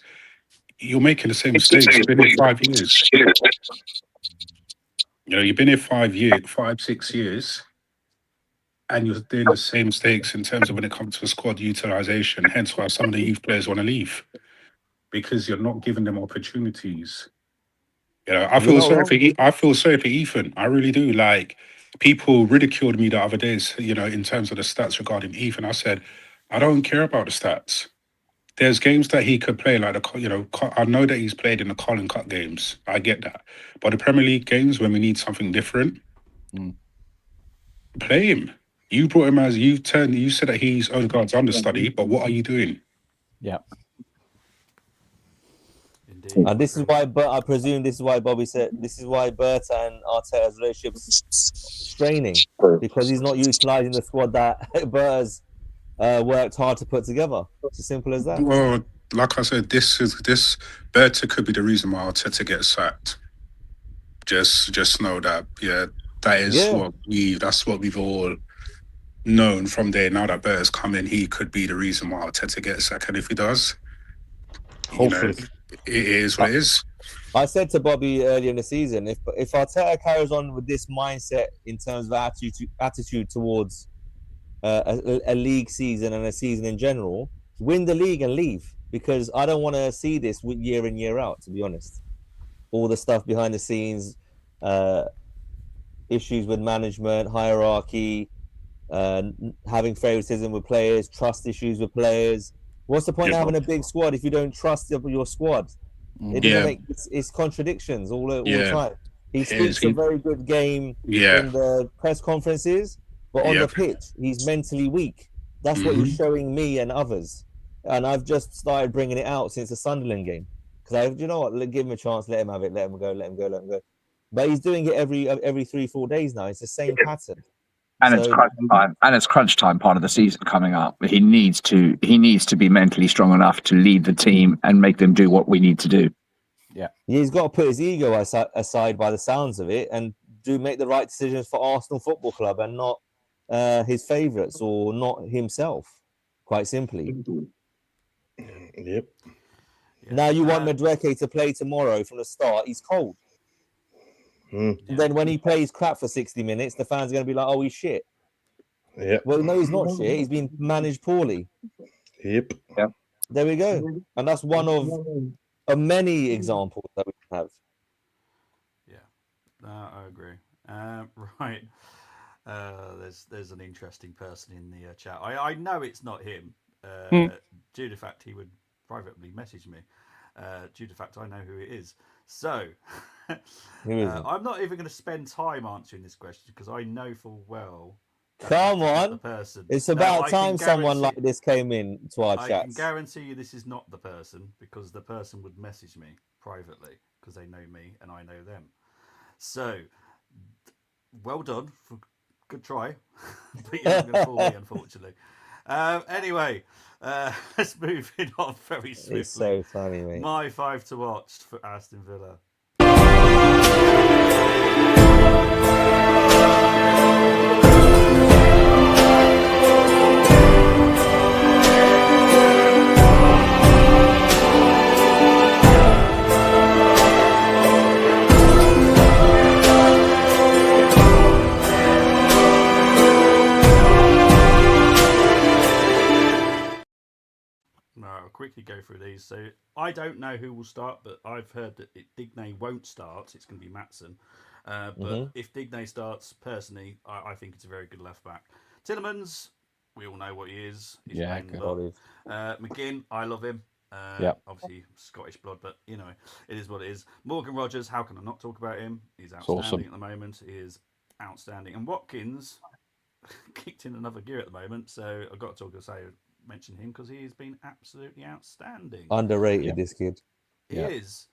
Speaker 6: you're making the same mistakes. You've been here 5 years. You know, you've been here 5 years, 5, 6 years, and you're doing the same mistakes in terms of when it comes to squad utilization. Hence why some of the youth players want to leave, because you're not giving them opportunities. You know, I feel sorry for I feel sorry for Ethan. I really do. Like, people ridiculed me the other days, you know, in terms of the stats regarding Ethan. I said, I don't care about the stats. There's games that he could play, like I know that he's played in the Carling Cup games. I get that, but the Premier League games, when we need something different, play him. You brought him as you said that he's Odegaard's understudy, but what are you doing?
Speaker 3: Yeah.
Speaker 1: Indeed.
Speaker 2: And this is why, but I presume this is why Bobby said this is why Berta and Arteta's relationship's straining, because he's not utilising the squad that Berta's worked hard to put together. It's as simple as that.
Speaker 6: Well, like I said, this Berta could be the reason why Arteta gets sacked. Just know that, that is that's what we've all known from there. Now that Berta's come in, he could be the reason why Arteta gets sacked, and if he does,
Speaker 2: Hopefully.
Speaker 6: It is what it is.
Speaker 2: I said to Bobby earlier in the season, if Arteta carries on with this mindset in terms of attitude towards a league season and a season in general, win the league and leave, because I don't want to see this year in, year out, to be honest. All the stuff behind the scenes, issues with management, hierarchy, having favoritism with players, trust issues with players. What's the point of having a big squad if you don't trust your squad? It doesn't make it's contradictions all the time. He speaks a very good game in the press conferences, but on the pitch, he's mentally weak. That's what he's showing me and others. And I've just started bringing it out since the Sunderland game. Because you know what? Give him a chance, let him have it, let him go. But he's doing it every 3-4 days now. It's the same pattern.
Speaker 4: And it's crunch time. And it's crunch time part of the season coming up. He needs to be mentally strong enough to lead the team and make them do what we need to do.
Speaker 2: Yeah, he's got to put his ego aside by the sounds of it, and make the right decisions for Arsenal Football Club and not his favourites or not himself. Quite simply.
Speaker 5: Yep.
Speaker 2: Now you want Madueke to play tomorrow from the start. He's cold. Then when he plays crap for 60 minutes, the fans are going to be like, "Oh, he's shit."
Speaker 5: Yeah.
Speaker 2: Well, no, he's not shit. He's been managed poorly.
Speaker 5: Yep.
Speaker 4: Yeah.
Speaker 2: There we go. And that's one of many examples that we have.
Speaker 1: Yeah, I agree. Right. There's an interesting person in the chat. I know it's not him. Due to the fact he would privately message me. Due to the fact I know who it is. So, I'm not even going to spend time answering this question because I know full well.
Speaker 2: Come on,
Speaker 1: the person.
Speaker 2: It's about time someone like this came in to our chats.
Speaker 1: I can guarantee you this is not the person, because the person would message me privately because they know me and I know them. So, well done, good try, but you're not going to fool me, unfortunately. Anyway, let's move it on very swiftly.
Speaker 2: It's so funny, mate.
Speaker 1: My 5 to watch for Aston Villa. I'll quickly go through these. So I don't know who will start, but I've heard that Digne won't start. It's going to be Maatsen. But if Digne starts, personally, I think it's a very good left back. Tielemans, we all know what he is. He's McGinn, I love him. Obviously Scottish blood, but you know, it is what it is. Morgan Rogers, how can I not talk about him? He's outstanding at the moment. He is outstanding. And Watkins kicked in another gear at the moment, so I've got to mention him because he has been absolutely outstanding.
Speaker 2: Underrated, this kid.
Speaker 1: He is.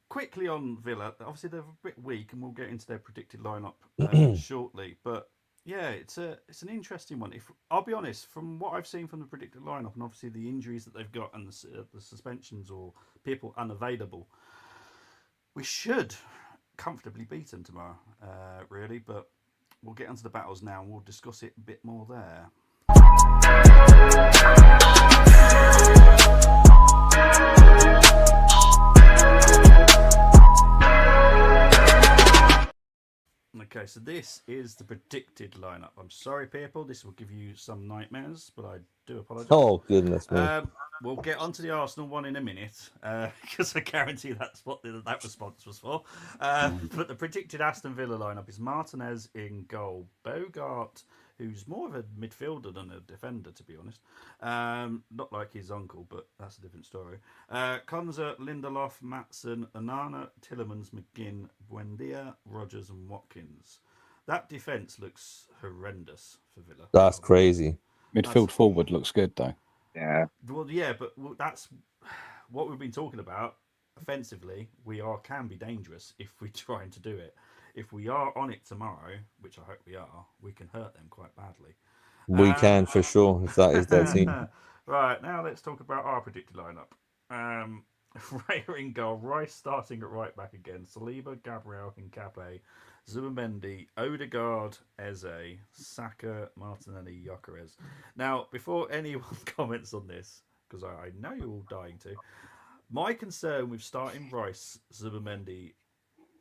Speaker 1: Quickly on Villa, obviously they're a bit weak, and we'll get into their predicted lineup shortly. But Yeah, it's an interesting one. If I'll be honest, from what I've seen from the predicted lineup, and obviously the injuries that they've got and the suspensions or people unavailable, we should comfortably beat them tomorrow. Really, but we'll get onto the battles now, and we'll discuss it a bit more there. Okay, so this is the predicted lineup. I'm sorry, people. This will give you some nightmares, but I do apologise.
Speaker 2: Oh, goodness me.
Speaker 1: We'll get onto the Arsenal one in a minute, because I guarantee that's what that response was for. But the predicted Aston Villa lineup is Martinez in goal, Bogart, who's more of a midfielder than a defender, to be honest. Not like his uncle, but that's a different story. Konza, Lindelof, Matson, Onana, Tillemans, McGinn, Buendia, Rogers, and Watkins. That defence looks horrendous for Villa.
Speaker 2: That's crazy.
Speaker 3: Midfield forward looks good, though.
Speaker 4: Yeah.
Speaker 1: Well, yeah, but that's what we've been talking about. Offensively, we can be dangerous if we're trying to do it. If we are on it tomorrow, which I hope we are, we can hurt them quite badly.
Speaker 2: We can for sure if that is their team.
Speaker 1: Right, now let's talk about our predicted lineup. Raya in goal, Rice starting at right back again, Saliba, Gabriel, Hincapié, Zubimendi, Odegaard, Eze, Saka, Martinelli, Gyökeres. Now, before anyone comments on this, because I know you're all dying to, my concern with starting Rice, Zubimendi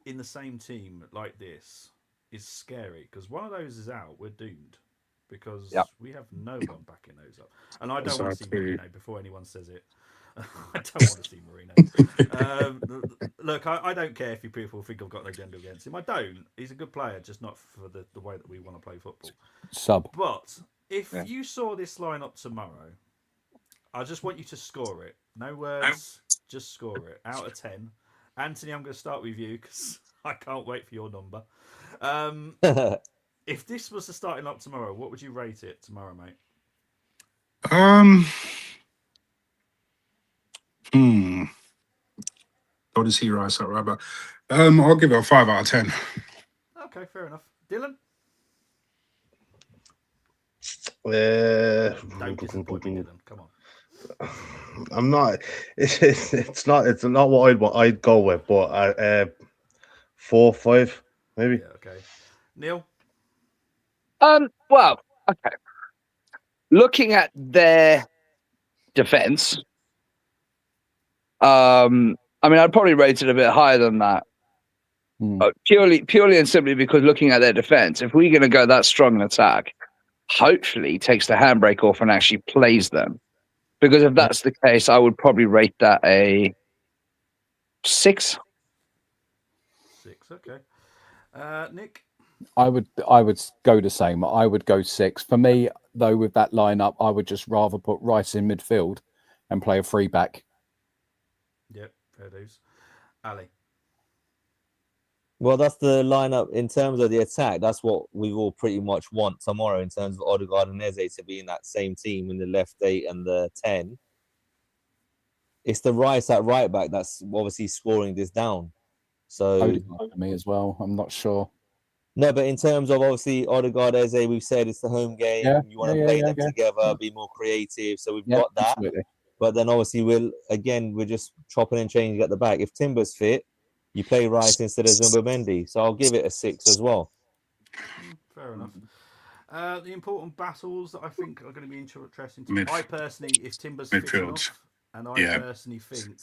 Speaker 1: in the same team like this is scary, because one of those is out, we're doomed. Because we have no one backing those up. And I don't want to see Mourinho before anyone says it. I don't want to see Mourinho. Look, I don't care if you people think I've got an agenda against him. I don't. He's a good player, just not for the way that we want to play football.
Speaker 3: Sub.
Speaker 1: But if you saw this lineup tomorrow, I just want you to score it. No words, just score it. Out of 10. Anthony, I'm going to start with you because I can't wait for your number. If this was the starting up tomorrow, what would you rate it tomorrow, mate?
Speaker 6: Got to see Rice at right back. I'll give it a 5 out of 10.
Speaker 1: Okay, fair enough. Dylan? Don't disappoint me, Dylan. Come on.
Speaker 5: I'm not. It's not what I'd go with, but 4, 5 maybe.
Speaker 1: Yeah, okay. Neil?
Speaker 4: Well, okay. Looking at their defense, I mean, I'd probably rate it a bit higher than that. Purely and simply because looking at their defense, if we're going to go that strong in attack, hopefully takes the handbrake off and actually plays them. Because if that's the case, I would probably rate that a 6.
Speaker 1: 6, okay. Nick?
Speaker 3: I would go the same. I would go 6. For me, though, with that lineup, I would just rather put Rice in midfield and play a free back.
Speaker 1: Yep, fair dues. Ali?
Speaker 2: Well, that's the lineup in terms of the attack. That's what we all pretty much want tomorrow in terms of Odegaard and Eze to be in that same team in the left 8 and the 10. It's the Rice at right back that's obviously scoring this down. So
Speaker 3: Odegaard to me as well. I'm not sure.
Speaker 2: No, but in terms of obviously Odegaard, Eze, we've said it's the home game.
Speaker 3: Yeah,
Speaker 2: you want to play them together, be more creative. So we've got that.
Speaker 3: Absolutely.
Speaker 2: But then obviously we're just chopping and changing at the back. If Timber's fit, you play Rice instead of Zubimendi. So I'll give it a 6 as well.
Speaker 1: Fair enough. The important battles that I think are going to be interesting to me. I personally, if Timber's fit enough, and I personally think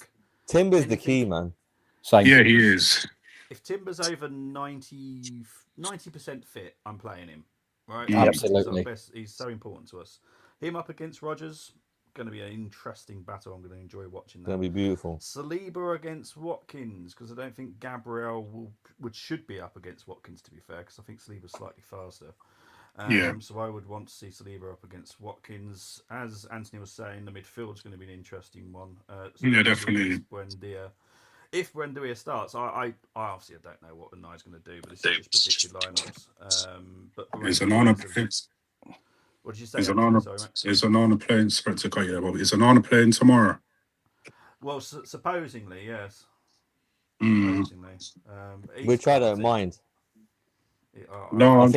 Speaker 2: Timber's the key, man.
Speaker 3: Same.
Speaker 6: Yeah, he is.
Speaker 1: If Timber's over 90% fit, I'm playing him. Right?
Speaker 3: Absolutely.
Speaker 1: He's so important to us. Him up against Rogers, going to be an interesting battle. I'm going to enjoy watching that.
Speaker 2: Going to be beautiful.
Speaker 1: Saliba against Watkins, because I don't think Gabriel should be up against Watkins, to be fair, because I think Saliba's slightly faster. So I would want to see Saliba up against Watkins. As Anthony was saying, the midfield's going to be an interesting one.
Speaker 6: Definitely.
Speaker 1: Buendia. If Buendia starts, I obviously don't know what Unai's going to do, but this is just predicted lineups. But
Speaker 6: Is Onana
Speaker 1: what did you say?
Speaker 6: Is Onana playing? Sorry to cut you there, Bobby. Is Onana playing tomorrow?
Speaker 1: Well, supposedly, yes.
Speaker 2: Which I don't mind.
Speaker 6: No, I'm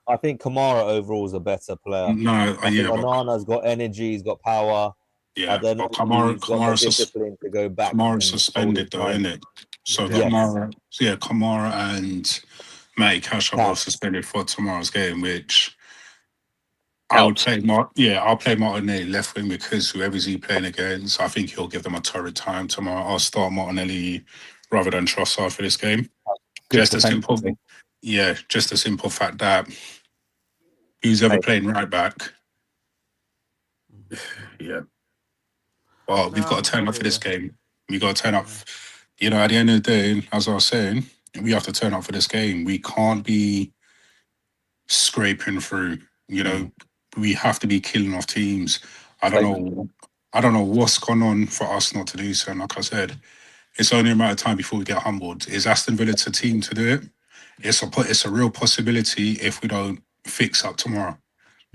Speaker 2: I think Kamara overall is a better player.
Speaker 6: no,
Speaker 2: I think
Speaker 6: yeah, but
Speaker 2: Onana's got energy, he's got power. I
Speaker 6: yeah,
Speaker 2: don't know
Speaker 6: but
Speaker 2: if he's got the discipline to go back
Speaker 6: Kamara's
Speaker 2: and hold his
Speaker 6: suspended though,
Speaker 2: line.
Speaker 6: isn't it? So
Speaker 2: Yes.
Speaker 6: Kamara and Matty Cash are both
Speaker 2: Cash.
Speaker 6: suspended for tomorrow's game, which
Speaker 4: Helps.
Speaker 6: I would play. I'll play Martinelli left wing because whoever's he playing against, I think he'll give them a torrid time tomorrow. I'll start Martinelli rather than Trossard for this game.
Speaker 3: Good
Speaker 6: Just a simple,
Speaker 3: defensively.
Speaker 6: just a simple fact that who's ever playing right back, yeah. Well, we've got to turn up for this game. We got to turn up. You know, at the end of the day, as I was saying, we have to turn up for this game. We can't be scraping through. You know, we have to be killing off teams. I don't know what's gone on for us not to do so. And like I said, it's only a matter of time before we get humbled. Is Aston Villa a team to do it? It's a real possibility if we don't fix up tomorrow.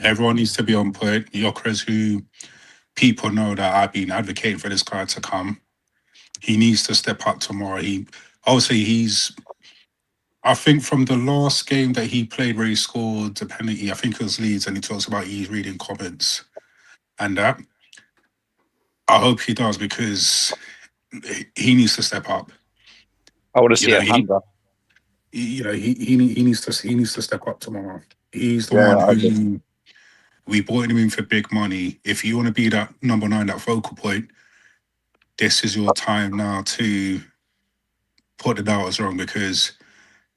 Speaker 6: Everyone needs to be on point. Gyökeres, who people know that I've been advocating for this guy to come. He needs to step up tomorrow. I think from the last game that he played where he scored the penalty, I think it was Leeds, and he talks about he's reading comments and that. I hope he does because he needs to step up.
Speaker 4: I want to see a hunger.
Speaker 6: He needs to step up tomorrow. He's the one who we bought him in for big money. If you want to be that number 9, that focal point, this is your time now to put the doubters wrong because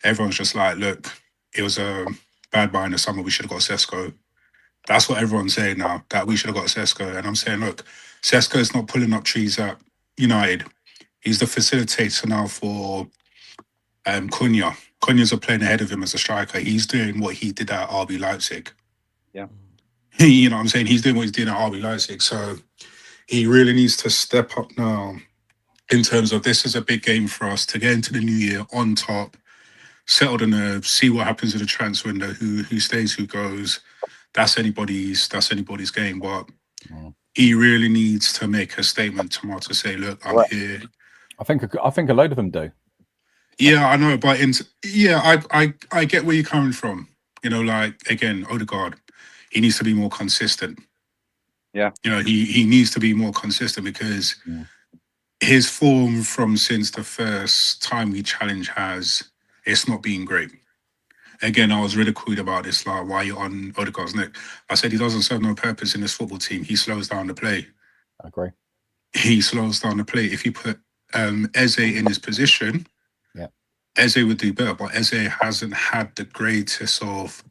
Speaker 6: everyone's just like, look, it was a bad buy in the summer. We should have got Sesko. That's what everyone's saying now, that we should have got Sesko. And I'm saying, look, Sesko is not pulling up trees at United. He's the facilitator now for Cunha. Cunha's playing ahead of him as a striker. He's doing what he did at RB Leipzig.
Speaker 4: Yeah.
Speaker 6: You know what I'm saying? He's doing what he's doing at RB Leipzig. So he really needs to step up now in terms of this is a big game for us to get into the new year on top, settle the nerves, see what happens in the transfer window, who stays, who goes. That's anybody's game. But he really needs to make a statement tomorrow to say, look, I'm here.
Speaker 3: I think a load of them do.
Speaker 6: Yeah, I know, but I get where you're coming from. You know, like again, Odegaard, he needs to be more consistent.
Speaker 4: Yeah.
Speaker 6: You know, he needs to be more consistent because his form from since the first time we challenge it's not been great. Again, I was ridiculed about this, like, why you're on Odegaard's neck. I said he doesn't serve no purpose in this football team. He slows down the play.
Speaker 3: I agree.
Speaker 6: He slows down the play. If you put Eze in his position, Eze would do better, but Eze hasn't had the greatest of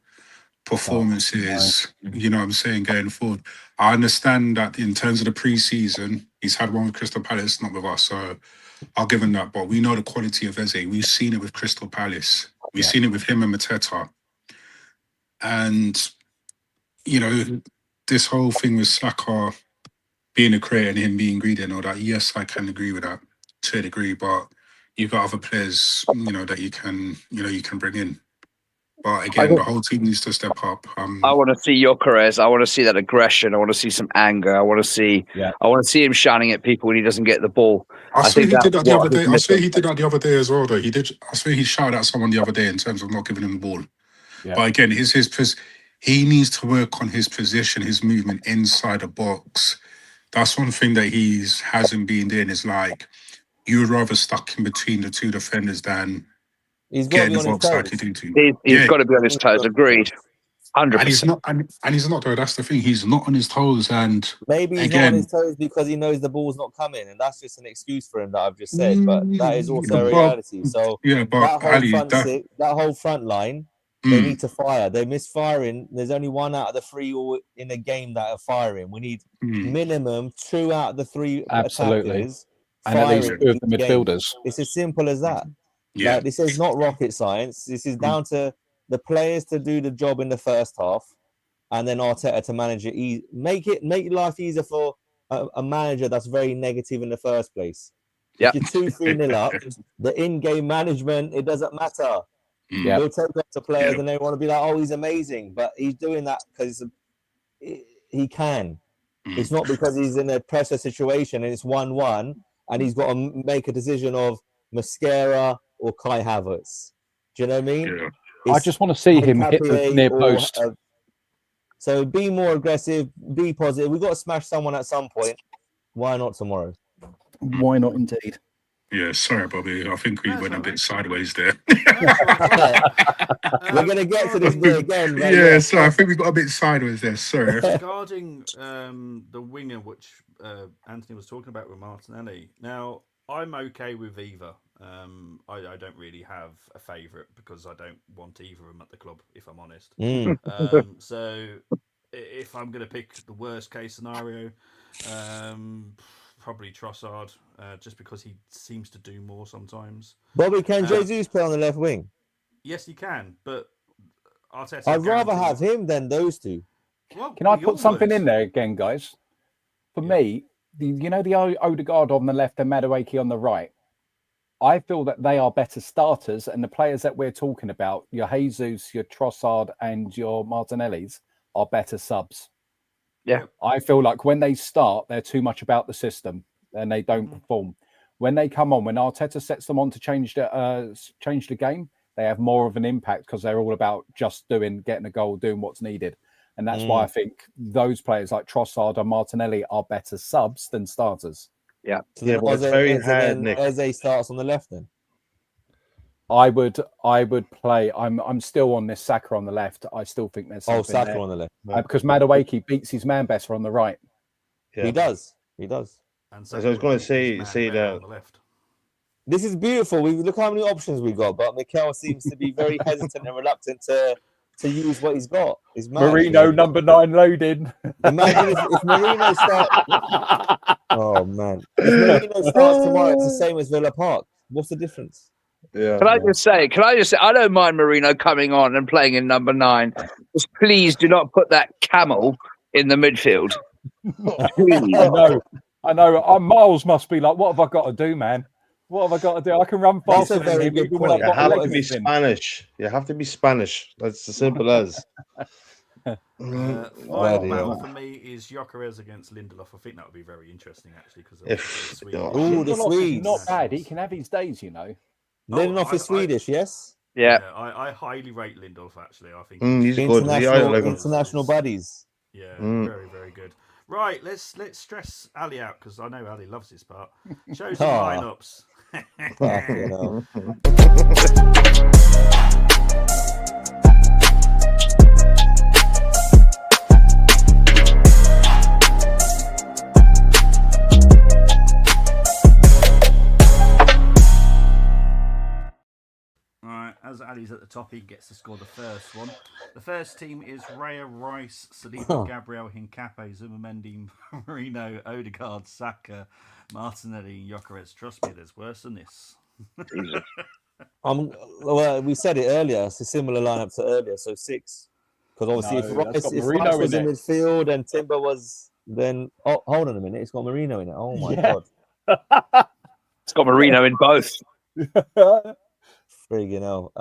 Speaker 6: performances, you know what I'm saying, going forward. I understand that in terms of the pre-season, he's had one with Crystal Palace, not with us, so I'll give him that. But we know the quality of Eze. We've seen it with Crystal Palace. We've seen it with him and Mateta. And, you know, this whole thing with Saka being a creator and him being greedy and all that, yes, I can agree with that to a degree, but you've got other players, you know, that you can bring in. But again, the whole team needs to step up.
Speaker 4: I want to see Gyökeres. I want to see that aggression. I want to see some anger. I want to see him shouting at people when he doesn't get the ball.
Speaker 6: I swear he did that the other day. I swear he did that the other day as well, though. I swear he shouted at someone the other day in terms of not giving him the ball. Yeah. But again, he needs to work on his position, his movement inside the box. That's one thing that hasn't been doing is like, you would rather stuck in between the two defenders than
Speaker 2: he's got to be on his toes.
Speaker 4: He's got to be on his toes. Agreed. 100%.
Speaker 6: And he's not though. That's the thing. He's not on his toes. And
Speaker 2: maybe he's not on his toes because he knows the ball's not coming, and that's just an excuse for him that I've just said. But that is also a reality. So that whole front line, they need to fire. They're misfiring. There's only 1 out of the 3 in a game that are firing. We need minimum 2 out of the 3 attackers.
Speaker 3: And at least 2 of the midfielders.
Speaker 2: It's as simple as that. Yeah. Like, this is not rocket science. This is down to the players to do the job in the first half, and then Arteta to manage it. Make life easier for a manager that's very negative in the first place. If you're 2-3-0 up, the in-game management, it doesn't matter. He'll take up to players and they want to be like, oh, he's amazing. But he's doing that because he can. It's not because he's in a pressure situation and it's 1-1 and he's got to make a decision of Mascara or Kai Havertz. Do you know what I mean?
Speaker 3: I just want to see him hit the near post.
Speaker 2: So be more aggressive, be positive. We've got to smash someone at some point. Why not tomorrow?
Speaker 3: Why not, indeed?
Speaker 6: Yeah, sorry, Bobby. I think we went a bit sideways there.
Speaker 2: We're going to get to this bit again. Right?
Speaker 6: Yeah, sorry. I think we got a bit sideways there. Sorry.
Speaker 1: Regarding the winger, which Anthony was talking about with Martinelli. Now, I'm okay with either. I don't really have a favourite because I don't want either of them at the club, if I'm honest. So if I'm going to pick the worst case scenario, probably Trossard, just because he seems to do more sometimes.
Speaker 2: Bobby, can Jesus play on the left wing?
Speaker 1: Yes, he can, but Arteta.
Speaker 2: I'd rather have him than those two.
Speaker 1: Well,
Speaker 3: can I put something in there again, guys? For me, the Odegaard on the left and Madueke on the right, I feel that they are better starters, and the players that we're talking about, your Jesus, your Trossard, and your Martinellis, are better subs.
Speaker 4: Yeah.
Speaker 3: I feel like when they start, they're too much about the system and they don't perform. When they come on, when Arteta sets them on to change the game, they have more of an impact because they're all about just getting a goal, doing what's needed. And that's why I think those players like Trossard and Martinelli are better subs than starters.
Speaker 4: Yeah.
Speaker 2: So
Speaker 5: Yeah, but it's very hard, Nick.
Speaker 2: Eze starts on the left then.
Speaker 3: I would play. I'm still on this Saka on the left. I still think there's something
Speaker 2: Saka
Speaker 3: there.
Speaker 2: on the left.
Speaker 3: Because Madueke beats his man better on the right.
Speaker 5: Yeah.
Speaker 2: He does.
Speaker 1: And
Speaker 5: As I was going to say that
Speaker 1: on the left.
Speaker 2: This is beautiful. Look how many options we got, but Mikel seems to be very hesitant and reluctant to use what he's got.
Speaker 3: Marino number 9 loading.
Speaker 2: Imagine if Marino starts. Oh man! If Marino starts tomorrow, it's the same as Villa Park. What's the difference?
Speaker 4: Can I just say, I don't mind Marino coming on and playing in number 9. Just please do not put that camel in the midfield.
Speaker 3: I know. Our Miles must be like, what have I got to do, man? What have I got to do? I can run faster than him.
Speaker 5: You have to be Spanish. You have to be Spanish. That's as simple as.
Speaker 1: Final battle for me is Gyökeres against Lindelof. I think that would be very interesting, actually, because
Speaker 2: the Swedes.
Speaker 3: Not bad. He can have his days, you know.
Speaker 2: Lindelof is Swedish, yes.
Speaker 4: Yeah.
Speaker 1: I highly rate Lindelof. Actually, I think
Speaker 5: he's good.
Speaker 2: International buddies.
Speaker 1: Yeah, very, very good. Right, let's stress Ali out because I know Ali loves this part. Show some lineups. Alright, as Ali's at the top, he gets to score the first one. The first team is Raya, Rice, Saliba, Gabriel, Hincapié, Zubimendi, Marino, Odegaard, Saka, Martinelli, Gyökeres. Trust me, there's worse than this.
Speaker 2: Well, we said it earlier. It's a similar lineup to earlier, so 6. Because obviously, if Rice was in midfield and Timber was, then hold on a minute, it's got Marino in it. Oh my god,
Speaker 4: it's got Marino in both.
Speaker 2: Friggin' hell.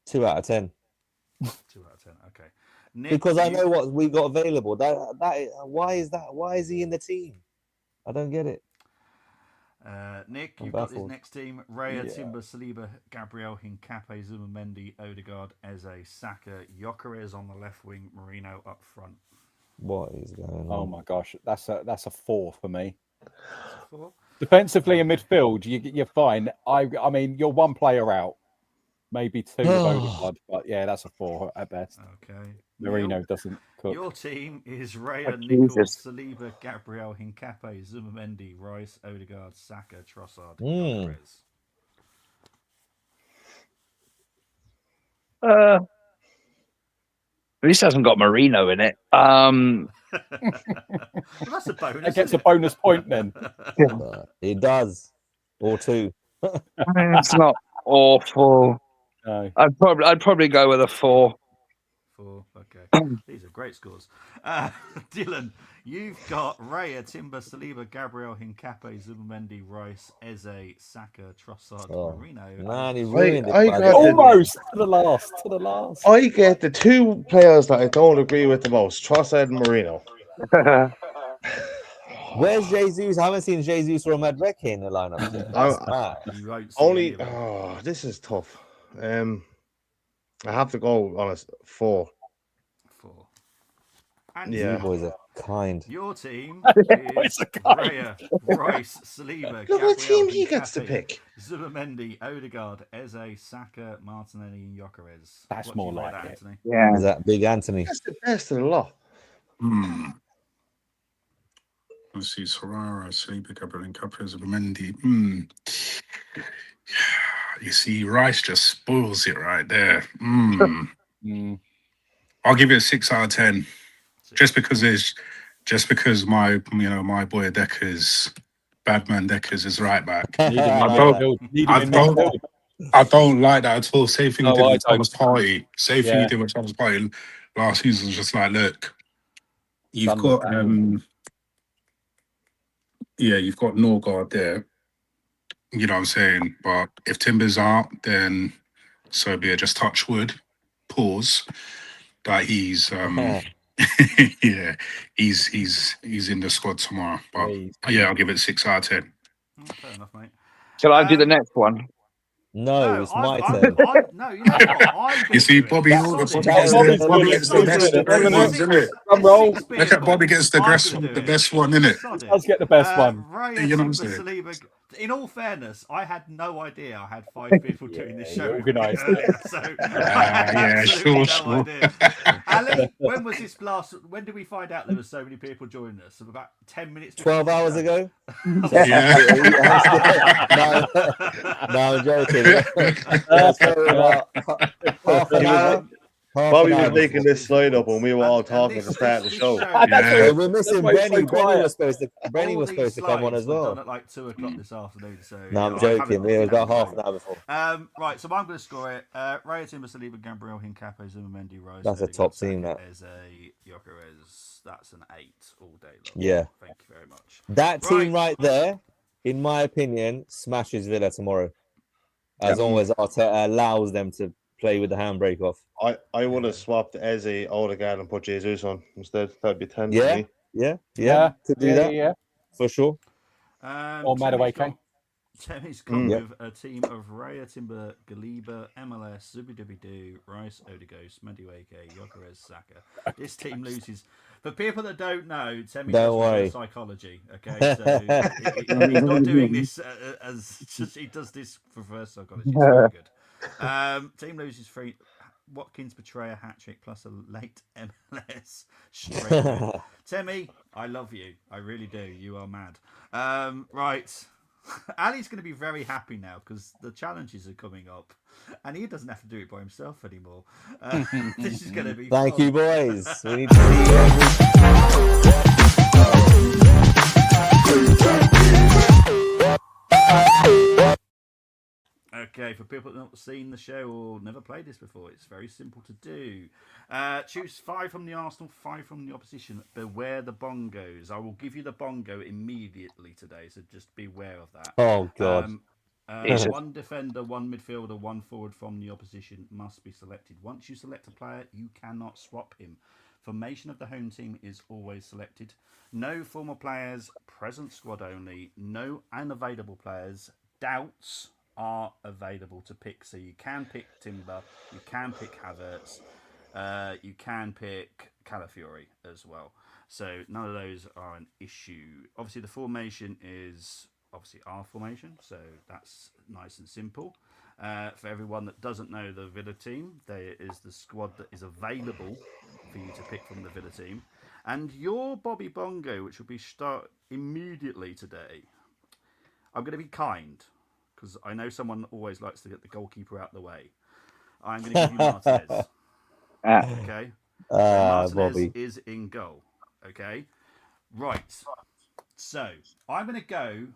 Speaker 2: 2 out of 10.
Speaker 1: 2 out of 10. Okay. Nick,
Speaker 2: because I know what we got available. Why is that? Why is he in the team? I don't get it.
Speaker 1: Nick, you've got this next team: Raya, Timber, Saliba, Gabriel, Hincapié, Zubimendi, Odegaard, Eze, Saka, Gyökeres on the left wing, Marino up front.
Speaker 2: What is going on?
Speaker 3: Oh my gosh, that's a 4 for me.
Speaker 1: 4?
Speaker 3: Defensively in midfield, you're fine. I mean, you're 1 player out, maybe 2 with Odegaard, but yeah, that's a 4 at best.
Speaker 1: Okay.
Speaker 3: Marino doesn't cook.
Speaker 1: Your team is Raya, Nichols, Saliba, Gabriel, Hincapié, Zubimendi, Rice, Odegaard, Saka, Trossard, Gyökeres.
Speaker 4: At least hasn't got Marino in it.
Speaker 1: Well, that's a bonus.
Speaker 3: It gets a bonus point then.
Speaker 2: It does, or 2.
Speaker 4: It's not awful.
Speaker 3: No.
Speaker 4: I'd probably go with a 4.
Speaker 1: 4. Okay, these are great scores. Dylan, you've got Raya, Timber, Saliba, Gabriel, Hincapié, Zubimendi, Rice, Eze, Saka, Trossard, Marino.
Speaker 2: Man, he ruined it.
Speaker 3: Almost to the last.
Speaker 5: I get the 2 players that I don't agree with the most: Trossard and Marino.
Speaker 2: Where's Jesus? I haven't seen Jesus or Madrek in the lineup yet. That's mad.
Speaker 1: You won't see any
Speaker 5: Only
Speaker 1: of them.
Speaker 5: oh, this is tough. I have to go on a 4.
Speaker 1: 4. And
Speaker 5: Yeah.
Speaker 2: You boys are kind.
Speaker 1: your team
Speaker 3: It's
Speaker 1: is
Speaker 3: a kind.
Speaker 1: Raya, Rice, Saliba,
Speaker 5: Look what
Speaker 1: Gabriel,
Speaker 5: team he gets to
Speaker 1: Hincapié,
Speaker 5: pick.
Speaker 1: Zubamendi, Odegaard, Eze, Saka, Martinelli, and Gyökeres.
Speaker 3: That's
Speaker 1: What do you
Speaker 3: more
Speaker 1: rate
Speaker 3: like
Speaker 1: that,
Speaker 3: it.
Speaker 1: Anthony?
Speaker 4: Yeah.
Speaker 2: Is that Big Anthony?
Speaker 5: That's the best of the lot.
Speaker 6: Let's see, Sorara, Saliba, Gabriel, and Capres, Mendy. You see, Rice just spoils it right there. I'll give it a 6 out of 10. Just because my boy Deckers, Badman Deckers is right back.
Speaker 3: Need him in
Speaker 6: I
Speaker 3: midfield. Need him
Speaker 6: I
Speaker 3: in
Speaker 6: don't,
Speaker 3: midfield.
Speaker 6: I don't like that at all. Same thing he
Speaker 3: No,
Speaker 6: did
Speaker 3: I
Speaker 6: with
Speaker 3: don't.
Speaker 6: Thomas Party. Same thing
Speaker 3: Yeah.
Speaker 6: he did with Thomas Party last season. Was just like, look, you've
Speaker 3: Done with
Speaker 6: got
Speaker 3: that.
Speaker 6: you've got Norgard there. You know what I'm saying? But if Timber's out, then so be it. Just touch wood. Pause. That he's yeah, he's in the squad tomorrow. But yeah, I'll give it 6 out of 10.
Speaker 1: Fair enough, mate.
Speaker 4: Shall I do the next one?
Speaker 2: No, it's my turn.
Speaker 1: No, you know what?
Speaker 6: You see, Bobby gets the best ones, innit?
Speaker 3: Drum roll.
Speaker 6: Look at Bobby gets the best one, innit?
Speaker 3: Let's get the best one.
Speaker 1: Raya,
Speaker 6: You know what I'm
Speaker 1: Timber,
Speaker 6: saying?
Speaker 1: Saliba. In all fairness, I had no idea I had 5 people doing this show.
Speaker 3: organised
Speaker 1: So
Speaker 6: yeah, sure.
Speaker 1: idea. Ali, when was this last? When did we find out there were so many people joining us? About 10 minutes.
Speaker 2: 12 hours ago?
Speaker 6: Yeah.
Speaker 2: No, I'm joking. That's probably about half an hour.
Speaker 5: Bobby was making this slide up when we were all talking at the start of the show.
Speaker 2: So we're missing
Speaker 3: That's why it's so
Speaker 2: Brenny.
Speaker 3: quiet.
Speaker 2: Brenny was supposed to come on as well.
Speaker 1: Done at like 2 o'clock this afternoon. So
Speaker 2: No, I'm joking. It was about half an hour before.
Speaker 1: Right, so I'm going to score it. Raya, Timber, Saliba, Gabriel, Hincapié, Zubamendi, Rice.
Speaker 2: That's a top team, that.
Speaker 1: Eze, Gyökeres. That's an 8 all day long.
Speaker 2: Yeah.
Speaker 1: Thank you very much.
Speaker 2: That team right there, in my opinion, smashes Villa tomorrow. As long as Arteta allows them to play with the handbrake off.
Speaker 5: I would have swapped Eze, Odegaard, and put Jesus on instead. That'd be 10
Speaker 2: Yeah.
Speaker 5: for me.
Speaker 2: Yeah. To do that.
Speaker 3: Yeah.
Speaker 2: For sure.
Speaker 3: Or Madueke.
Speaker 1: Temmy's gone with a team of Raya, Timber, Galiba, MLS, Zubidoo, Rice, Odegaard, Madueke, Gyökeres, Saka. This team loses. For people that don't know, Temmie does psychology. Okay, so he's not doing this as just he does this for reverse psychology. It's very good. Team loses 3. Watkins betray a hat trick plus a late MLS straight. Temmie, I love you. I really do. You are mad. Right. Ali's going to be very happy now because the challenges are coming up and he doesn't have to do it by himself anymore. This is going to be
Speaker 2: Thank
Speaker 1: fun.
Speaker 2: you, boys. We need to see
Speaker 1: Okay, for people that have not seen the show or never played this before, it's very simple to do. Choose 5 from the Arsenal, 5 from the opposition. Beware the bongos. I will give you the bongo immediately today, so just beware of that.
Speaker 2: Oh, God.
Speaker 1: 1 defender, 1 midfielder, 1 forward from the opposition must be selected. Once you select a player, you cannot swap him. Formation of the home team is always selected. No former players, present squad only. No unavailable players. Doubts are available to pick. So you can pick Timber, you can pick Havertz, you can pick Calafiori as well. So none of those are an issue. Obviously the formation is obviously our formation, so that's nice and simple. For everyone that doesn't know the Villa team, there is the squad that is available for you to pick from the Villa team. And your Bobby Bongo, which will be start immediately today, I'm going to be kind, because I know someone always likes to get the goalkeeper out of the way. I'm going to give you Martinez. Okay? Martinez
Speaker 2: Bobby
Speaker 1: is in goal. Okay? Right. So, I'm going to go...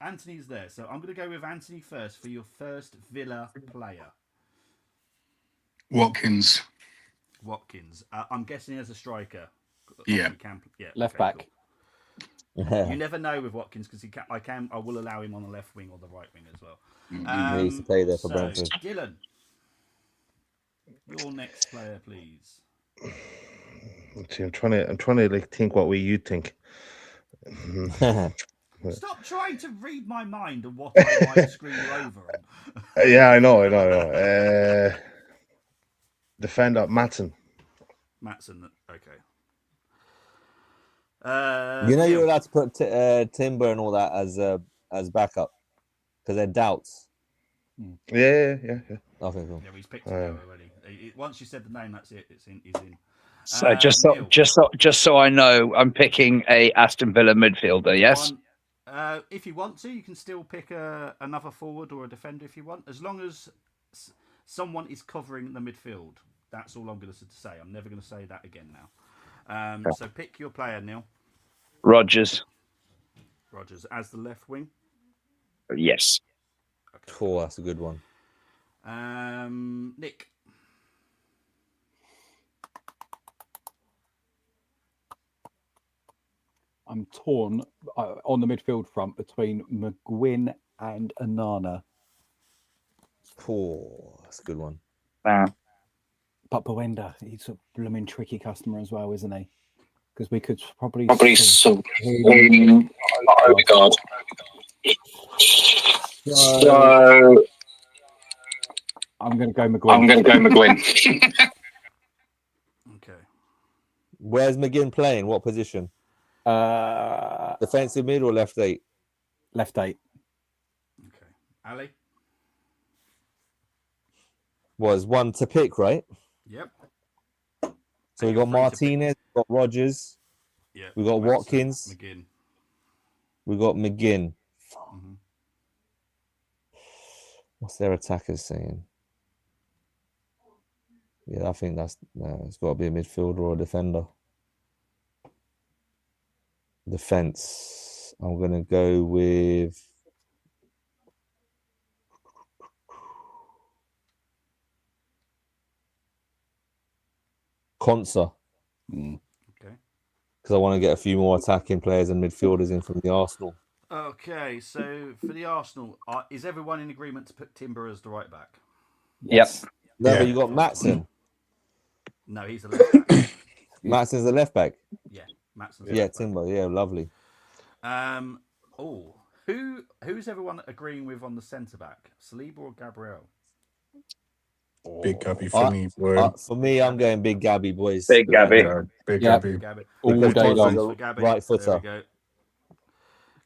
Speaker 1: Anthony's there, so I'm going to go with Anthony first for your first Villa player.
Speaker 6: Watkins.
Speaker 1: I'm guessing as a striker.
Speaker 6: Yeah.
Speaker 3: Left back.
Speaker 1: Cool. You never know with Watkins because I will allow him on the left wing or the right wing as well.
Speaker 2: He needs to play there for Brentford.
Speaker 1: Dylan, your next player, please.
Speaker 5: See, I'm trying to like think what way you think.
Speaker 1: Stop trying to read my mind and what I might screw you over on.
Speaker 5: Yeah, I know. Defender Matson.
Speaker 1: Matson, okay.
Speaker 2: You're allowed to put Timber and all that as backup because they're doubts.
Speaker 5: Yeah.
Speaker 2: Okay, cool.
Speaker 1: Yeah, he's picked it now already. Once you said the name, that's it. He's in.
Speaker 4: So just so I know, I'm picking a Aston Villa midfielder. Yes.
Speaker 1: If you want to, you can still pick another forward or a defender if you want, as long as someone is covering the midfield. That's all I'm going to say. I'm never going to say that again now. So pick your player, Neil.
Speaker 4: Rogers
Speaker 1: as the left wing.
Speaker 4: Yes.
Speaker 2: Okay. Cool, that's a good one.
Speaker 1: Nick.
Speaker 3: I'm torn on the midfield front between McGuinn and Anana.
Speaker 2: Cool, that's a good one.
Speaker 3: But Boenda, he's a blooming tricky customer as well, isn't he? Because we could probably
Speaker 6: sub
Speaker 3: him.
Speaker 6: Odegaard.
Speaker 3: So I'm going to go McGuinn.
Speaker 1: Okay.
Speaker 2: Where's McGinn playing? What position? Defensive mid or left 8?
Speaker 3: Left 8.
Speaker 1: Okay. Ali?
Speaker 2: Was one to pick, right?
Speaker 1: Yep.
Speaker 2: So we got Martinez, we got Rogers.
Speaker 1: Yeah.
Speaker 2: We got Watkins.
Speaker 1: McGinn.
Speaker 2: We got McGinn.
Speaker 1: Mm-hmm.
Speaker 2: What's their attackers saying? Yeah, I think it's got to be a midfielder or a defender. Defense. I'm going to go with Konsa.
Speaker 1: Okay.
Speaker 2: Because I want to get a few more attacking players and midfielders in from the Arsenal.
Speaker 1: Okay, so for the Arsenal, is everyone in agreement to put Timber as the right back?
Speaker 3: Yes.
Speaker 4: Yep.
Speaker 2: No, but you got Matson.
Speaker 1: No, he's a left back.
Speaker 2: Matson's the left back.
Speaker 1: Yeah, Matson's
Speaker 2: yeah,
Speaker 1: left
Speaker 2: Timber. Yeah, lovely.
Speaker 1: Who's everyone agreeing with on the centre back? Saliba or Gabriel?
Speaker 6: Big Gabby for me, boy.
Speaker 2: For me, I'm going Big Gabby, boys.
Speaker 4: Big Gabby.
Speaker 6: Yeah, Big Gabby.
Speaker 3: All day long.
Speaker 2: Right footer.
Speaker 1: There we go.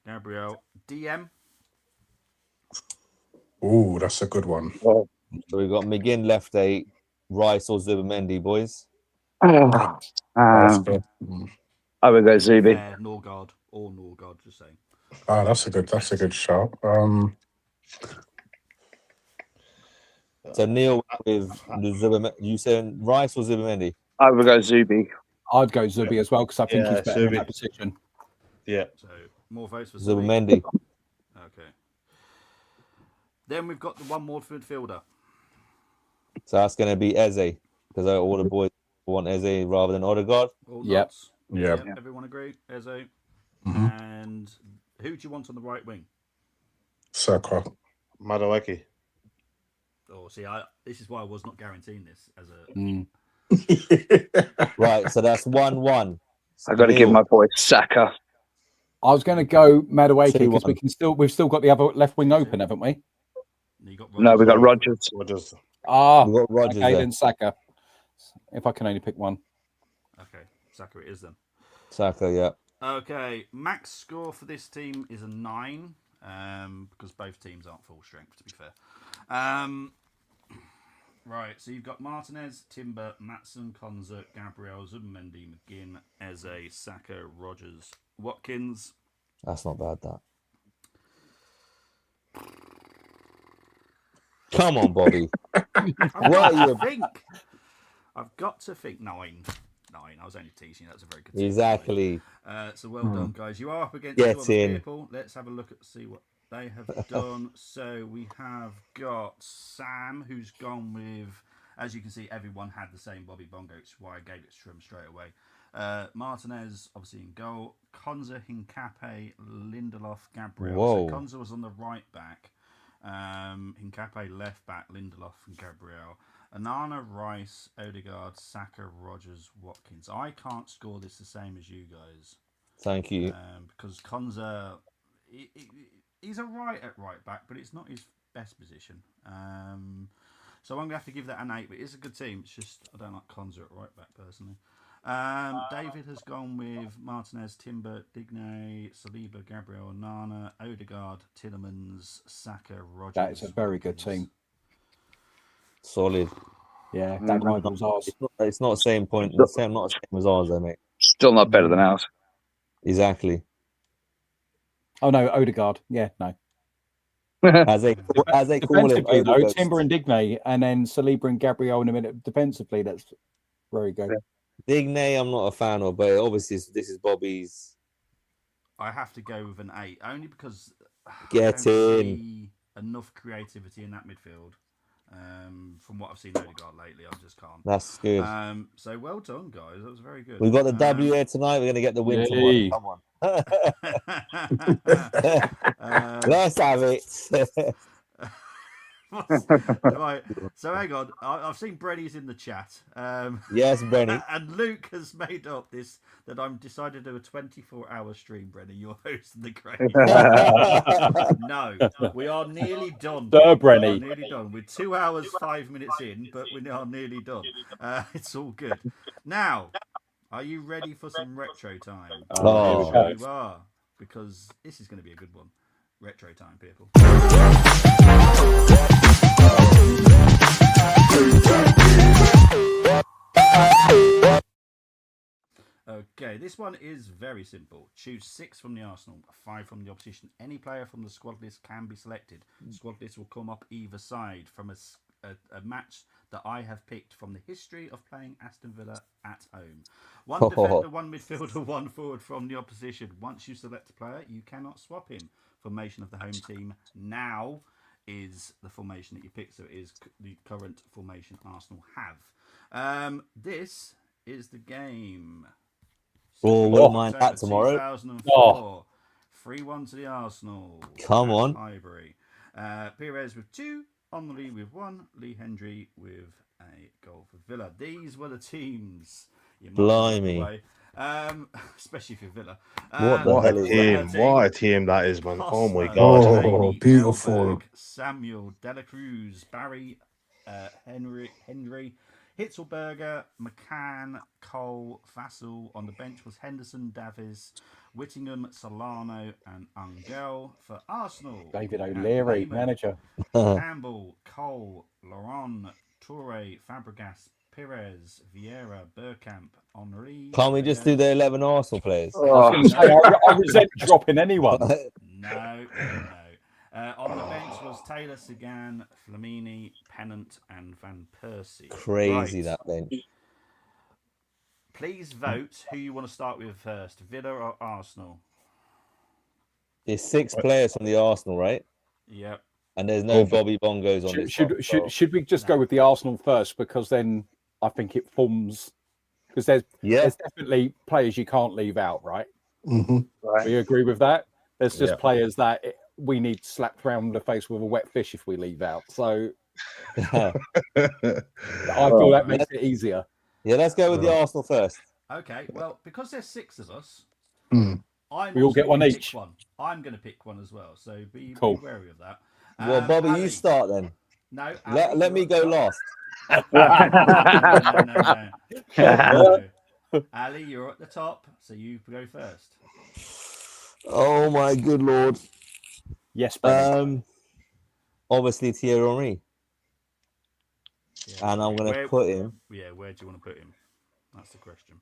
Speaker 1: Gabriel. DM.
Speaker 6: Oh, that's a good one.
Speaker 2: So we've got McGinn left 8, Rice or Zubimendi, boys.
Speaker 6: That's good.
Speaker 4: I would go Zubi.
Speaker 1: Norgard or Norgard, just saying.
Speaker 6: That's a good shout.
Speaker 2: So Neil with Zubimendi. You saying Rice or Zubimendi?
Speaker 4: I would go Zubi.
Speaker 3: I'd go Zubi as well because I think he's better in that position.
Speaker 5: Yeah.
Speaker 1: So more votes for
Speaker 2: Zubimendi.
Speaker 1: Okay. Then we've got the one more midfielder.
Speaker 2: So that's going to be Eze because all the boys want Eze rather than Odegaard.
Speaker 3: Yep.
Speaker 6: Yeah.
Speaker 1: Everyone agree? Eze.
Speaker 6: Mm-hmm.
Speaker 1: And who do you want on the right wing?
Speaker 6: Saka.
Speaker 5: Madueke.
Speaker 1: Oh, see, this is why I was not guaranteeing this as a.
Speaker 2: Right, so that's 1-1.
Speaker 4: I've got to give my boy Saka.
Speaker 3: I was going to go Madueke because we've still got the other left wing open, haven't we?
Speaker 1: We got
Speaker 4: Rogers.
Speaker 2: We got Rogers.
Speaker 3: Okay, then Saka. If I can only pick one.
Speaker 1: Okay, Saka it is then.
Speaker 2: Saka, yeah.
Speaker 1: Okay, max score for this team is a 9, because both teams aren't full strength, to be fair. Right, so you've got Martinez, Timber, Matson, Konza, Gabriel, Zubimendi, McGinn, Eze, Saka, Rogers, Watkins.
Speaker 2: That's not bad, that. Come on, Bobby.
Speaker 1: I've got to think 9. I was only teasing. That's a very good.
Speaker 2: Exactly.
Speaker 1: So well done, guys. You are up against
Speaker 2: Get
Speaker 1: two other
Speaker 2: in.
Speaker 1: people. Let's have a look at see what they have done. So we have got Sam, who's gone with, as you can see, everyone had the same Bobby Bongo, which is why I gave it to him straight away. Martinez, obviously in goal. Konza, Hincape, Lindelof, Gabriel.
Speaker 2: Whoa.
Speaker 1: So Konza was on the right back. Hincape left back, Lindelof and Gabriel. Anana, Rice, Odegaard, Saka, Rogers, Watkins. I can't score this the same as you guys.
Speaker 2: Thank you.
Speaker 1: Because Konza, he's all right at right back, but it's not his best position. So I'm going to have to give that an 8, but it's a good team. It's just I don't like Konza at right back personally. David has gone with Martinez, Timber, Digne, Saliba, Gabriel, Nana, Odegaard, Tillemans, Saka, Rogers.
Speaker 3: That is a very good team.
Speaker 2: Solid.
Speaker 3: Yeah, that rivals ours.
Speaker 2: It's not the same point. Not the same as ours, though, mate.
Speaker 4: Still not better than ours.
Speaker 2: Exactly.
Speaker 3: Oh no, Odegaard. Yeah, no.
Speaker 2: As they call him,
Speaker 3: though, Timber and Digne, and then Saliba and Gabriel in a minute. Defensively, that's very good.
Speaker 2: Digne, I'm not a fan of, but obviously this is Bobby's.
Speaker 1: I have to go with an 8, only because
Speaker 2: Get
Speaker 1: I don't
Speaker 2: in.
Speaker 1: see enough creativity in that midfield. From what I've seen Odegaard lately, I just can't.
Speaker 2: That's good.
Speaker 1: So well done, guys. That was very good.
Speaker 2: We've got the W here tonight. We're going to get the win tomorrow. Come on. Let's have it.
Speaker 1: Right. So hang on. I've seen Brenny's in the chat.
Speaker 2: Yes, Brenny.
Speaker 1: And Luke has made up this that I'm decided to do a 24-hour stream, Brenny. You're hosting the great. No, we are nearly done.
Speaker 3: Brenny.
Speaker 1: Nearly done. We're 2 hours, 5 minutes in, but we are nearly done. It's all good. Now, are you ready for some retro time?
Speaker 2: Oh,
Speaker 1: you are, because this is going to be a good one. Retro time, people. Okay, this one is very simple. Choose 6 from the Arsenal, 5 from the opposition. Any player from the squad list can be selected. The squad list will come up either side from a match that I have picked from the history of playing Aston Villa at home. One defender, one midfielder, one forward from the opposition. Once you select a player, you cannot swap him. Formation of the home team now is the formation that you pick, so it is the current formation Arsenal have. This is the game.
Speaker 2: Oh, we'll mind that tomorrow.
Speaker 1: 2004. 3-1 to the Arsenal.
Speaker 2: Come on.
Speaker 1: Highbury. Perez with 2, Onley with 1, Lee Hendry with a goal for Villa. These were the teams.
Speaker 2: Blimey.
Speaker 1: Especially for Villa.
Speaker 5: What a team. What a team that is, man. Oh my God.
Speaker 6: Oh, beautiful.
Speaker 1: Samuel, Dela Cruz, Barry, Henry, Hitzelberger, McCann, Cole, Fassel. On the bench was Henderson, Davies, Whittingham, Solano, and Angel. For Arsenal,
Speaker 3: David O'Leary, manager.
Speaker 1: Campbell, Cole, Laurent, Toure, Fabregas, Perez, Vieira, Bergkamp, Henry.
Speaker 2: Can't we just do the 11 Arsenal players?
Speaker 3: I resent dropping anyone.
Speaker 1: No. On the bench was Taylor, Sagan, Flamini, Pennant, and Van Persie.
Speaker 2: Crazy, that bench.
Speaker 1: Please vote who you want to start with first, Villa or Arsenal.
Speaker 2: There's 6 players from the Arsenal, right?
Speaker 1: Yep.
Speaker 2: And there's no Bobby Bongos on this.
Speaker 3: Should we just go with the Arsenal first? Because then I think it forms. Because there's definitely players you can't leave out, right?
Speaker 6: Mm-hmm.
Speaker 3: Right. We agree with that. There's just players that we need slapped around the face with a wet fish if we leave out. So I feel that makes it easier.
Speaker 2: Yeah, let's go with the Arsenal first.
Speaker 1: Okay, well, because there's 6 of us,
Speaker 3: we all get one each.
Speaker 1: I'm going to pick one as well, so be wary of that.
Speaker 2: Well, Bobby,
Speaker 1: Ali,
Speaker 2: you start then.
Speaker 1: No,
Speaker 2: let me go last.
Speaker 1: No. Ali, you're at the top, so you go first.
Speaker 2: Oh my good lord!
Speaker 3: Yes,
Speaker 2: obviously Thierry Henry, and I'm going to put him.
Speaker 1: Yeah, where do you want to put him? That's the question.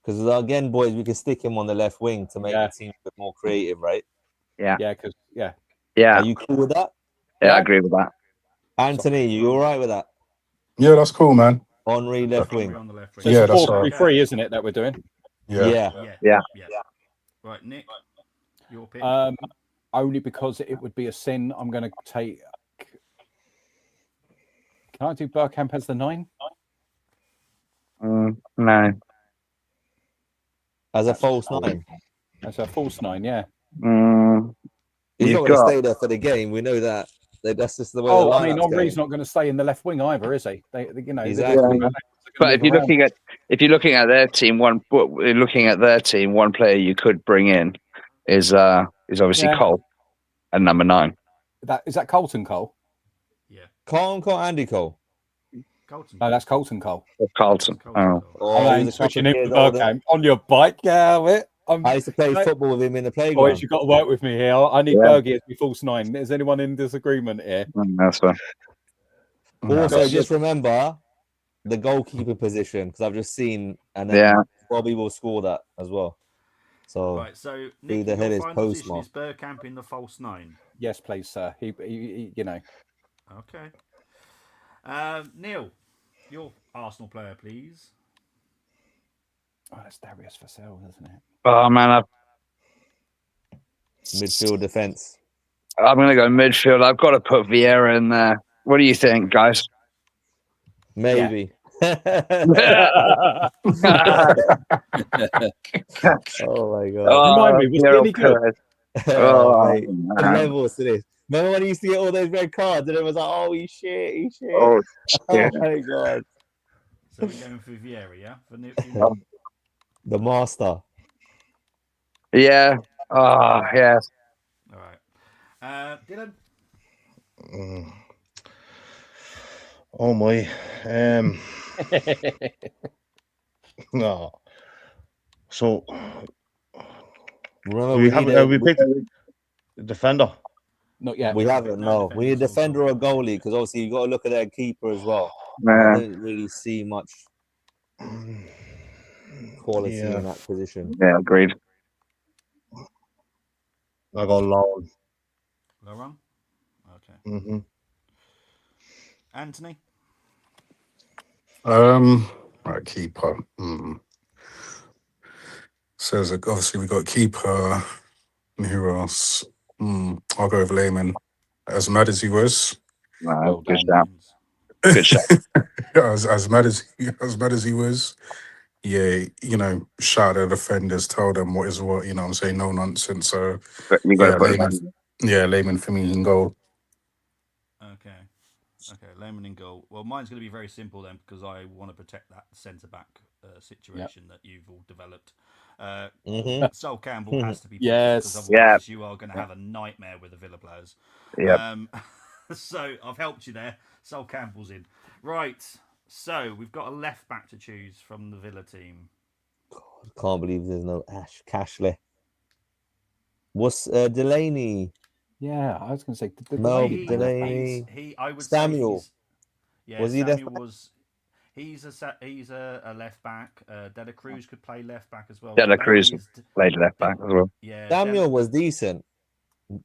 Speaker 2: Because again, boys, we can stick him on the left wing to make the team a bit more creative, right?
Speaker 4: Yeah.
Speaker 2: Are you cool with that?
Speaker 4: Yeah, I agree with that.
Speaker 2: Anthony, you all right with that?
Speaker 6: Yeah, that's cool, man.
Speaker 2: Henry left wing.
Speaker 1: On the left wing.
Speaker 3: So yeah, that's 4-3-3, isn't it, that we're doing?
Speaker 2: Yeah.
Speaker 1: Right, Nick, your pick.
Speaker 3: Only because it would be a sin. I'm going to take. Can I do Bergkamp as the 9?
Speaker 4: No.
Speaker 2: As a false 9.
Speaker 3: As a false 9, yeah.
Speaker 2: He's not going to stay there for the game. We know that. That's just the way.
Speaker 3: I mean, Henry's not going to stay in the left wing either, is he?
Speaker 2: Exactly.
Speaker 4: But if you're looking at if you're looking at their team, one player you could bring in is obviously Cole at number 9.
Speaker 3: Is that Colton Cole?
Speaker 1: Yeah.
Speaker 2: Cole, Andy Cole.
Speaker 1: Colton.
Speaker 3: No, that's Colton Cole.
Speaker 4: Carlton.
Speaker 1: Colton
Speaker 4: Oh.
Speaker 1: Cole.
Speaker 2: Oh,
Speaker 3: I
Speaker 2: he's
Speaker 3: ain't
Speaker 2: a couple
Speaker 3: switching
Speaker 2: of
Speaker 3: in
Speaker 2: years
Speaker 3: with
Speaker 2: older.
Speaker 3: okay, on your bike, yeah.
Speaker 2: I used to play football with him in the playground.
Speaker 3: Boys, you've got to work with me here. I need Bergie as my false 9. Is anyone in disagreement here?
Speaker 4: That's fine.
Speaker 2: Also, just remember the goalkeeper position because I've just seen, and then Bobby will score that as well. So
Speaker 1: Right, so Nick,
Speaker 2: the head
Speaker 1: your
Speaker 2: is
Speaker 1: final position
Speaker 2: postmark.
Speaker 1: is Bergkamp in the false 9.
Speaker 3: Yes, please, sir. He you know.
Speaker 1: Okay. Neil, your Arsenal player, please.
Speaker 3: Oh, that's Darius Vassell, isn't it?
Speaker 4: Oh man,
Speaker 2: Midfield defense.
Speaker 4: I'm going to go midfield. I've got to put Vieira in there. What do you think, guys?
Speaker 2: Maybe.
Speaker 4: Yeah.
Speaker 2: Oh my god.
Speaker 3: Remind me, was he any good?
Speaker 2: Mate, the levels to this. Remember when he used to get all those red cards and it was like, oh, he's shit, he's shit.
Speaker 4: Oh,
Speaker 2: Oh my god.
Speaker 1: So we're going for Vieira, yeah? For
Speaker 2: The master.
Speaker 4: Yeah. Oh, yeah.
Speaker 1: All right. Dylan?
Speaker 5: Oh my. No. So
Speaker 2: Remember,
Speaker 5: we picked a defender.
Speaker 3: Not yet.
Speaker 2: we haven't. No, we need a defender or a goalie because obviously you got to look at their keeper as well. I
Speaker 4: Man.
Speaker 2: don't really see much quality in that position.
Speaker 4: Yeah, agreed.
Speaker 5: I got Laurel.
Speaker 1: Laurent? Okay.
Speaker 5: Mm-hmm.
Speaker 1: Anthony?
Speaker 6: Right, keeper. So obviously we got keeper. And who else? I'll go with Lehman. As mad as he was,
Speaker 4: No, good
Speaker 3: done.
Speaker 4: shout. Good shout.
Speaker 6: as mad as he was, yeah, shout at defenders, tell them what is what. You know what I'm saying? No nonsense. So
Speaker 4: You got to put him
Speaker 6: Lehman.
Speaker 4: in.
Speaker 6: Yeah, Lehman for me in goal.
Speaker 1: Okay, Lehman in goal. Well, mine's going to be very simple then because I want to protect that centre-back situation that you've all developed. Sol Campbell has to be picked because otherwise you are going to have a nightmare with the Villa players.
Speaker 4: Yeah.
Speaker 1: So I've helped you there. Sol Campbell's in. Right, so we've got a left-back to choose from the Villa team.
Speaker 2: God, I can't believe there's no Ash Cashley. What's Delaney?
Speaker 3: Yeah, I was going to say
Speaker 2: Delaney.
Speaker 1: I would
Speaker 2: Samuel.
Speaker 1: say he's,
Speaker 2: Was he
Speaker 1: Samuel
Speaker 2: left back?
Speaker 1: He's a left back. Dela Cruz could play left back as well.
Speaker 4: Dela Cruz played left back as well.
Speaker 1: Yeah,
Speaker 2: Samuel was decent.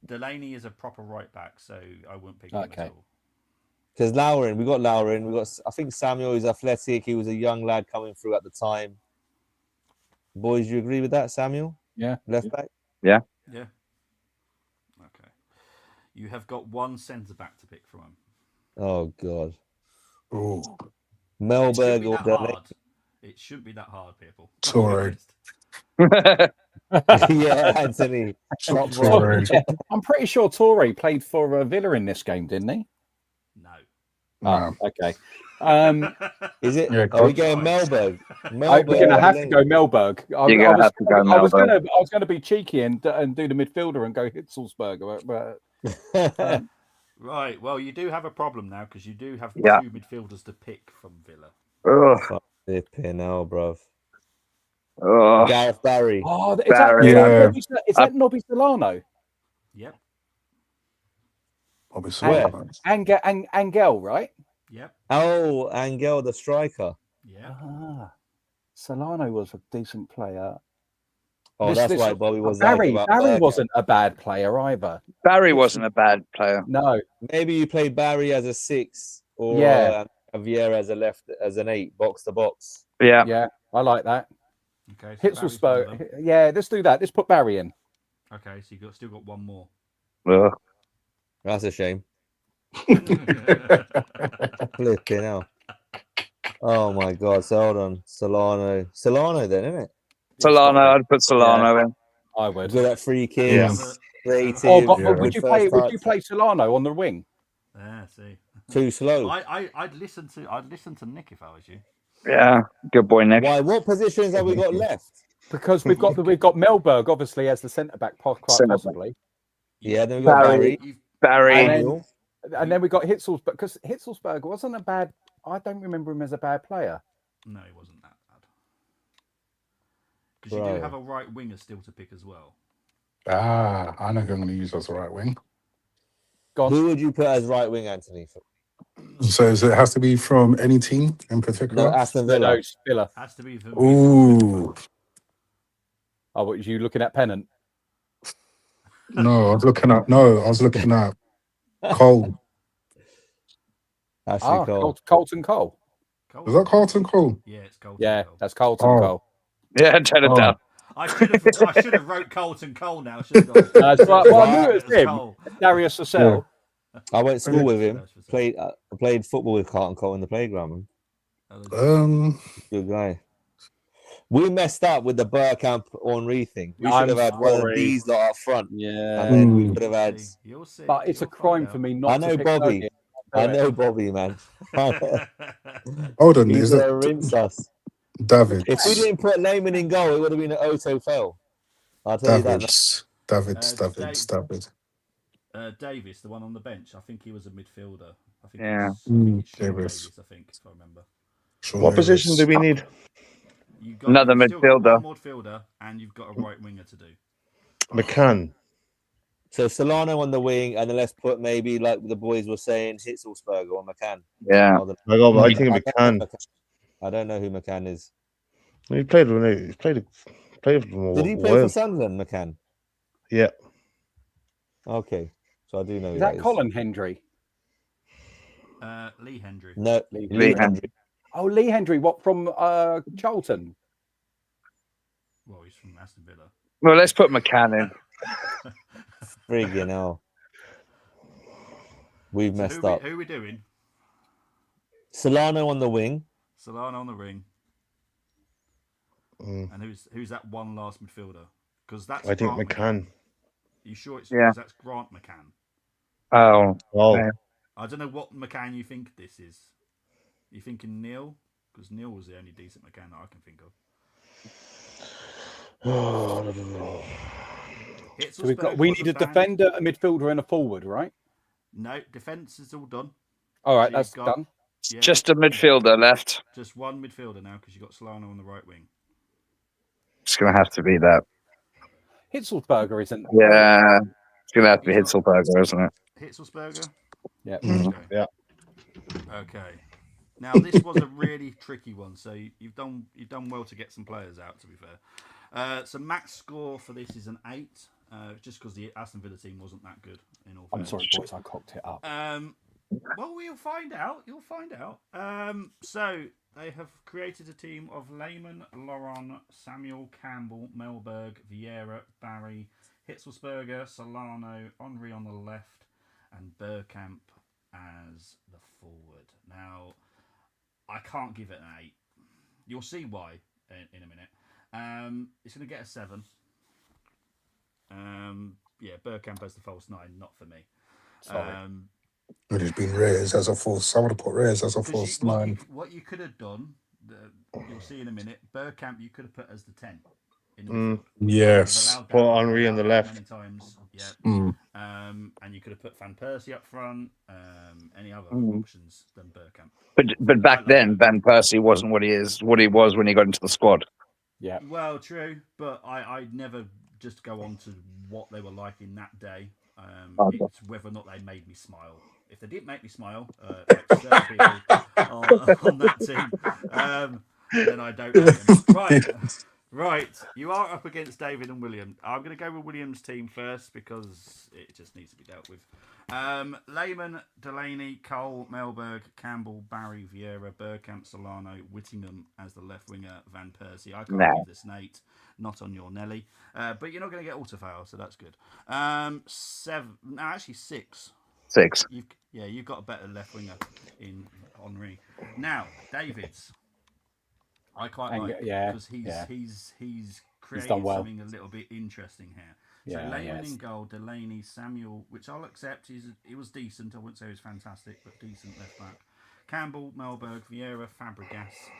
Speaker 1: Delaney is a proper right back, so I wouldn't pick him at all.
Speaker 2: Because we got Lauren. I think Samuel is athletic. He was a young lad coming through at the time. Boys, you agree with that, Samuel?
Speaker 3: Yeah.
Speaker 2: Left back?
Speaker 4: Yeah.
Speaker 1: Yeah. Okay. You have got one centre back to pick from him.
Speaker 2: Oh God.
Speaker 6: Oh,
Speaker 2: Melberg or Delaney?
Speaker 1: It shouldn't be that hard, people.
Speaker 6: Sorry.
Speaker 2: Yeah, Anthony.
Speaker 3: I'm pretty sure Torre played for Villa in this game, didn't he?
Speaker 1: No.
Speaker 3: Oh, okay.
Speaker 2: Is it?
Speaker 6: Yeah,
Speaker 2: Are we going Melberg?
Speaker 3: We're going to have to go Melberg.
Speaker 4: You're going to have to go Melberg.
Speaker 3: I was going to be cheeky and do the midfielder and go Hitzelsberger, but
Speaker 1: Right. Well, you do have a problem now because you do have two midfielders to pick from Villa.
Speaker 2: Fuck flipping hell, bruv.
Speaker 4: Oh.
Speaker 2: Gareth Barry.
Speaker 3: Oh, is that Nobby Solano?
Speaker 1: Yep.
Speaker 6: Obviously.
Speaker 3: Angel, right?
Speaker 1: Yep.
Speaker 2: Oh, Angel, the striker.
Speaker 1: Yeah.
Speaker 3: Solano was a decent player.
Speaker 2: Oh, that's why Bobby was
Speaker 3: Barry.
Speaker 2: like
Speaker 3: Barry wasn't a bad player either.
Speaker 4: Barry wasn't a bad player.
Speaker 3: No.
Speaker 2: Maybe you played Barry as a 6 or Vieira as an 8, box to box.
Speaker 4: Yeah.
Speaker 3: Yeah, I like that.
Speaker 1: Okay. So
Speaker 3: Hitzelsberger. Yeah, let's do that. Let's put Barry in.
Speaker 1: Okay, so you've still got one more.
Speaker 2: That's a shame. Flipping hell. Oh my God. So hold on. Solano then, isn't it?
Speaker 4: Solano, I'd put Solano in.
Speaker 3: I would.
Speaker 2: Good at free kicks. Creative.
Speaker 3: Would you play Solano on the wing?
Speaker 1: Yeah, see.
Speaker 2: Too slow.
Speaker 1: I'd listen to Nick if I was you.
Speaker 4: Yeah, good boy, Nick.
Speaker 2: Why? What positions have we got left?
Speaker 3: Because we've got Melberg obviously as the centre back, quite
Speaker 4: Centre-back.
Speaker 3: possibly.
Speaker 2: Yeah, then we got
Speaker 4: Barry.
Speaker 2: Barry.
Speaker 4: Barry.
Speaker 3: And then we got Hitzelsberger, because Hitzelsberger wasn't a bad. I don't remember him as a bad player.
Speaker 1: No, he wasn't that bad. Because you do have a right winger still to pick as well.
Speaker 6: I know who I'm going to use as a right wing.
Speaker 2: Who would you put as right wing, Anthony?
Speaker 6: So it has to be from any team in particular?
Speaker 2: No, Aston Villa.
Speaker 3: No, Villa.
Speaker 1: Has to be from.
Speaker 6: Ooh.
Speaker 3: Oh, what, was you looking at Pennant?
Speaker 6: No, I was looking at Cole.
Speaker 2: Ashley Cole.
Speaker 3: Colton Cole.
Speaker 6: Is that Carlton Cole?
Speaker 1: Yeah, it's Colton.
Speaker 3: Yeah,
Speaker 1: Cole.
Speaker 3: that's Colton Cole.
Speaker 4: Yeah, turn it down.
Speaker 1: I should have wrote Colton Cole now. Shouldn't I?
Speaker 3: That's right. Well, I knew it was him.
Speaker 1: Cole.
Speaker 3: Darius Lascelles.
Speaker 2: I went to school with him. I played football with Carlton Cole in the playground. Good guy. We messed up with the Burkamp Henri thing. We should have had one of these lot up front.
Speaker 3: Yeah.
Speaker 2: And then we could have had.
Speaker 1: You'll see.
Speaker 3: But it's a crime for me not
Speaker 2: I know
Speaker 3: to pick
Speaker 2: Bobby.
Speaker 3: Bogey.
Speaker 2: I know Bobby, man.
Speaker 6: Hold on,
Speaker 2: He's
Speaker 6: is that
Speaker 2: rinse us.
Speaker 6: David?
Speaker 2: If we didn't put Lehman in goal, it would have been an auto fail. I'll tell you that.
Speaker 6: David.
Speaker 1: Davis, the one on the bench. I think he was a midfielder. I think
Speaker 6: Davis.
Speaker 1: I think, if I remember.
Speaker 5: What position do we need?
Speaker 1: You got
Speaker 4: Another midfielder.
Speaker 1: One midfielder, and you've got a right winger to do.
Speaker 5: McCann.
Speaker 2: So Solano on the wing, and then let's put maybe like the boys were saying, Hitzelsberger or McCann.
Speaker 4: Yeah.
Speaker 5: I think McCann.
Speaker 2: I don't know who McCann is.
Speaker 5: He played for them.
Speaker 2: Did he play for Sunderland, McCann?
Speaker 5: Yeah.
Speaker 2: Okay, so I do know.
Speaker 3: Is that Colin Hendry?
Speaker 1: Lee Hendry.
Speaker 2: No,
Speaker 4: Lee Hendry.
Speaker 3: Oh, Lee Hendry. What, from Charlton?
Speaker 1: Well, he's from Aston Villa.
Speaker 4: Well, let's put McCann in.
Speaker 2: Friggin' hell. We've messed up.
Speaker 1: Who are we doing?
Speaker 2: Solano on the wing.
Speaker 1: Solano on the ring. And who's that one last midfielder? Because that's
Speaker 5: I think
Speaker 1: Grant
Speaker 5: McCann.
Speaker 1: You sure it's that's Grant McCann?
Speaker 4: Oh.
Speaker 5: Yeah.
Speaker 1: I don't know what McCann you think this is. You thinking Neil? Because Neil was the only decent McCann that I can think of.
Speaker 5: Oh, I don't know.
Speaker 3: So we need a defender, a midfielder, and a forward, right?
Speaker 1: No, defence is all done.
Speaker 3: All right, that's done.
Speaker 1: Yeah,
Speaker 4: just a midfielder left.
Speaker 1: Just one midfielder now because you've got Solano on the right wing.
Speaker 4: It's going to have to be that.
Speaker 3: Hitzelsberger isn't.
Speaker 4: Yeah, it's going to have to be Hitzelsberger, isn't it?
Speaker 1: Hitzelsberger?
Speaker 3: Yeah.
Speaker 1: Okay.
Speaker 5: Yeah.
Speaker 1: Okay. Now this was a really tricky one, so you've done well to get some players out. To be fair, so max score for this is an 8, just because the Aston Villa team wasn't that good. In all fairness.
Speaker 3: I'm sorry, boys, I cocked it up.
Speaker 1: Well, we'll find out. You'll find out. So they have created a team of Lehman, Laurent, Samuel, Campbell, Melberg, Vieira, Barry, Hitzelsberger, Solano, Henri on the left, and Burkamp as the forward. Now, I can't give it an 8. You'll see why in a minute. It's going to get a 7. Yeah, Burkamp as the false 9, not for me.
Speaker 6: It has been Reyes as a false. I would have put Reyes as a false 9.
Speaker 1: What you could have done, you'll see in a minute. Burkamp, you could have put as the 10.
Speaker 6: Yes.
Speaker 5: Put Henri on the left.
Speaker 1: Many times, yeah. And you could have put Van Persie up front. Any other options than Burkamp?
Speaker 4: But back then, Van Persie wasn't what he was when he got into the squad.
Speaker 3: Yeah.
Speaker 1: Well, true, but I never just go on to what they were like in that day. It's whether or not they made me smile. If they didn't make me smile, like certain people on that team, then I don't know them. Right. You are up against David and William. I'm going to go with William's team first because it just needs to be dealt with. Lehman, Delaney, Cole, Melberg, Campbell, Barry, Vieira, Burkamp, Solano, Whittingham as the left winger, Van Persie. I can't give this an 8. Not on your Nelly. But you're not going to get autofail, so that's good. 7. No, actually 6.
Speaker 4: 6.
Speaker 1: You've got a better left winger in Henri. Now, David's. I quite like because he's created something a little bit interesting here. So Lehman in goal, Delaney, Samuel, which I'll accept. He was decent. I wouldn't say he was fantastic, but decent left back. Campbell, Melberg, Vieira, Fabregas,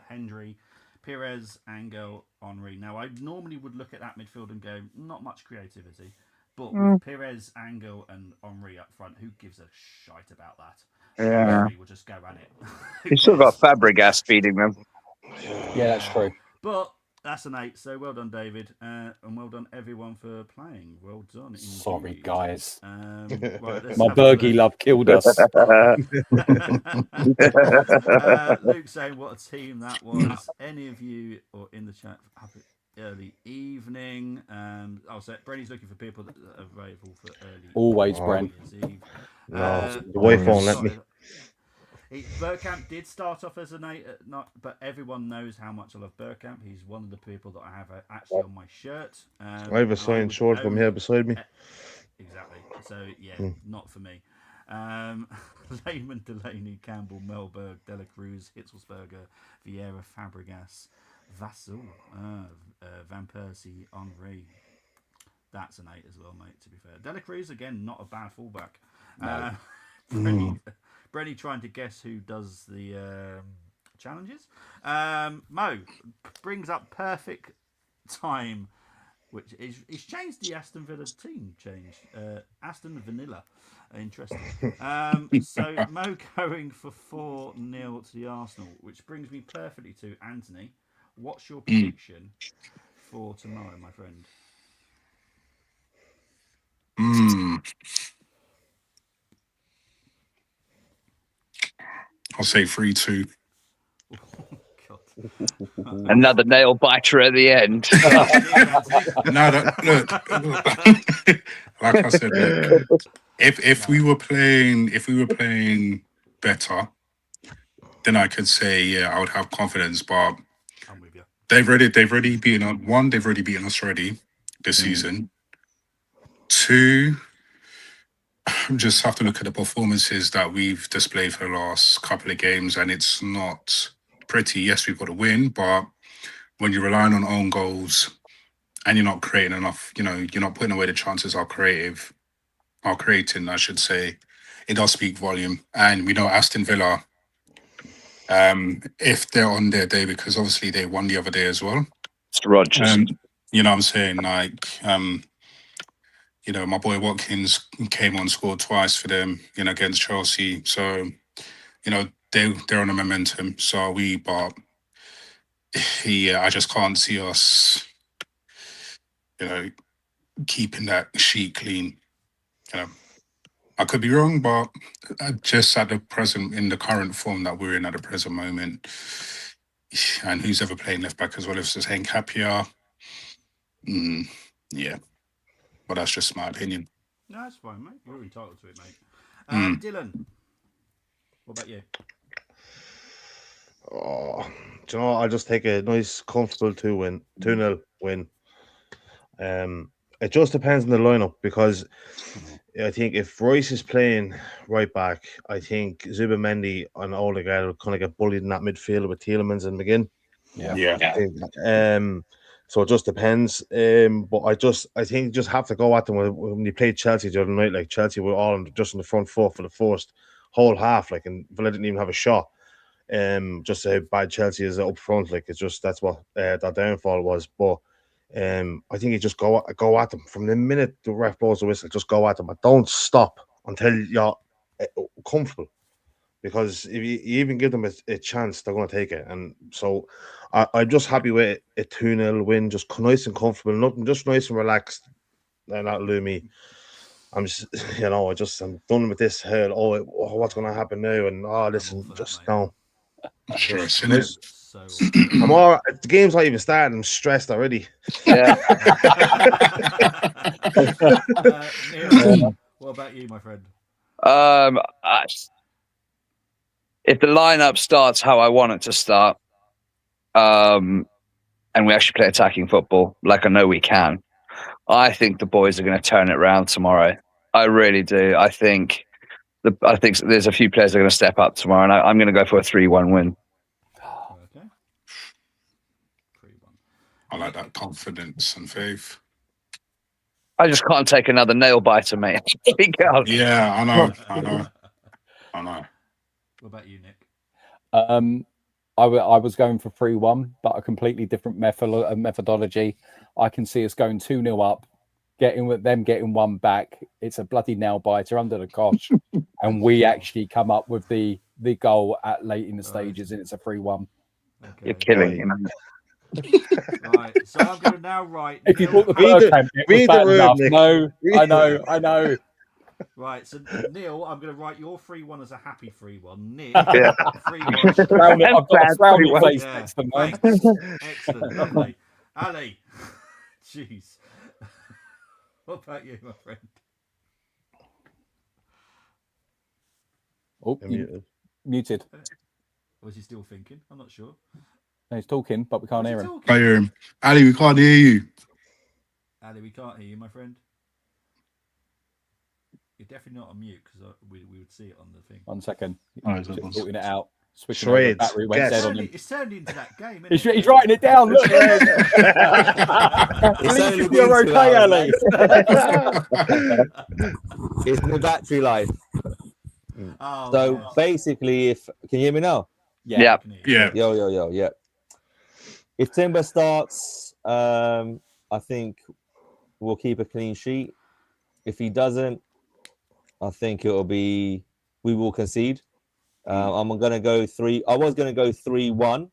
Speaker 1: Hendry, Perez, Angel, Henry. Now, I normally would look at that midfield and go, not much creativity. But with Perez, Angel, and Henry up front, who gives a shite about that?
Speaker 4: Yeah.
Speaker 1: We'll just go at it.
Speaker 4: You've still got Fabregas feeding them.
Speaker 3: Yeah, that's true.
Speaker 1: But that's an 8, so well done, David, and well done everyone for playing. Well done. Indeed.
Speaker 3: Sorry, guys.
Speaker 1: Right,
Speaker 3: my Bergie love killed us.
Speaker 1: Luke saying what a team that was. Any of you or in the chat, happy early evening. So Brenny's looking for people that are available for early.
Speaker 3: Always, Bren.
Speaker 5: No, the wife won't let me.
Speaker 1: Bergkamp did start off as an 8, but everyone knows how much I love Bergkamp. He's one of the people that I have actually on my shirt.
Speaker 5: I have a signed short from here beside me.
Speaker 1: Exactly. So, yeah, not for me. Lehman, Delaney, Campbell, Melberg, Dela Cruz, Hitzelsberger, Vieira, Fabregas, Vassal, Van Persie, Henry. That's an 8 as well, mate, to be fair. Dela Cruz, again, not a bad fullback. No. Brenny trying to guess who does the challenges. Mo brings up perfect time, which is he's changed the Aston Villa team change. Aston Vanilla. Interesting. So Mo going for 4-0 to the Arsenal, which brings me perfectly to Anthony. What's your prediction for tomorrow, my friend?
Speaker 6: I'll say 3-2.
Speaker 4: Another nail biter at the end.
Speaker 6: Look, like I said, look, if we were playing better, then I could say, yeah, I would have confidence. But
Speaker 1: I'm with you.
Speaker 6: they've already beaten us. One, they've already beaten us already this season. 2, just have to look at the performances that we've displayed for the last couple of games, and it's not pretty. Yes, we've got a win, but when you're relying on own goals and you're not creating enough, you're not putting away the chances are creating, I should say, it does speak volume. And we know Aston Villa, if they're on their day, because obviously they won the other day as well.
Speaker 4: Mr. Rogers.
Speaker 6: You know what I'm saying? Like, my boy Watkins came on, scored twice for them, against Chelsea. So, they're on a momentum. So are we, but I just can't see us, keeping that sheet clean. I could be wrong, but just in the current form that we're in at the present moment, and who's ever playing left back as well, if it's Nkapia, yeah. But that's just my opinion.
Speaker 1: No, that's fine, mate. You're entitled to it, mate. Dylan, what about you?
Speaker 5: Oh, do you know, I'll just take a nice, comfortable 2-0 win. It just depends on the lineup, because I think if Royce is playing right back, I think Zubimendi and Odegaard will kind of get bullied in that midfield with Tielemans and McGinn.
Speaker 6: Yeah.
Speaker 5: So it just depends. But I think you just have to go at them when you played Chelsea the other night. Like, Chelsea were all just in the front foot for the first whole half. Like, and Villa didn't even have a shot. Just how bad Chelsea is up front. Like, it's just that's what that downfall was. But I think you just go at them from the minute the ref blows the whistle. Just go at them, but don't stop until you're comfortable. Because if you even give them a chance, they're going to take it. And so I'm just happy with a 2-0 win, just nice and comfortable, nothing, just nice and relaxed. And that'll do me. I'm just, I'm done with this. What's going to happen now? And listen, just no.
Speaker 6: Stress, isn't it?
Speaker 1: So
Speaker 5: I'm all right. The game's not even starting. I'm stressed already.
Speaker 4: Yeah.
Speaker 1: Neil, what about you, my friend?
Speaker 4: If the lineup starts how I want it to start, and we actually play attacking football, like I know we can, I think the boys are going to turn it around tomorrow. I really do. I think there's a few players that are going to step up tomorrow, and I'm going to go for a 3-1 win.
Speaker 1: Okay. 3-1.
Speaker 6: I like that confidence and faith.
Speaker 4: I just can't take another nail biter, mate.
Speaker 6: Yeah, I know.
Speaker 1: What about you, Nick?
Speaker 3: I was going for 3-1, but a completely different methodology. I can see us going 2-0 up, getting one back. It's a bloody nail biter under the cosh, and we actually come up with the goal at late in the stages, and it's a 3-1.
Speaker 1: Okay.
Speaker 4: You're killing me, man.
Speaker 1: Right, so I'm going to now write.
Speaker 3: If you thought the first game it was bad enough,
Speaker 5: Nick.
Speaker 3: no, I know.
Speaker 1: Right, so Neil, I'm going to write your 3-1 as a happy 3-1. Nick,
Speaker 4: Yeah.
Speaker 1: 3-1.
Speaker 3: I've got a frowny face
Speaker 1: Yeah,
Speaker 3: next to mine.
Speaker 1: thanks. Excellent, lovely. Ali, jeez. What about you, my friend?
Speaker 3: Oh, muted.
Speaker 1: Was he still thinking? I'm not sure.
Speaker 3: No, he's talking, but we can't hear him.
Speaker 6: I hear him. Ali, we can't hear you.
Speaker 1: Ali, we can't hear you, my friend. You're definitely not on mute because we would see it on the thing.
Speaker 3: 1 second.
Speaker 6: Oh,
Speaker 3: Just sorting it out. Switching
Speaker 5: Shreds.
Speaker 3: battery went dead on him.
Speaker 1: It's turned into that game, isn't it?
Speaker 3: He's writing it down. Look.
Speaker 2: It's only
Speaker 3: Please, you're
Speaker 2: been 2
Speaker 3: okay,
Speaker 2: hours,
Speaker 3: Ali.
Speaker 2: It's the battery life.
Speaker 1: Oh,
Speaker 2: So
Speaker 1: yes.
Speaker 2: basically, can you hear me now?
Speaker 4: Yeah.
Speaker 6: Yeah.
Speaker 2: Yo, yeah. If Timber starts, I think we'll keep a clean sheet. If he doesn't, I think we will concede. I'm gonna go 3. I was gonna go 3-1,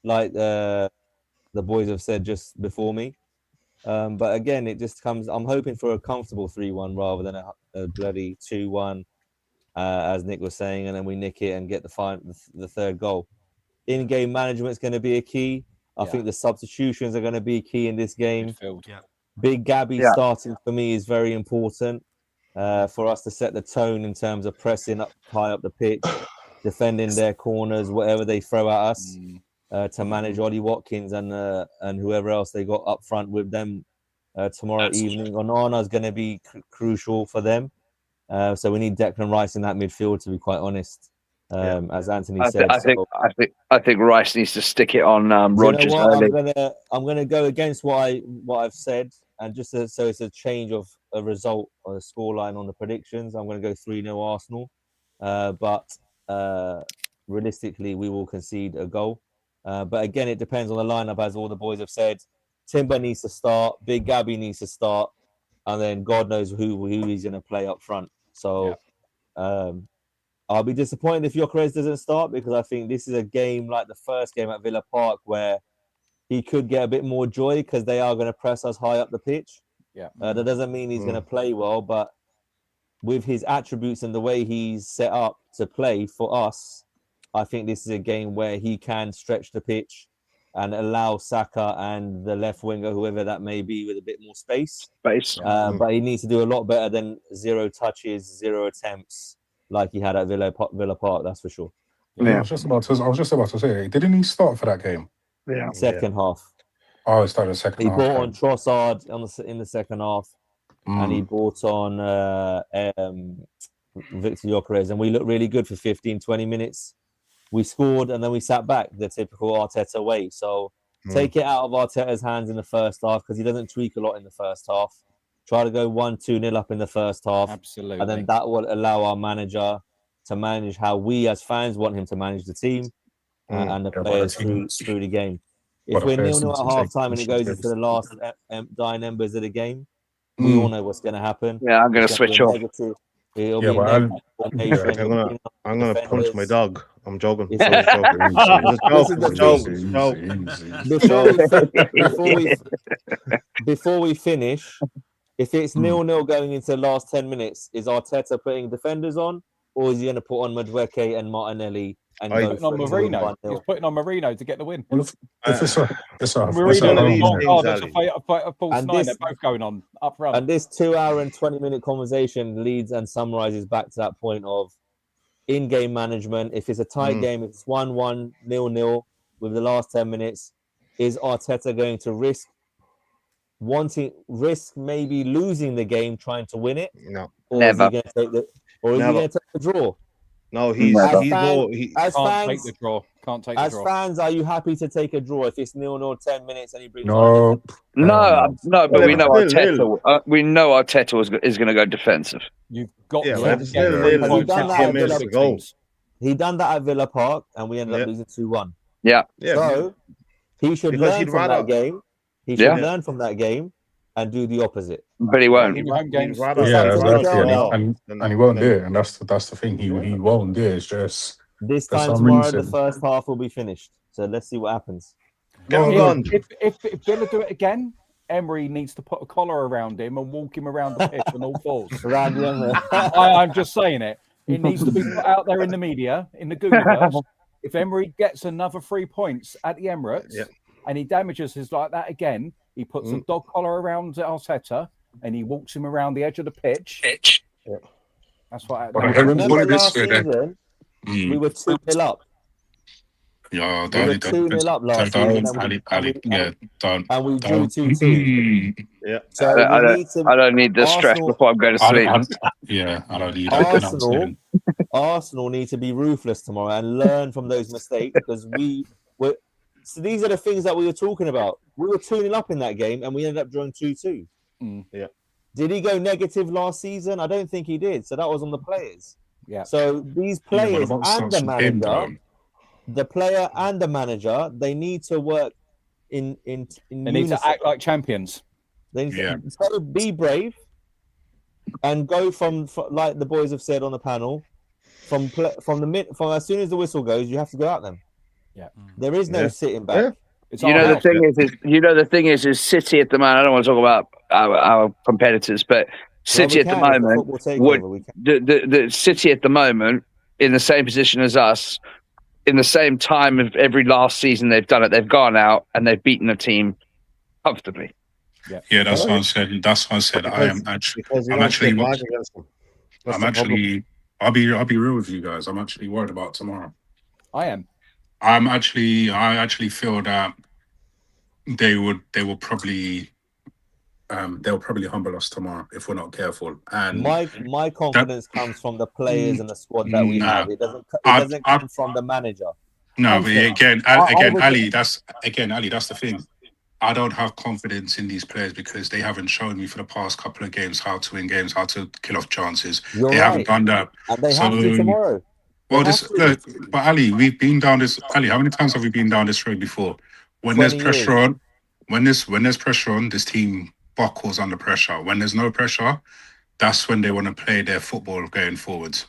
Speaker 2: like the boys have said just before me. But again, it just comes. I'm hoping for a comfortable 3-1 rather than a bloody 2-1, as Nick was saying, and then we nick it and get the third goal. In-game management is going to be a key. I think the substitutions are going to be key in this game.
Speaker 1: Yeah.
Speaker 2: Big Gabby starting for me is very important for us to set the tone in terms of pressing up high up the pitch, defending their corners, whatever they throw at us, to manage Ollie Watkins and whoever else they got up front with them tomorrow evening. Onana is going to be crucial for them. So we need Declan Rice in that midfield, to be quite honest. As Anthony said,
Speaker 4: I think Rice needs to stick it on Rodgers.
Speaker 2: You know
Speaker 4: early.
Speaker 2: I'm gonna go against what I've said, and just so it's a change of a result or a scoreline on the predictions. I'm gonna go 3-0 Arsenal, but realistically we will concede a goal. But again, it depends on the lineup, as all the boys have said. Timber needs to start, Big Gabby needs to start, and then God knows who he's gonna play up front. So. I'll be disappointed if Gyökeres doesn't start, because I think this is a game like the first game at Villa Park where he could get a bit more joy because they are going to press us high up the pitch.
Speaker 3: Yeah.
Speaker 2: That doesn't mean he's going to play well, but with his attributes and the way he's set up to play for us, I think this is a game where he can stretch the pitch and allow Saka and the left winger, whoever that may be, with a bit more space. But he needs to do a lot better than 0 touches, 0 attempts, like he had at Villa Park, that's for sure.
Speaker 6: I was just about to say, didn't he start for that game?
Speaker 4: Yeah.
Speaker 2: Second half.
Speaker 6: Oh, he started second
Speaker 2: He
Speaker 6: half.
Speaker 2: brought on Trossard in the second half, and he brought on Victor Gyökeres, and we looked really good for 15, 20 minutes. We scored, and then we sat back the typical Arteta way. So take it out of Arteta's hands in the first half, because he doesn't tweak a lot in the first half. Try to go 1-2-0 up in the first half.
Speaker 3: Absolutely.
Speaker 2: And then that will allow our manager to manage how we as fans want him to manage the team and the players through the game. If we're 0-0 at half time and it goes into the last dying embers of the game, we all know what's going to happen.
Speaker 4: Yeah, I'm going to switch off.
Speaker 2: It'll be negative.
Speaker 5: I'm going to punch my dog. I'm joking.
Speaker 2: Before we finish, if it's 0-0 going into the last 10 minutes, is Arteta putting defenders on, or is he going to put on Madueke and Martinelli? And
Speaker 3: He's putting on Marino. He's putting on Marino to get the win.
Speaker 6: Well, if it's
Speaker 3: Marino and a false nine, they're both going on up front.
Speaker 2: And this 2 hour and 20-minute conversation leads and summarizes back to that point of in-game management. If it's a tight game, if it's 1-1, 0-0 with the last 10 minutes, is Arteta going to risk maybe losing the game trying to win it?
Speaker 5: No,
Speaker 2: or
Speaker 4: never.
Speaker 2: Is he going to take the draw?
Speaker 5: No,
Speaker 2: can't take
Speaker 3: the draw. Can't take the draw.
Speaker 2: As fans, are you happy to take a draw if it's 0-0, 10 minutes, and he brings?
Speaker 6: No.
Speaker 4: But we know Arteta. We know Arteta is going to go defensive.
Speaker 3: You've got
Speaker 2: He done that at Villa Park, and we ended up losing 2-1.
Speaker 4: Yeah.
Speaker 5: Yeah.
Speaker 2: So he should
Speaker 5: Because
Speaker 2: learn
Speaker 5: he'd
Speaker 2: from
Speaker 5: rather-
Speaker 2: that game. He should learn from that game and do the opposite.
Speaker 4: But he won't.
Speaker 3: In home games.
Speaker 5: rather-
Speaker 2: It's
Speaker 6: Yeah,
Speaker 2: up to
Speaker 6: exactly.
Speaker 2: Mikel.
Speaker 6: And he won't do it. And that's the thing. He won't do it. It's just
Speaker 2: This
Speaker 6: for
Speaker 2: time
Speaker 6: some
Speaker 2: tomorrow, the
Speaker 6: reason.
Speaker 2: first half will be finished. So let's see what happens.
Speaker 5: Get on,
Speaker 3: If,
Speaker 5: Gone.
Speaker 3: if Villa do it again, Emery needs to put a collar around him and walk him around the pitch on all fours.
Speaker 2: Around the end.
Speaker 3: I'm just saying it. It needs to be put out there in the media, in the Gooniverse. If Emery gets another 3 points at the Emirates and he damages us like that again, he puts a dog collar around Arteta and he walks him around the edge of the pitch.
Speaker 2: Yeah.
Speaker 3: That's what.
Speaker 2: Remember
Speaker 6: Put it this
Speaker 2: last
Speaker 6: way,
Speaker 2: season, we were 2-0 up.
Speaker 6: Yeah,
Speaker 2: We were 2-0 up last season, and we drew 2-2.
Speaker 5: Yeah.
Speaker 2: So we need to.
Speaker 4: I don't need the stress before I'm going to sleep.
Speaker 6: I don't need that.
Speaker 2: Arsenal need to be ruthless tomorrow and learn from those mistakes because we were. So these are the things that we were talking about. We were 2-0 up in that game and we ended up drawing 2-2.
Speaker 5: Yeah.
Speaker 2: Did he go negative last season? I don't think he did. So that was on the players.
Speaker 3: Yeah.
Speaker 2: So these players and the manager, the player and the manager, they need to work in
Speaker 3: They need to act like champions.
Speaker 2: They need to so be brave and go from like the boys have said on the panel, from as soon as the whistle goes, you have to go at them.
Speaker 3: Yeah.
Speaker 2: There is no sitting back.
Speaker 4: The thing is City at the moment. I don't want to talk about our competitors, but City at the moment the City at the moment in the same position as us, in the same time of every last season they've done it. They've gone out and they've beaten a team comfortably.
Speaker 6: Yeah, that's what I said. That's what I said. I'll be real with you guys. I'm actually worried about tomorrow.
Speaker 3: I am.
Speaker 6: I actually feel that they'll probably humble us tomorrow if we're not careful. And
Speaker 2: my confidence comes from the players and the squad that we have. It doesn't come from the manager.
Speaker 6: No, but again, Ali, that's the thing. I don't have confidence in these players because they haven't shown me for the past couple of games how to win games, how to kill off chances. They haven't done that.
Speaker 2: And they have to tomorrow.
Speaker 6: Well, but Ali, we've been down this. Ali, how many times have we been down this road before? When there's pressure on, when there's pressure on, this team buckles under pressure. When there's no pressure, that's when they want to play their football going forwards.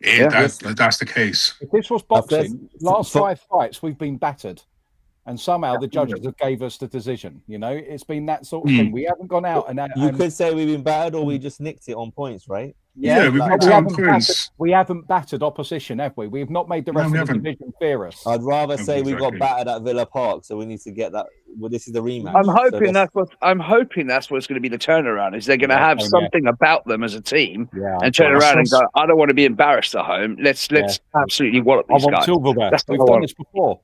Speaker 6: That's the case.
Speaker 3: If this was boxing, last 5 fights we've been battered, and somehow the judges have gave us the decision. You know, it's been that sort of thing. We haven't gone out and
Speaker 2: you could say we've been battered, or we just nicked it on points, right?
Speaker 3: Yeah, we haven't battered opposition, have we? We've not made the rest of the division fear us.
Speaker 2: I'd rather say we got battered at Villa Park, so we need to get that. Well, this is the rematch.
Speaker 4: I'm hoping that's what's going to be the turnaround. Is they're going to have something about them as a team and turn around and go, I don't want to be embarrassed at home. Let's absolutely wallop these guys.
Speaker 3: Silverware.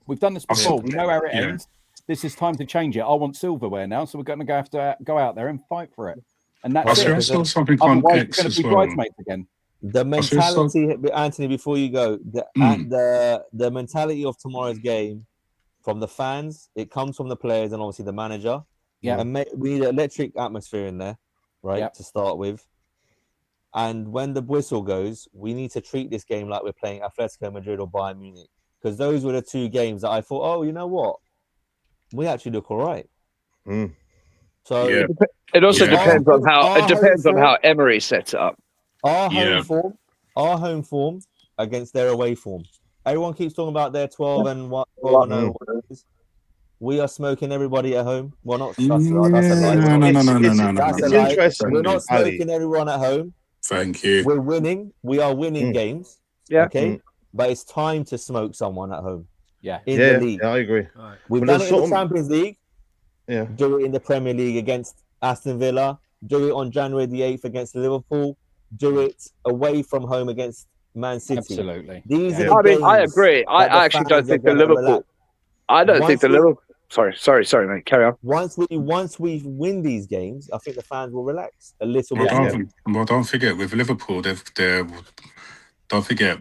Speaker 3: We've done this before. We know how it ends. This is time to change it. I want silverware now, so we're going to have to go out there and fight for it. And that's it.
Speaker 6: Otherwise, we're going
Speaker 3: to be bridesmaids again.
Speaker 2: The mentality, Anthony, before you go, the mentality of tomorrow's game from the fans, it comes from the players and obviously the manager.
Speaker 3: Yeah.
Speaker 2: And we need an electric atmosphere in there, right, to start with. And when the whistle goes, we need to treat this game like we're playing Atletico Madrid or Bayern Munich. Because those were the two games that I thought, oh, you know what? We actually look all right. So
Speaker 4: it also depends on how Emery sets it up.
Speaker 2: Our home form against their away form. Everyone keeps talking about their 12 and 1. We are smoking everybody at home. Well, not that's a lie.
Speaker 6: No.
Speaker 2: That's a lie. We're not smoking everyone at home.
Speaker 6: Thank you.
Speaker 2: We're winning. We are winning games.
Speaker 4: Yeah.
Speaker 2: Okay. But it's time to smoke someone at home.
Speaker 3: Yeah.
Speaker 2: In the league.
Speaker 5: Yeah, I agree.
Speaker 2: Right. We've done it in the Champions League. Yeah. Do it in the Premier League against Aston Villa. Do it on January the 8th against Liverpool. Do it away from home against Man City.
Speaker 3: Absolutely.
Speaker 2: These are the games
Speaker 4: I agree. I actually don't think the Liverpool. I don't think the Liverpool. Sorry, mate. Carry on.
Speaker 2: Once we win these games, I think the fans will relax a little bit.
Speaker 6: Well, don't forget with Liverpool, don't forget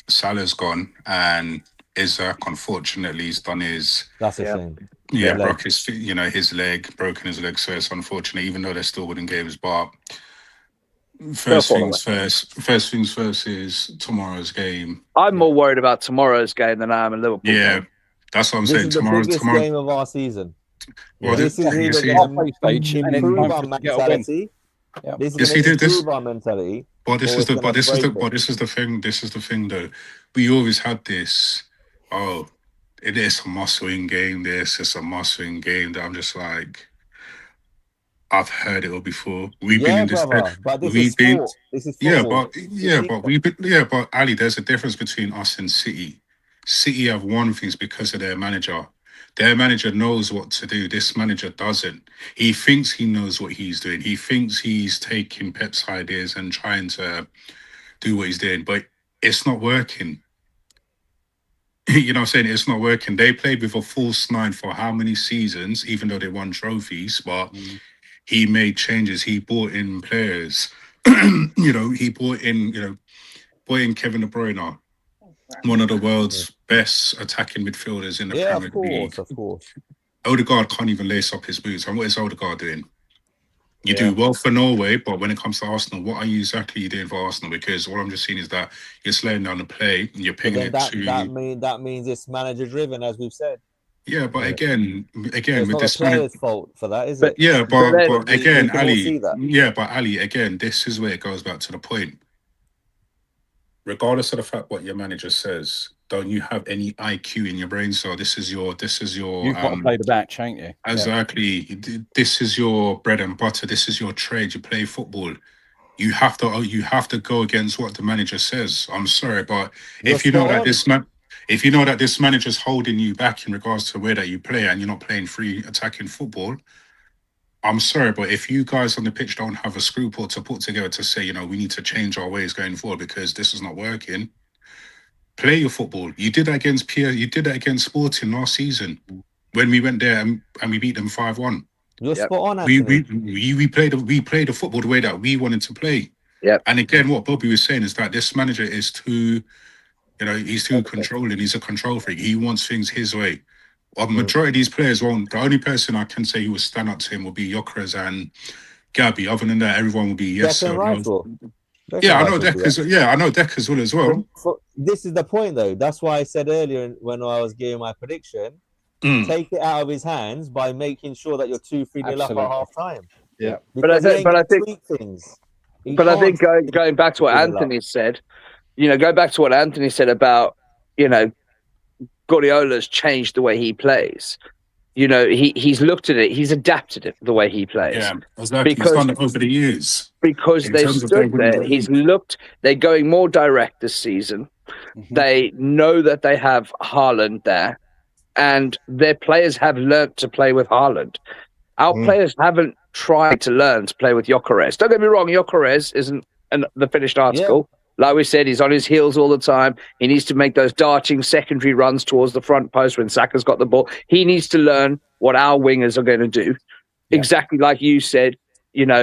Speaker 6: Salah's gone and Isaac, unfortunately, he's done his.
Speaker 2: That's a shame.
Speaker 6: Yeah, broke his broken his leg. So it's unfortunate, even though they're still winning games. But first things first is tomorrow's game.
Speaker 4: I'm more worried about tomorrow's game than I am in Liverpool.
Speaker 6: Yeah.
Speaker 4: Game.
Speaker 6: That's what I'm
Speaker 2: This
Speaker 6: saying.
Speaker 2: is the biggest game of our season.
Speaker 6: Well,
Speaker 2: This is
Speaker 6: you
Speaker 2: either
Speaker 6: see,
Speaker 2: going
Speaker 3: stage,
Speaker 2: to
Speaker 3: and it's
Speaker 2: improve
Speaker 3: time
Speaker 2: our
Speaker 3: for us to get a win.
Speaker 2: mentality.
Speaker 3: Yeah.
Speaker 2: This is
Speaker 6: You
Speaker 2: going
Speaker 6: see,
Speaker 2: to
Speaker 6: this,
Speaker 2: improve our mentality.
Speaker 6: but this
Speaker 2: or
Speaker 6: is
Speaker 2: it's
Speaker 6: the,
Speaker 2: gonna
Speaker 6: but this is the,
Speaker 2: break
Speaker 6: but
Speaker 2: it.
Speaker 6: this is the thing. This is the thing, though. We always had this. Oh, it is a must-win game. This is a must-win game. That I'm just like, I've heard it all before. We've been in this.
Speaker 2: brother. But this is
Speaker 6: We've been.
Speaker 2: sport. This is
Speaker 6: Yeah,
Speaker 2: football.
Speaker 6: but Ali, there's a difference between us and City. City have won things because of their manager. Their manager knows what to do. This manager doesn't. He thinks he knows what he's doing. He thinks he's taking Pep's ideas and trying to do what he's doing, but it's not working. You know what I'm saying? It's not working. They played with a false nine for how many seasons, even though they won trophies, but he made changes. He brought in players. He brought in Kevin De Bruyne, one of the world's best attacking midfielders in the Premier League.
Speaker 2: Of course.
Speaker 6: Odegaard can't even lace up his boots. And what is Odegaard doing? You do well for Norway, but when it comes to Arsenal, what are you exactly doing for Arsenal? Because all I'm just seeing is that you're slowing down the play and you're picking it to...
Speaker 2: That means it's manager driven, as we've said.
Speaker 6: Yeah, but again,
Speaker 2: it's
Speaker 6: with
Speaker 2: not
Speaker 6: this
Speaker 2: the player's fault for that, is it?
Speaker 6: Yeah, but again, Ali.
Speaker 2: Yeah,
Speaker 6: but Ali, again, this is where it goes back to the point. Regardless of the fact what your manager says, don't you have any IQ in your brain? So this is your.
Speaker 3: You've got to play the match, ain't you?
Speaker 6: Exactly. Yeah. This is your bread and butter. This is your trade. You play football. You have to go against what the manager says. I'm sorry, but if you know that this manager's holding you back in regards to the way that you play and you're not playing free attacking football, I'm sorry, but if you guys on the pitch don't have a scruple to put together to say, we need to change our ways going forward because this is not working, play your football. You did that against Pierre. You did that against Sporting last season when we went there and we beat them 5-1.
Speaker 2: You're spot on, Anthony.
Speaker 6: We played the football the way that we wanted to play.
Speaker 4: Yeah.
Speaker 6: And again, what Bobby was saying is that this manager is too, he's too controlling. He's a control freak. He wants things his way. A majority of these players won't. The only person I can say who will stand up to him will be Gyökeres and Gabby. Other than that, everyone will be yes or no. Yeah, I know Deck. I know Deck as well.
Speaker 2: This is the point, though. That's why I said earlier when I was giving my prediction, take it out of his hands by making sure that you're 2-3 up at half time.
Speaker 3: Yeah,
Speaker 4: but I think going back to what Anthony said, going back to what Anthony said about Guardiola's changed the way he plays. He's looked at it, he's adapted it the way he plays.
Speaker 6: Yeah, exactly. He's done it over the years.
Speaker 4: Because they stood there, he's looked, they're going more direct this season. They know that they have Haaland there, and their players have learnt to play with Haaland. Our players haven't tried to learn to play with Gyökeres. Don't get me wrong, Gyökeres isn't the finished article. Yeah. Like we said, he's on his heels all the time. He needs to make those darting secondary runs towards the front post when Saka's got the ball. He needs to learn what our wingers are going to do. Yeah. Exactly like you said, they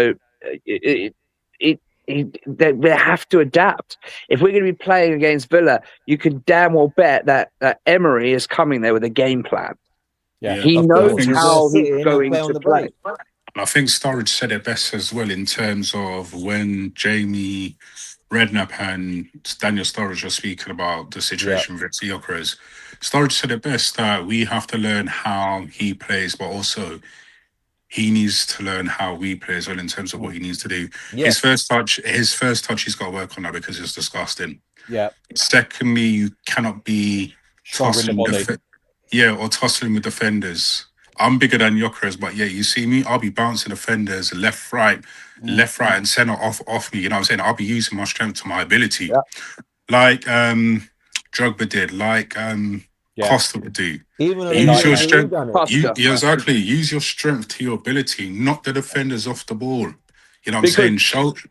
Speaker 4: have to adapt. If we're going to be playing against Villa, you can damn well bet that Emery is coming there with a game plan. Yeah. He knows how he's going to play.
Speaker 6: I think Sturridge said it best as well in terms of when Jamie Redknapp and Daniel Sturridge are speaking about the situation with Gyökeres. Sturridge said it best that we have to learn how he plays, but also he needs to learn how we play as well in terms of what he needs to do. Yeah. His first touch, he's got to work on that because it's disgusting.
Speaker 3: Yeah.
Speaker 6: Secondly, you cannot be tussling with defenders. I'm bigger than Gyökeres, but you see me, I'll be bouncing defenders left, right, and centre off me. You know what I'm saying? I'll be using my strength to my ability. Yeah. Like Drogba did, like Costa would do. Use your strength. Exactly. Use your strength to your ability, not the defenders off the ball. You know what I'm saying? Shoulder,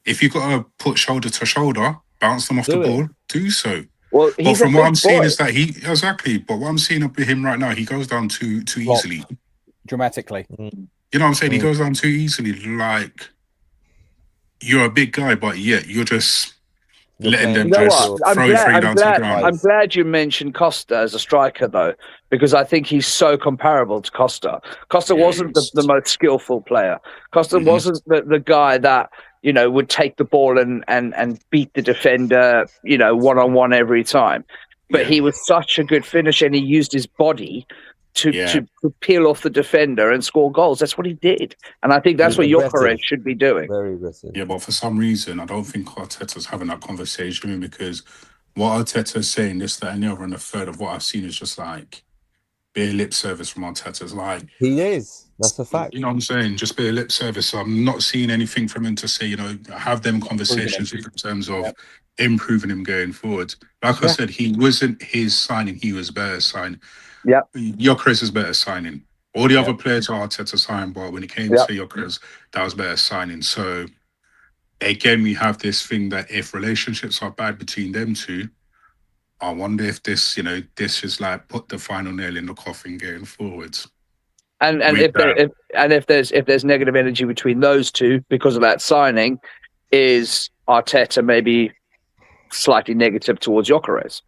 Speaker 6: if you've got to put shoulder to shoulder, bounce them off the ball, do so.
Speaker 4: Well,
Speaker 6: but from what I'm seeing is that but what I'm seeing up with him right now, he goes down too easily.
Speaker 3: Dramatically.
Speaker 6: You know what I'm saying? He goes down too easily. Like, you're a big guy, but you're just letting them just throw you down to the ground.
Speaker 4: I'm glad you mentioned Costa as a striker, though, because I think he's so comparable to Costa. Costa wasn't the most skillful player. Costa wasn't the guy that, would take the ball and beat the defender, one-on-one every time. but he was such a good finisher, and he used his body to peel off the defender and score goals. That's what he did, and I think that's what Gyökeres should be doing.
Speaker 2: Very aggressive.
Speaker 6: Yeah, but for some reason, I don't think Arteta's having that conversation, because what Arteta's saying, this, that, and the other, and a third of what I've seen is just like bare lip service from Arteta's. Like,
Speaker 2: he is. That's a fact.
Speaker 6: You know what I'm saying? Just bare lip service. So I'm not seeing anything from him to say, you know, have them conversations in terms of improving him going forward. Like I said, he wasn't his signing. He was better signing.
Speaker 4: Yeah.
Speaker 6: Gyökeres is better signing. All the other players are Arteta signed, but when it came to Gyökeres, that was better signing. So again, we have this thing that if relationships are bad between them two, I wonder if this, you know, this is like put the final nail in the coffin going forwards.
Speaker 4: And if there's negative energy between those two because of that signing, is Arteta maybe slightly negative towards Gyökeres?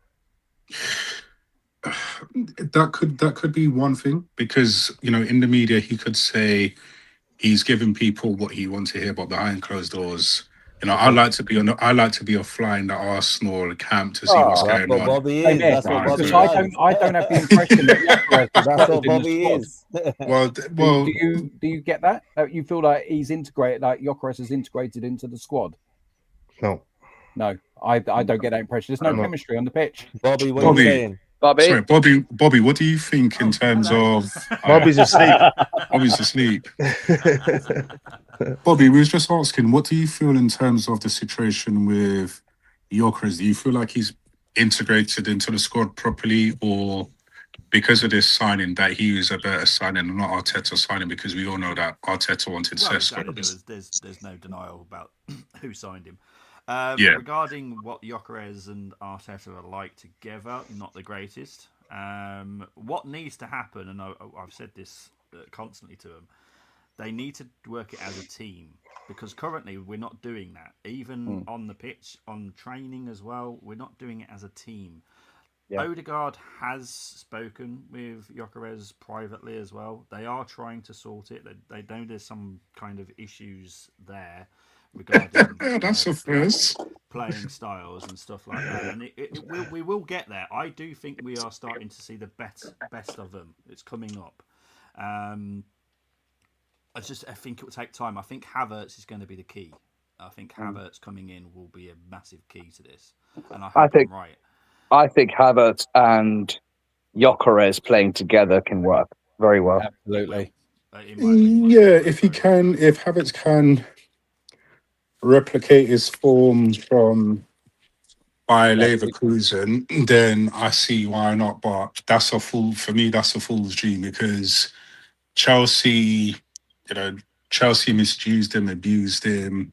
Speaker 6: That could be one thing, because, you know, in the media he could say he's giving people what he wants to hear, but behind closed doors, you know, I like to be a fly in the Arsenal camp to see what's going on.
Speaker 2: Bobby is. That's what Bobby is.
Speaker 3: I don't have the impression that
Speaker 2: that's what Bobby is.
Speaker 6: Well,
Speaker 3: do you get that? You feel like he's integrated, like Gyökeres is integrated into the squad?
Speaker 5: No,
Speaker 3: I don't get that impression. There's no chemistry on the pitch.
Speaker 2: Bobby, what are you saying?
Speaker 4: Bobby?
Speaker 6: Sorry, Bobby, what do you think in terms of...
Speaker 5: Bobby's asleep.
Speaker 6: Bobby's asleep. Bobby, we was just asking, what do you feel in terms of the situation with Gyökeres? Do you feel like he's integrated into the squad properly, or because of this signing that he was a better signing and not Arteta signing, because we all know that Arteta wanted Sesko?
Speaker 1: There's no denial about who signed him. Regarding what Gyökeres and Arteta are like together, not the greatest. What needs to happen, and I've said this constantly to them, they need to work it as a team, because currently we're not doing that. Even on the pitch, on training as well, we're not doing it as a team. Yeah. Odegaard has spoken with Gyökeres privately as well. They are trying to sort it. They know there's some kind of issues there regarding
Speaker 6: that's a first.
Speaker 1: Playing styles and stuff like that, and we will get there. I do think we are starting to see the best of them. It's coming up. I think it will take time. I think Havertz is going to be the key. I think Havertz coming in will be a massive key to this, and I think I'm right.
Speaker 4: I think Havertz and Gyökeres playing together can work very well.
Speaker 3: Absolutely.
Speaker 6: Yeah, if Havertz can replicate his form from Bayer Leverkusen, then I see why not. But that's a fool's dream, because Chelsea misused him, abused him,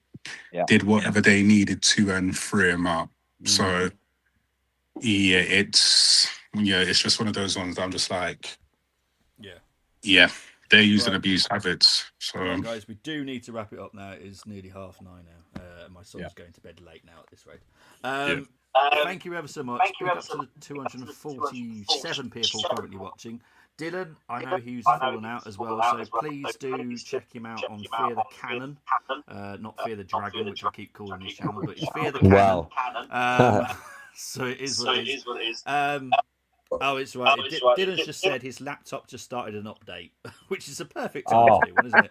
Speaker 6: did whatever they needed to, and threw him out. So it's just one of those ones that I'm just like, they used and abused Havertz. So
Speaker 1: guys, we do need to wrap it up now. It's nearly 9:30 now. My son's going to bed late now at this rate. Thank you ever so much. Big up to the 247 people currently watching. Dylan, I know he's fallen out as well, so please do check him out on Fear the Cannon, not Fear the Dragon, which I keep calling his channel, but it's Fear the Cannon.
Speaker 2: Wow.
Speaker 1: So it is what it is. It's right. Dylan's just said his laptop just started an update, which is a perfect time to do one, isn't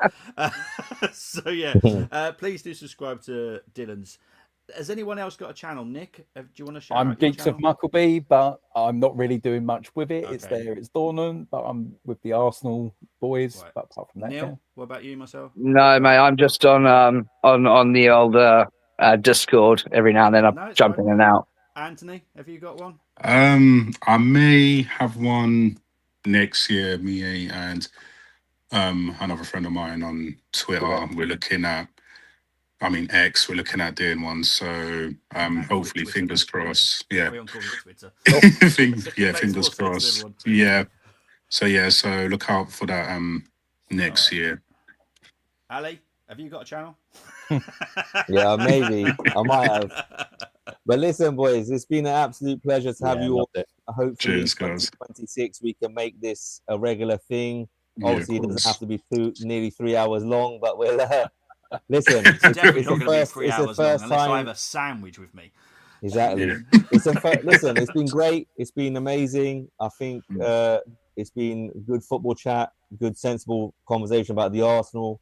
Speaker 1: it? Please do subscribe to Dylan's. Has anyone else got a channel? Nick, do you want to share?
Speaker 3: I'm Geeks of Muckleby, but I'm not really doing much with it. Okay. It's there, it's dormant, but I'm with the Arsenal boys. Right. But apart from that,
Speaker 1: Neil, what about you, myself?
Speaker 4: No, mate, I'm just on the old Discord every now and then. I'm jumping in and out.
Speaker 1: Anthony, have you got one?
Speaker 6: I may have one next year. Me and another friend of mine on Twitter. We're looking at. X, we're looking at doing one, so hopefully, fingers crossed. Yeah, fingers crossed. Yeah, so look out for that next year.
Speaker 1: Ali, have you got a channel?
Speaker 2: Yeah, maybe I might have. But listen, boys, it's been an absolute pleasure to have you all. Hopefully, in 2026 we can make this a regular thing. Obviously, it doesn't have to be nearly 3 hours long, but we'll. Listen,
Speaker 1: it's definitely not going to be 3 hours long unless I have a sandwich with me.
Speaker 2: Exactly. Listen. It's been great. It's been amazing. I think it's been good football chat, good sensible conversation about the Arsenal.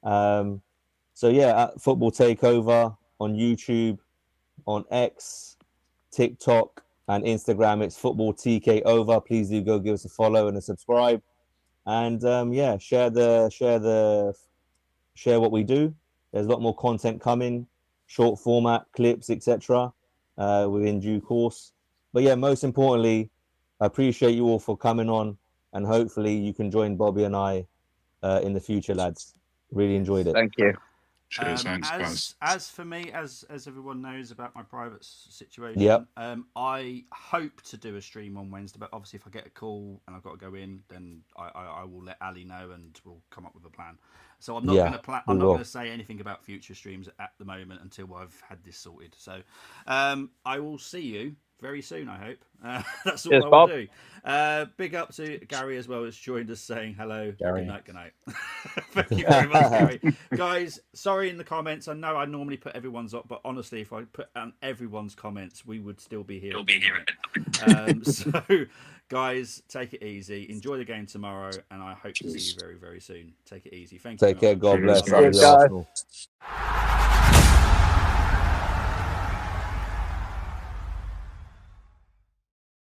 Speaker 2: So yeah, at Football Takeover on YouTube, on X, TikTok, and Instagram. It's Football TK Over. Please do go give us a follow and a subscribe. And yeah, share what we do. There's a lot more content coming, short format clips, etc. Within due course. But yeah, most importantly, I appreciate you all for coming on, and hopefully you can join Bobby and I in the future, lads. Really enjoyed it.
Speaker 4: Thank you.
Speaker 6: Cheers, thanks, guys.
Speaker 1: As for me, as everyone knows about my private situation,
Speaker 2: Yep.
Speaker 1: I hope to do a stream on Wednesday. But obviously, if I get a call and I've got to go in, then I will let Ali know and we'll come up with a plan. So I'm not going to plan. I'm not going to say anything about future streams at the moment until I've had this sorted. So I will see you very soon, I hope. That's all I will do. Big up to Gary as well, as joined us saying hello.
Speaker 3: Gary.
Speaker 1: Good night. Thank you very much, Gary. Guys, sorry in the comments. I know I normally put everyone's up, but honestly, if I put everyone's comments, we would still be here. So, guys, take it easy. Enjoy the game tomorrow, and I hope to see you very, very soon. Take it easy. Thank you.
Speaker 2: Take care. God bless.
Speaker 4: Cheers, guys.